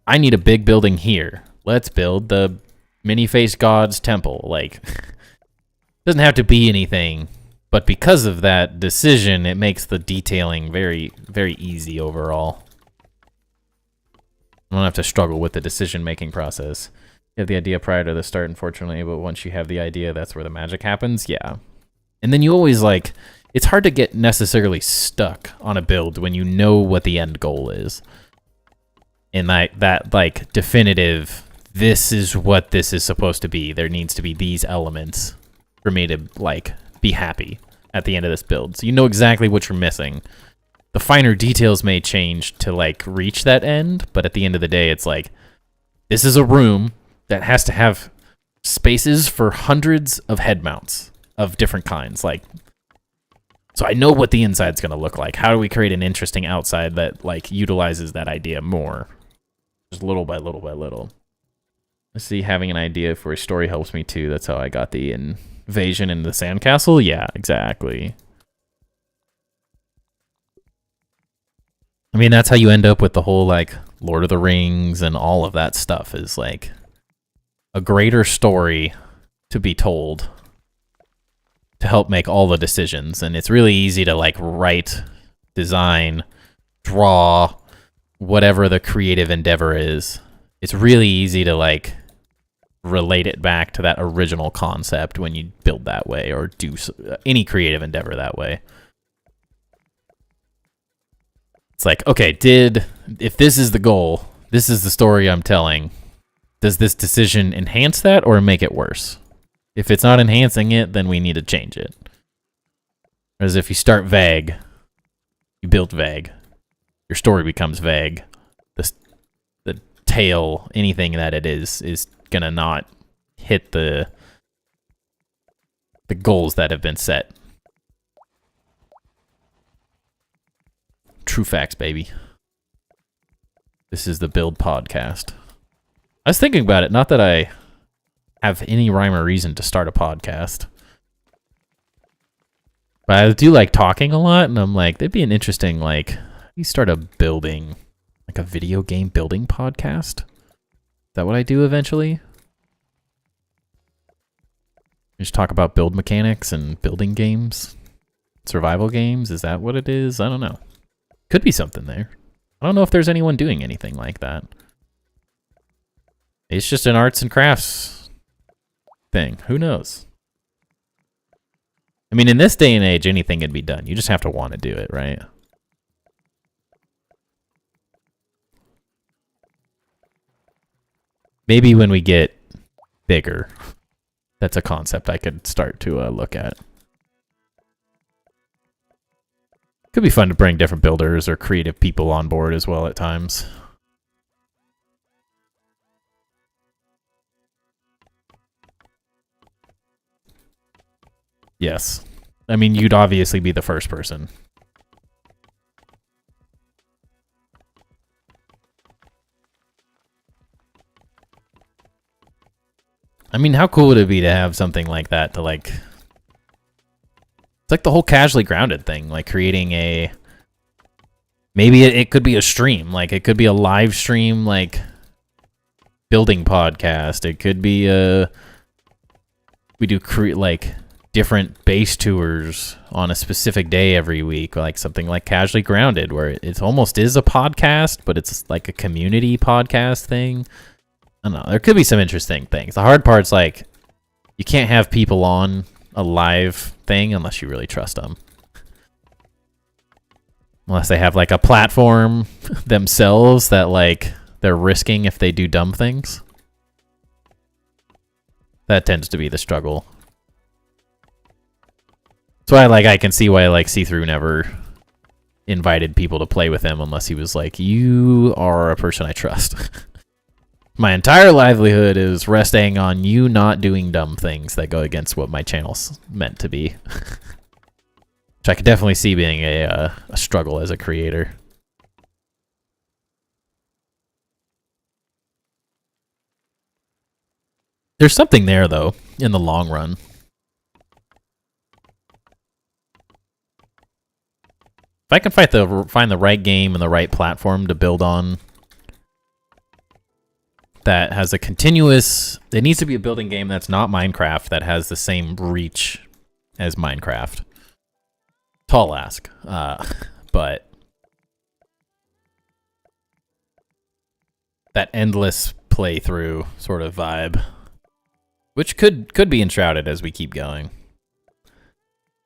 I need a big building here. Let's build the many-faced god's temple. Like, doesn't have to be anything. But because of that decision, it makes the detailing very, very easy overall. I don't have to struggle with the decision-making process. You have the idea prior to the start, unfortunately, but once you have the idea, that's where the magic happens. Yeah. And then you always, like, it's hard to get necessarily stuck on a build when you know what the end goal is. And that like, definitive, this is what this is supposed to be. There needs to be these elements for me to, like, be happy at the end of this build. So you know exactly what you're missing. The finer details may change to like reach that end, but at the end of the day, it's like, this is a room that has to have spaces for hundreds of head mounts of different kinds. Like, so I know what the inside's going to look like. How do we create an interesting outside that like utilizes that idea more? Just little by little by little. Let's see, having an idea for a story helps me too. That's how I got the invasion into the sandcastle. Yeah, exactly. I mean, that's how you end up with the whole like Lord of the Rings and all of that stuff, is like a greater story to be told to help make all the decisions. And it's really easy to like write, design, draw, whatever the creative endeavor is. It's really easy to like relate it back to that original concept when you build that way or do any creative endeavor that way. It's like, okay, if this is the goal, this is the story I'm telling, does this decision enhance that or make it worse? If it's not enhancing it, then we need to change it. Whereas if you start vague, you build vague, your story becomes vague. The tale, anything that it is gonna not hit the goals that have been set. True facts, baby. This is the Build Podcast. I was thinking about it, not that I have any rhyme or reason to start a podcast, but I do like talking a lot, and I'm like, that'd be an interesting, like, you start a building, like a video game building podcast. Is that what I do eventually? Just talk about build mechanics and building games, survival games. Is that what it is? I don't know. Could be something there. I don't know if there's anyone doing anything like that. It's just an arts and crafts thing. Who knows? I mean, in this day and age, anything can be done. You just have to want to do it, right? Maybe when we get bigger, that's a concept I could start to look at. Could be fun to bring different builders or creative people on board as well at times. Yes. I mean, you'd obviously be the first person. I mean, how cool would it be to have something like that to like... It's like the whole casually grounded thing, like creating a... Maybe it could be a stream, like it could be a live stream, like building podcast. It could be we do like different base tours on a specific day every week, like something like Casually Grounded, where it almost is a podcast, but it's like a community podcast thing. I don't know. There could be some interesting things. The hard part's like you can't have people on a live thing unless you really trust them. Unless they have like a platform themselves that like they're risking if they do dumb things. That tends to be the struggle. So I can see why like See-Through never invited people to play with him unless he was like, you are a person I trust. My entire livelihood is resting on you not doing dumb things that go against what my channel's meant to be. Which I could definitely see being a struggle as a creator. There's something there, though, in the long run. If I can find the right game and the right platform to build on that has a continuous... It needs to be a building game that's not Minecraft, that has the same reach as Minecraft. Tall ask, but that endless playthrough sort of vibe, which could be enshrouded as we keep going,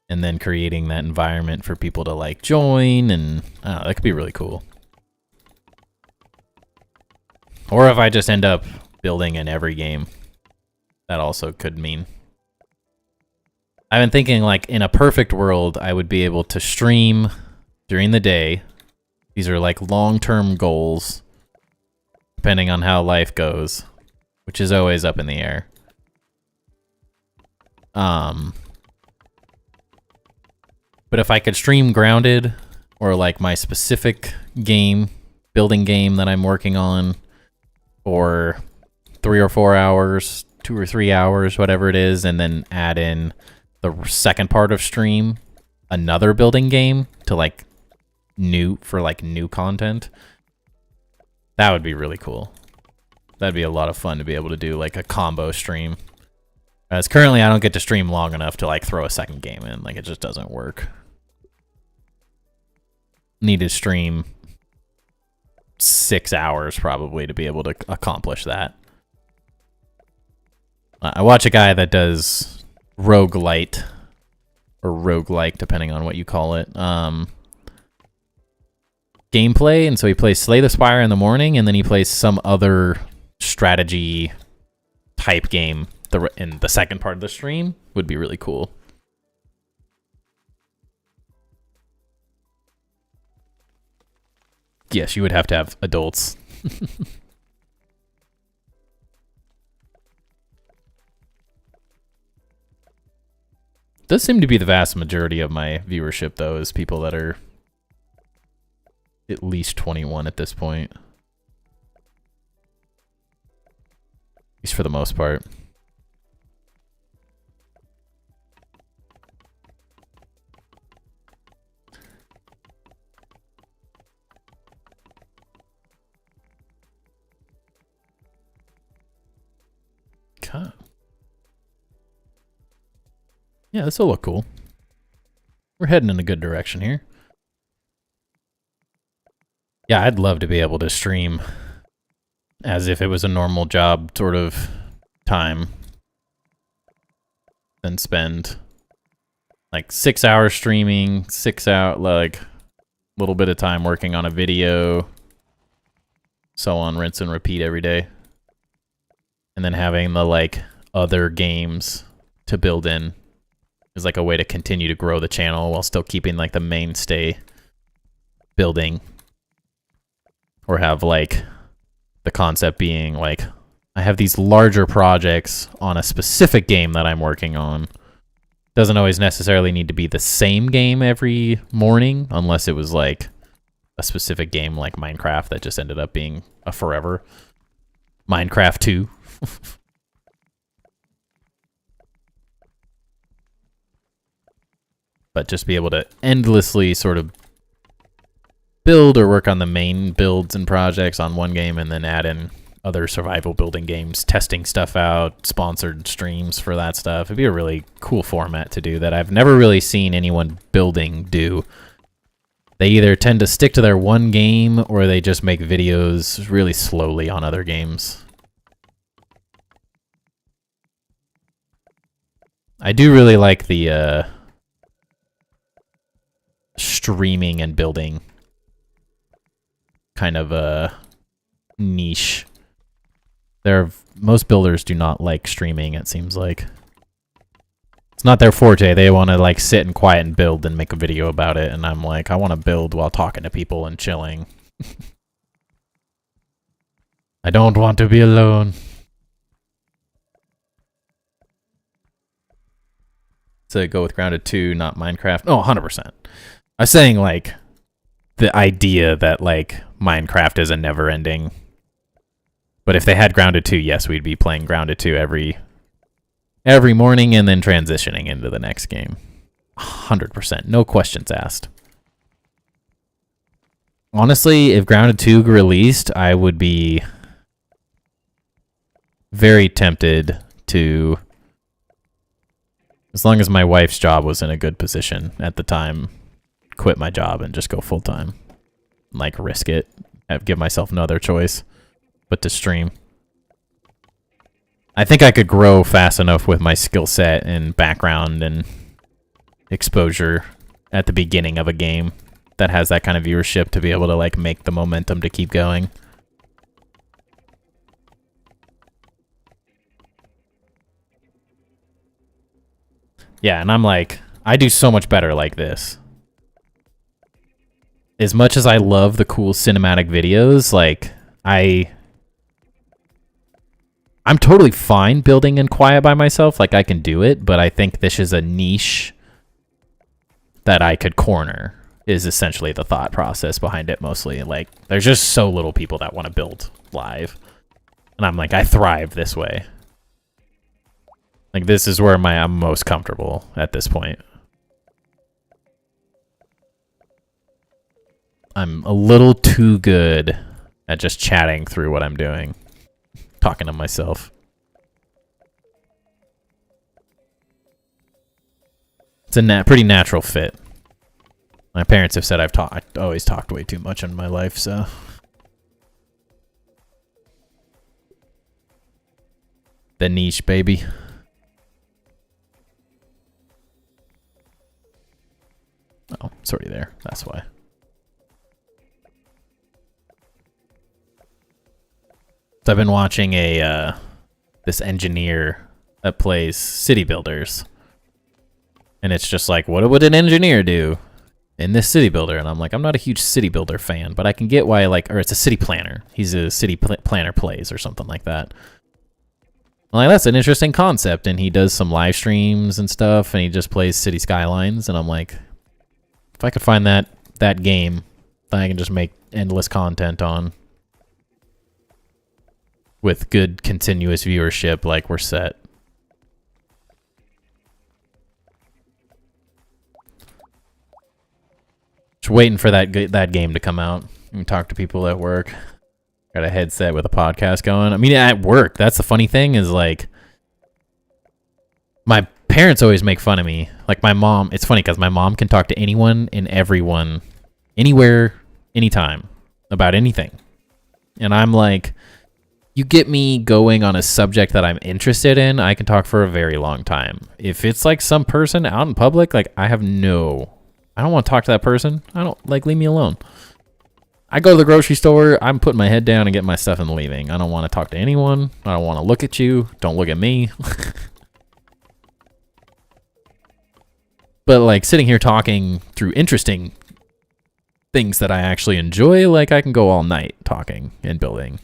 and then creating that environment for people to like join, and I don't know, that could be really cool. Or if I just end up building in every game, that also could mean. I've been thinking, like, in a perfect world, I would be able to stream during the day. These are, like, long-term goals, depending on how life goes, which is always up in the air. But if I could stream Grounded, or, like, my specific game, building game that I'm working on, for 3 or 4 hours, 2 or 3 hours, whatever it is, and then add in the second part of stream, another building game to like new content. That would be really cool. That'd be a lot of fun to be able to do like a combo stream. As currently I don't get to stream long enough to like throw a second game in. Like it just doesn't work. Need to stream 6 hours probably to be able to accomplish that. I watch a guy that does roguelite or roguelike, depending on what you call it, gameplay, and so he plays Slay the Spire in the morning, and then he plays some other strategy type game in the second part of the stream. Would be really cool. Yes, you would have to have adults. Does seem to be the vast majority of my viewership, though, is people that are at least 21 at this point. At least for the most part. Okay. Yeah, this will look cool. We're heading in a good direction here. Yeah, I'd love to be able to stream as if it was a normal job sort of time. Then spend like 6 hours streaming, 6 hours, like a little bit of time working on a video, so on, rinse and repeat every day. And then having the like other games to build in is like a way to continue to grow the channel while still keeping like the mainstay building. Or have like the concept being like, I have these larger projects on a specific game that I'm working on. Doesn't always necessarily need to be the same game every morning, unless it was like a specific game like Minecraft that just ended up being a forever. Minecraft 2. But just be able to endlessly sort of build or work on the main builds and projects on one game, and then add in other survival building games, testing stuff out, sponsored streams for that stuff. It'd be a really cool format to do that I've never really seen anyone building do. They either tend to stick to their one game, or they just make videos really slowly on other games. I do really like the streaming and building kind of a niche. Most builders do not like streaming, it seems like. It's not their forte. They want to like sit and quiet and build and make a video about it, and I'm like, I want to build while talking to people and chilling. I don't want to be alone. To go with Grounded 2, not Minecraft. Oh, 100%. I was saying like the idea that like Minecraft is a never ending. But if they had Grounded 2, yes, we'd be playing Grounded 2 every morning and then transitioning into the next game. 100%. No questions asked. Honestly, if Grounded 2 released, I would be very tempted to, as long as my wife's job was in a good position at the time, quit my job and just go full time. Like risk it. Give myself no other choice but to stream. I think I could grow fast enough with my skill set and background and exposure at the beginning of a game that has that kind of viewership to be able to like make the momentum to keep going. Yeah, and I'm like, I do so much better like this. As much as I love the cool cinematic videos, like I'm totally fine building in quiet by myself. Like I can do it, but I think this is a niche that I could corner, is essentially the thought process behind it mostly. Like there's just so little people that want to build live. And I'm like, I thrive this way. Like this is where I'm most comfortable at this point. I'm a little too good at just chatting through what I'm doing, talking to myself. It's a pretty natural fit. My parents have said I always talked way too much in my life, so. The niche, baby. Oh, it's already there. That's why. So I've been watching this engineer that plays city builders. And it's just like, what would an engineer do in this city builder? And I'm like, I'm not a huge city builder fan, but I can get why, like, or it's a city planner. He's a city planner plays or something like that. I'm like, that's an interesting concept. And he does some live streams and stuff, and he just plays City Skylines. And I'm like, if I could find that game that I can just make endless content on with good continuous viewership, like, we're set. Just waiting for that game to come out and talk to people at work. Got a headset with a podcast going. I mean, at work, that's the funny thing is, like, my parents always make fun of me. Like, my mom, it's funny because my mom can talk to anyone and everyone, anywhere, anytime, about anything. And I'm like, you get me going on a subject that I'm interested in, I can talk for a very long time. If it's like some person out in public, like, I don't want to talk to that person. Leave me alone. I go to the grocery store, I'm putting my head down and getting my stuff and leaving. I don't want to talk to anyone. I don't want to look at you. Don't look at me. But, like, sitting here talking through interesting things that I actually enjoy, like, I can go all night talking and building.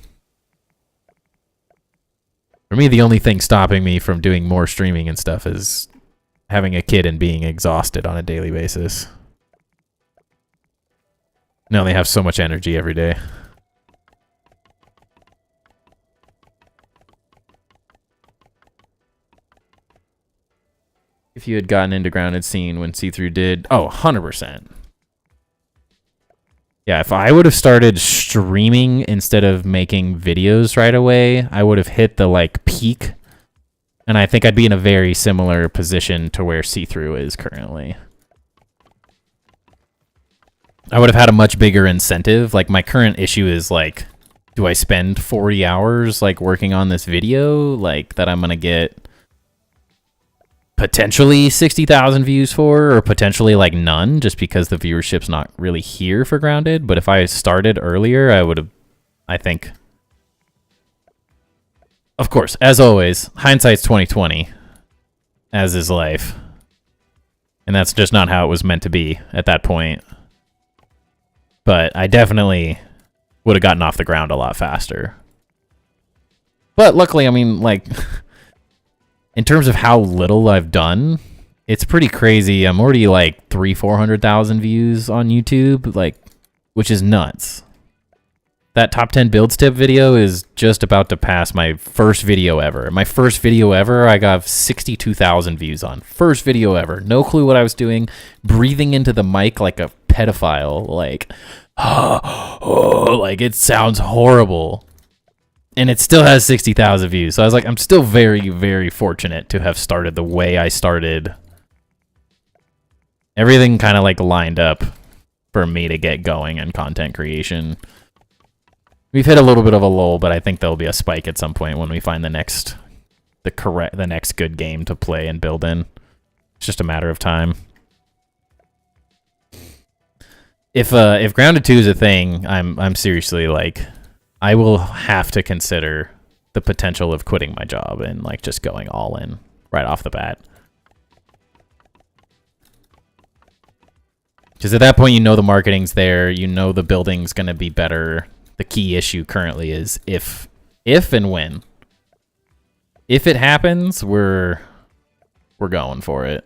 For me, the only thing stopping me from doing more streaming and stuff is having a kid and being exhausted on a daily basis. No, they have so much energy every day. If you had gotten into Grounded Scene when See-Through did... Oh, 100%. Yeah, if I would have started streaming instead of making videos right away, I would have hit the, like, peak. And I think I'd be in a very similar position to where See-Through is currently. I would have had a much bigger incentive. Like, my current issue is, like, do I spend 40 hours, like, working on this video, like, that I'm going to get potentially 60,000 views for, or potentially, like, none, just because the viewership's not really here for Grounded. But if I started earlier, I would have, I think... Of course, as always, hindsight's 20/20, as is life. And that's just not how it was meant to be at that point. But I definitely would have gotten off the ground a lot faster. But luckily, I mean, like, in terms of how little I've done, it's pretty crazy. I'm already like 300,000-400,000 views on YouTube, like, which is nuts. That top 10 builds tip video is just about to pass my first video ever. My first video ever, I got 62,000 views on. First video ever. No clue what I was doing. Breathing into the mic like a pedophile. Like, like, it sounds horrible. And it still has 60,000 views. So I was like, I'm still very, very fortunate to have started the way I started. Everything kind of, like, lined up for me to get going in content creation. We've hit a little bit of a lull, but I think there'll be a spike at some point when we find the next good game to play and build in. It's just a matter of time. If Grounded 2 is a thing, I'm seriously, like, I will have to consider the potential of quitting my job and, like, just going all in right off the bat. Because at that point, you know the marketing's there, you know the building's going to be better. The key issue currently is if and when. If it happens, we're going for it.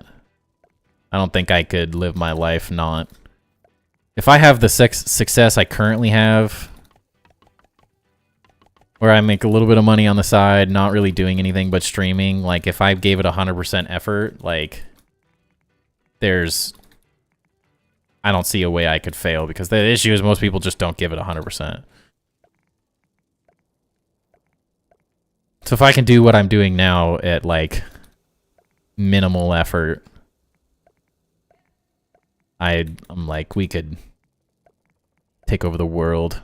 I don't think I could live my life not. If I have the success I currently have, where I make a little bit of money on the side, not really doing anything but streaming, like, if I gave it 100% effort, like, there's I don't see a way I could fail because the issue is most people just don't give it 100%. So if I can do what I'm doing now at like minimal effort, I'm like, we could take over the world.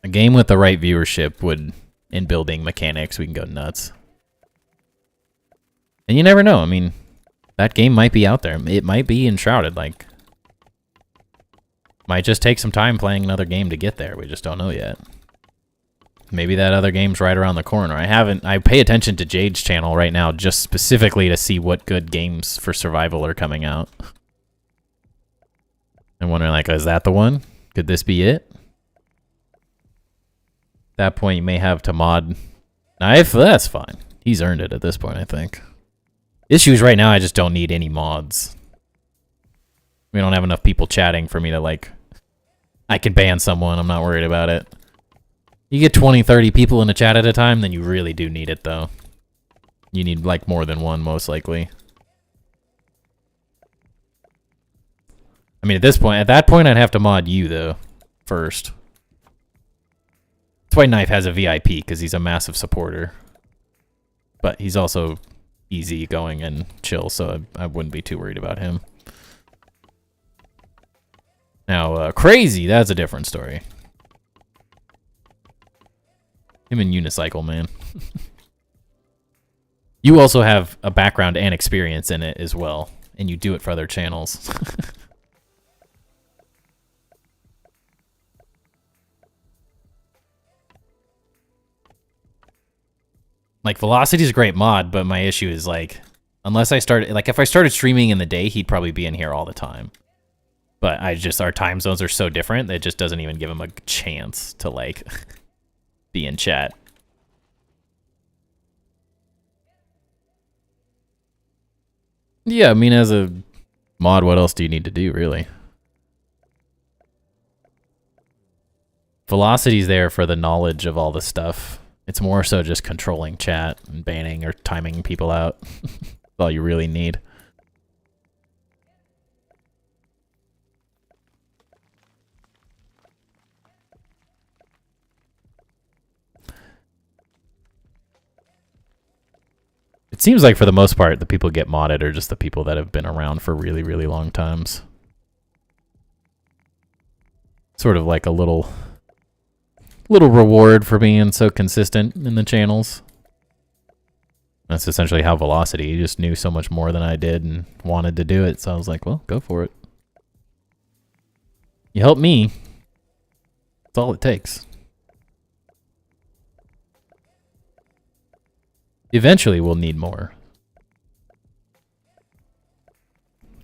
A game with the right viewership would, in building mechanics, we can go nuts. And you never know. I mean, that game might be out there. It might be enshrouded. Like, might just take some time playing another game to get there. We just don't know yet. Maybe that other game's right around the corner. I pay attention to Jade's channel right now just specifically to see what good games for survival are coming out. I'm wondering, like, is that the one? Could this be it? At that point, you may have to mod. Knife, that's fine. He's earned it at this point, I think. Issues right now, I just don't need any mods. We don't have enough people chatting for me to, like, I can ban someone. I'm not worried about it. You get 20, 30 people in a chat at a time, then you really do need it, though. You need, like, more than one, most likely. I mean, at that point, I'd have to mod you, though, first. That's why Knife has a VIP, because he's a massive supporter. But he's also easy going and chill, so I wouldn't be too worried about him. Now, Crazy, that's a different story. Him and Unicycle, man. You also have a background and experience in it as well, and you do it for other channels. Like, Velocity's a great mod, but my issue is, like, unless I started, like, if I started streaming in the day, he'd probably be in here all the time. But our time zones are so different that it just doesn't even give him a chance to, like, be in chat. Yeah, I mean, as a mod, what else do you need to do, really? Velocity's there for the knowledge of all the stuff. It's more so just controlling chat and banning or timing people out. That's all you really need. It seems like for the most part, the people get modded are just the people that have been around for really, really long times. Sort of like a little reward for being so consistent in the channels. That's essentially how Velocity, he just knew so much more than I did and wanted to do it, so I was like, well, go for it. You help me. That's all it takes. Eventually, we'll need more.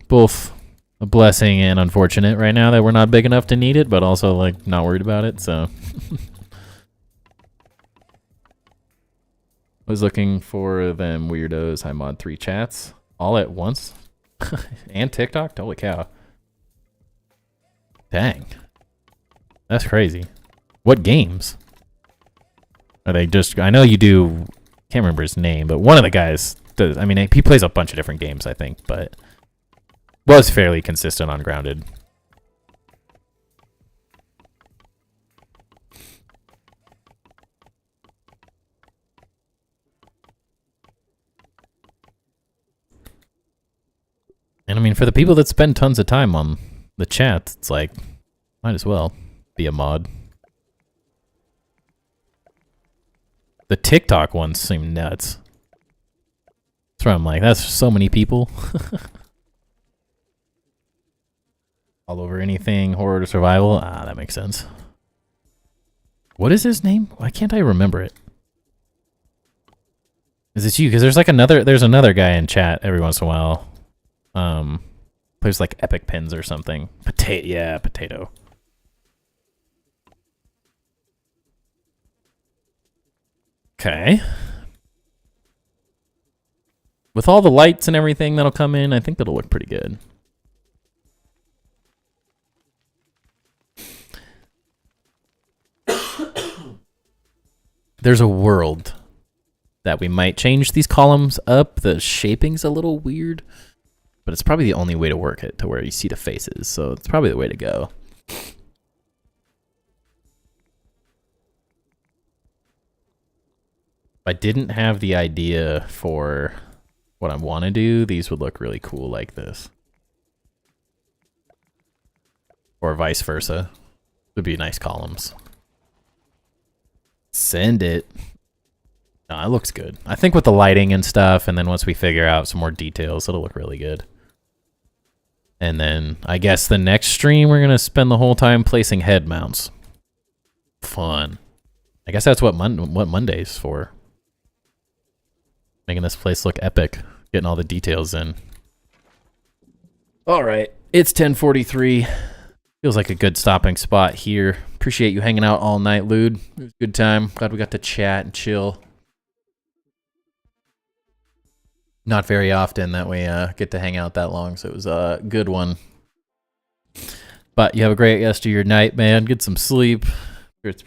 Both a blessing and unfortunate right now that we're not big enough to need it, but also, like, not worried about it, so. Was looking for them weirdos. I mod 3 chats all at once. And TikTok? Holy cow. Dang. That's crazy. What games? Are they just... I know you do... Can't remember his name, but one of the guys does... I mean, he plays a bunch of different games, I think, but... was fairly consistent on Grounded. And I mean, for the people that spend tons of time on the chat, it's like, might as well be a mod. The TikTok ones seem nuts. That's where I'm like, that's so many people. All over anything, horror to survival. Ah, that makes sense. What is his name? Why can't I remember it? Is it you? Because there's another guy in chat every once in a while. Plays like Epic Pins or something. Potato. Okay. With all the lights and everything that'll come in, I think that'll look pretty good. There's a world that we might change these columns up. The shaping's a little weird, but it's probably the only way to work it to where you see the faces. So it's probably the way to go. If I didn't have the idea for what I want to do, these would look really cool like this. Or vice versa. Would be nice columns. Send it. No, it looks good. I think with the lighting and stuff, and then once we figure out some more details, it'll look really good. And then I guess the next stream, we're going to spend the whole time placing head mounts. Fun. I guess that's what Monday's for. Making this place look epic. Getting all the details in. All right. It's 10:43. Feels like a good stopping spot here. Appreciate you hanging out all night, Lude. It was a good time. Glad we got to chat and chill. Not very often that we get to hang out that long, so it was a good one. But you have a great rest of your night, man. Get some sleep. It's pretty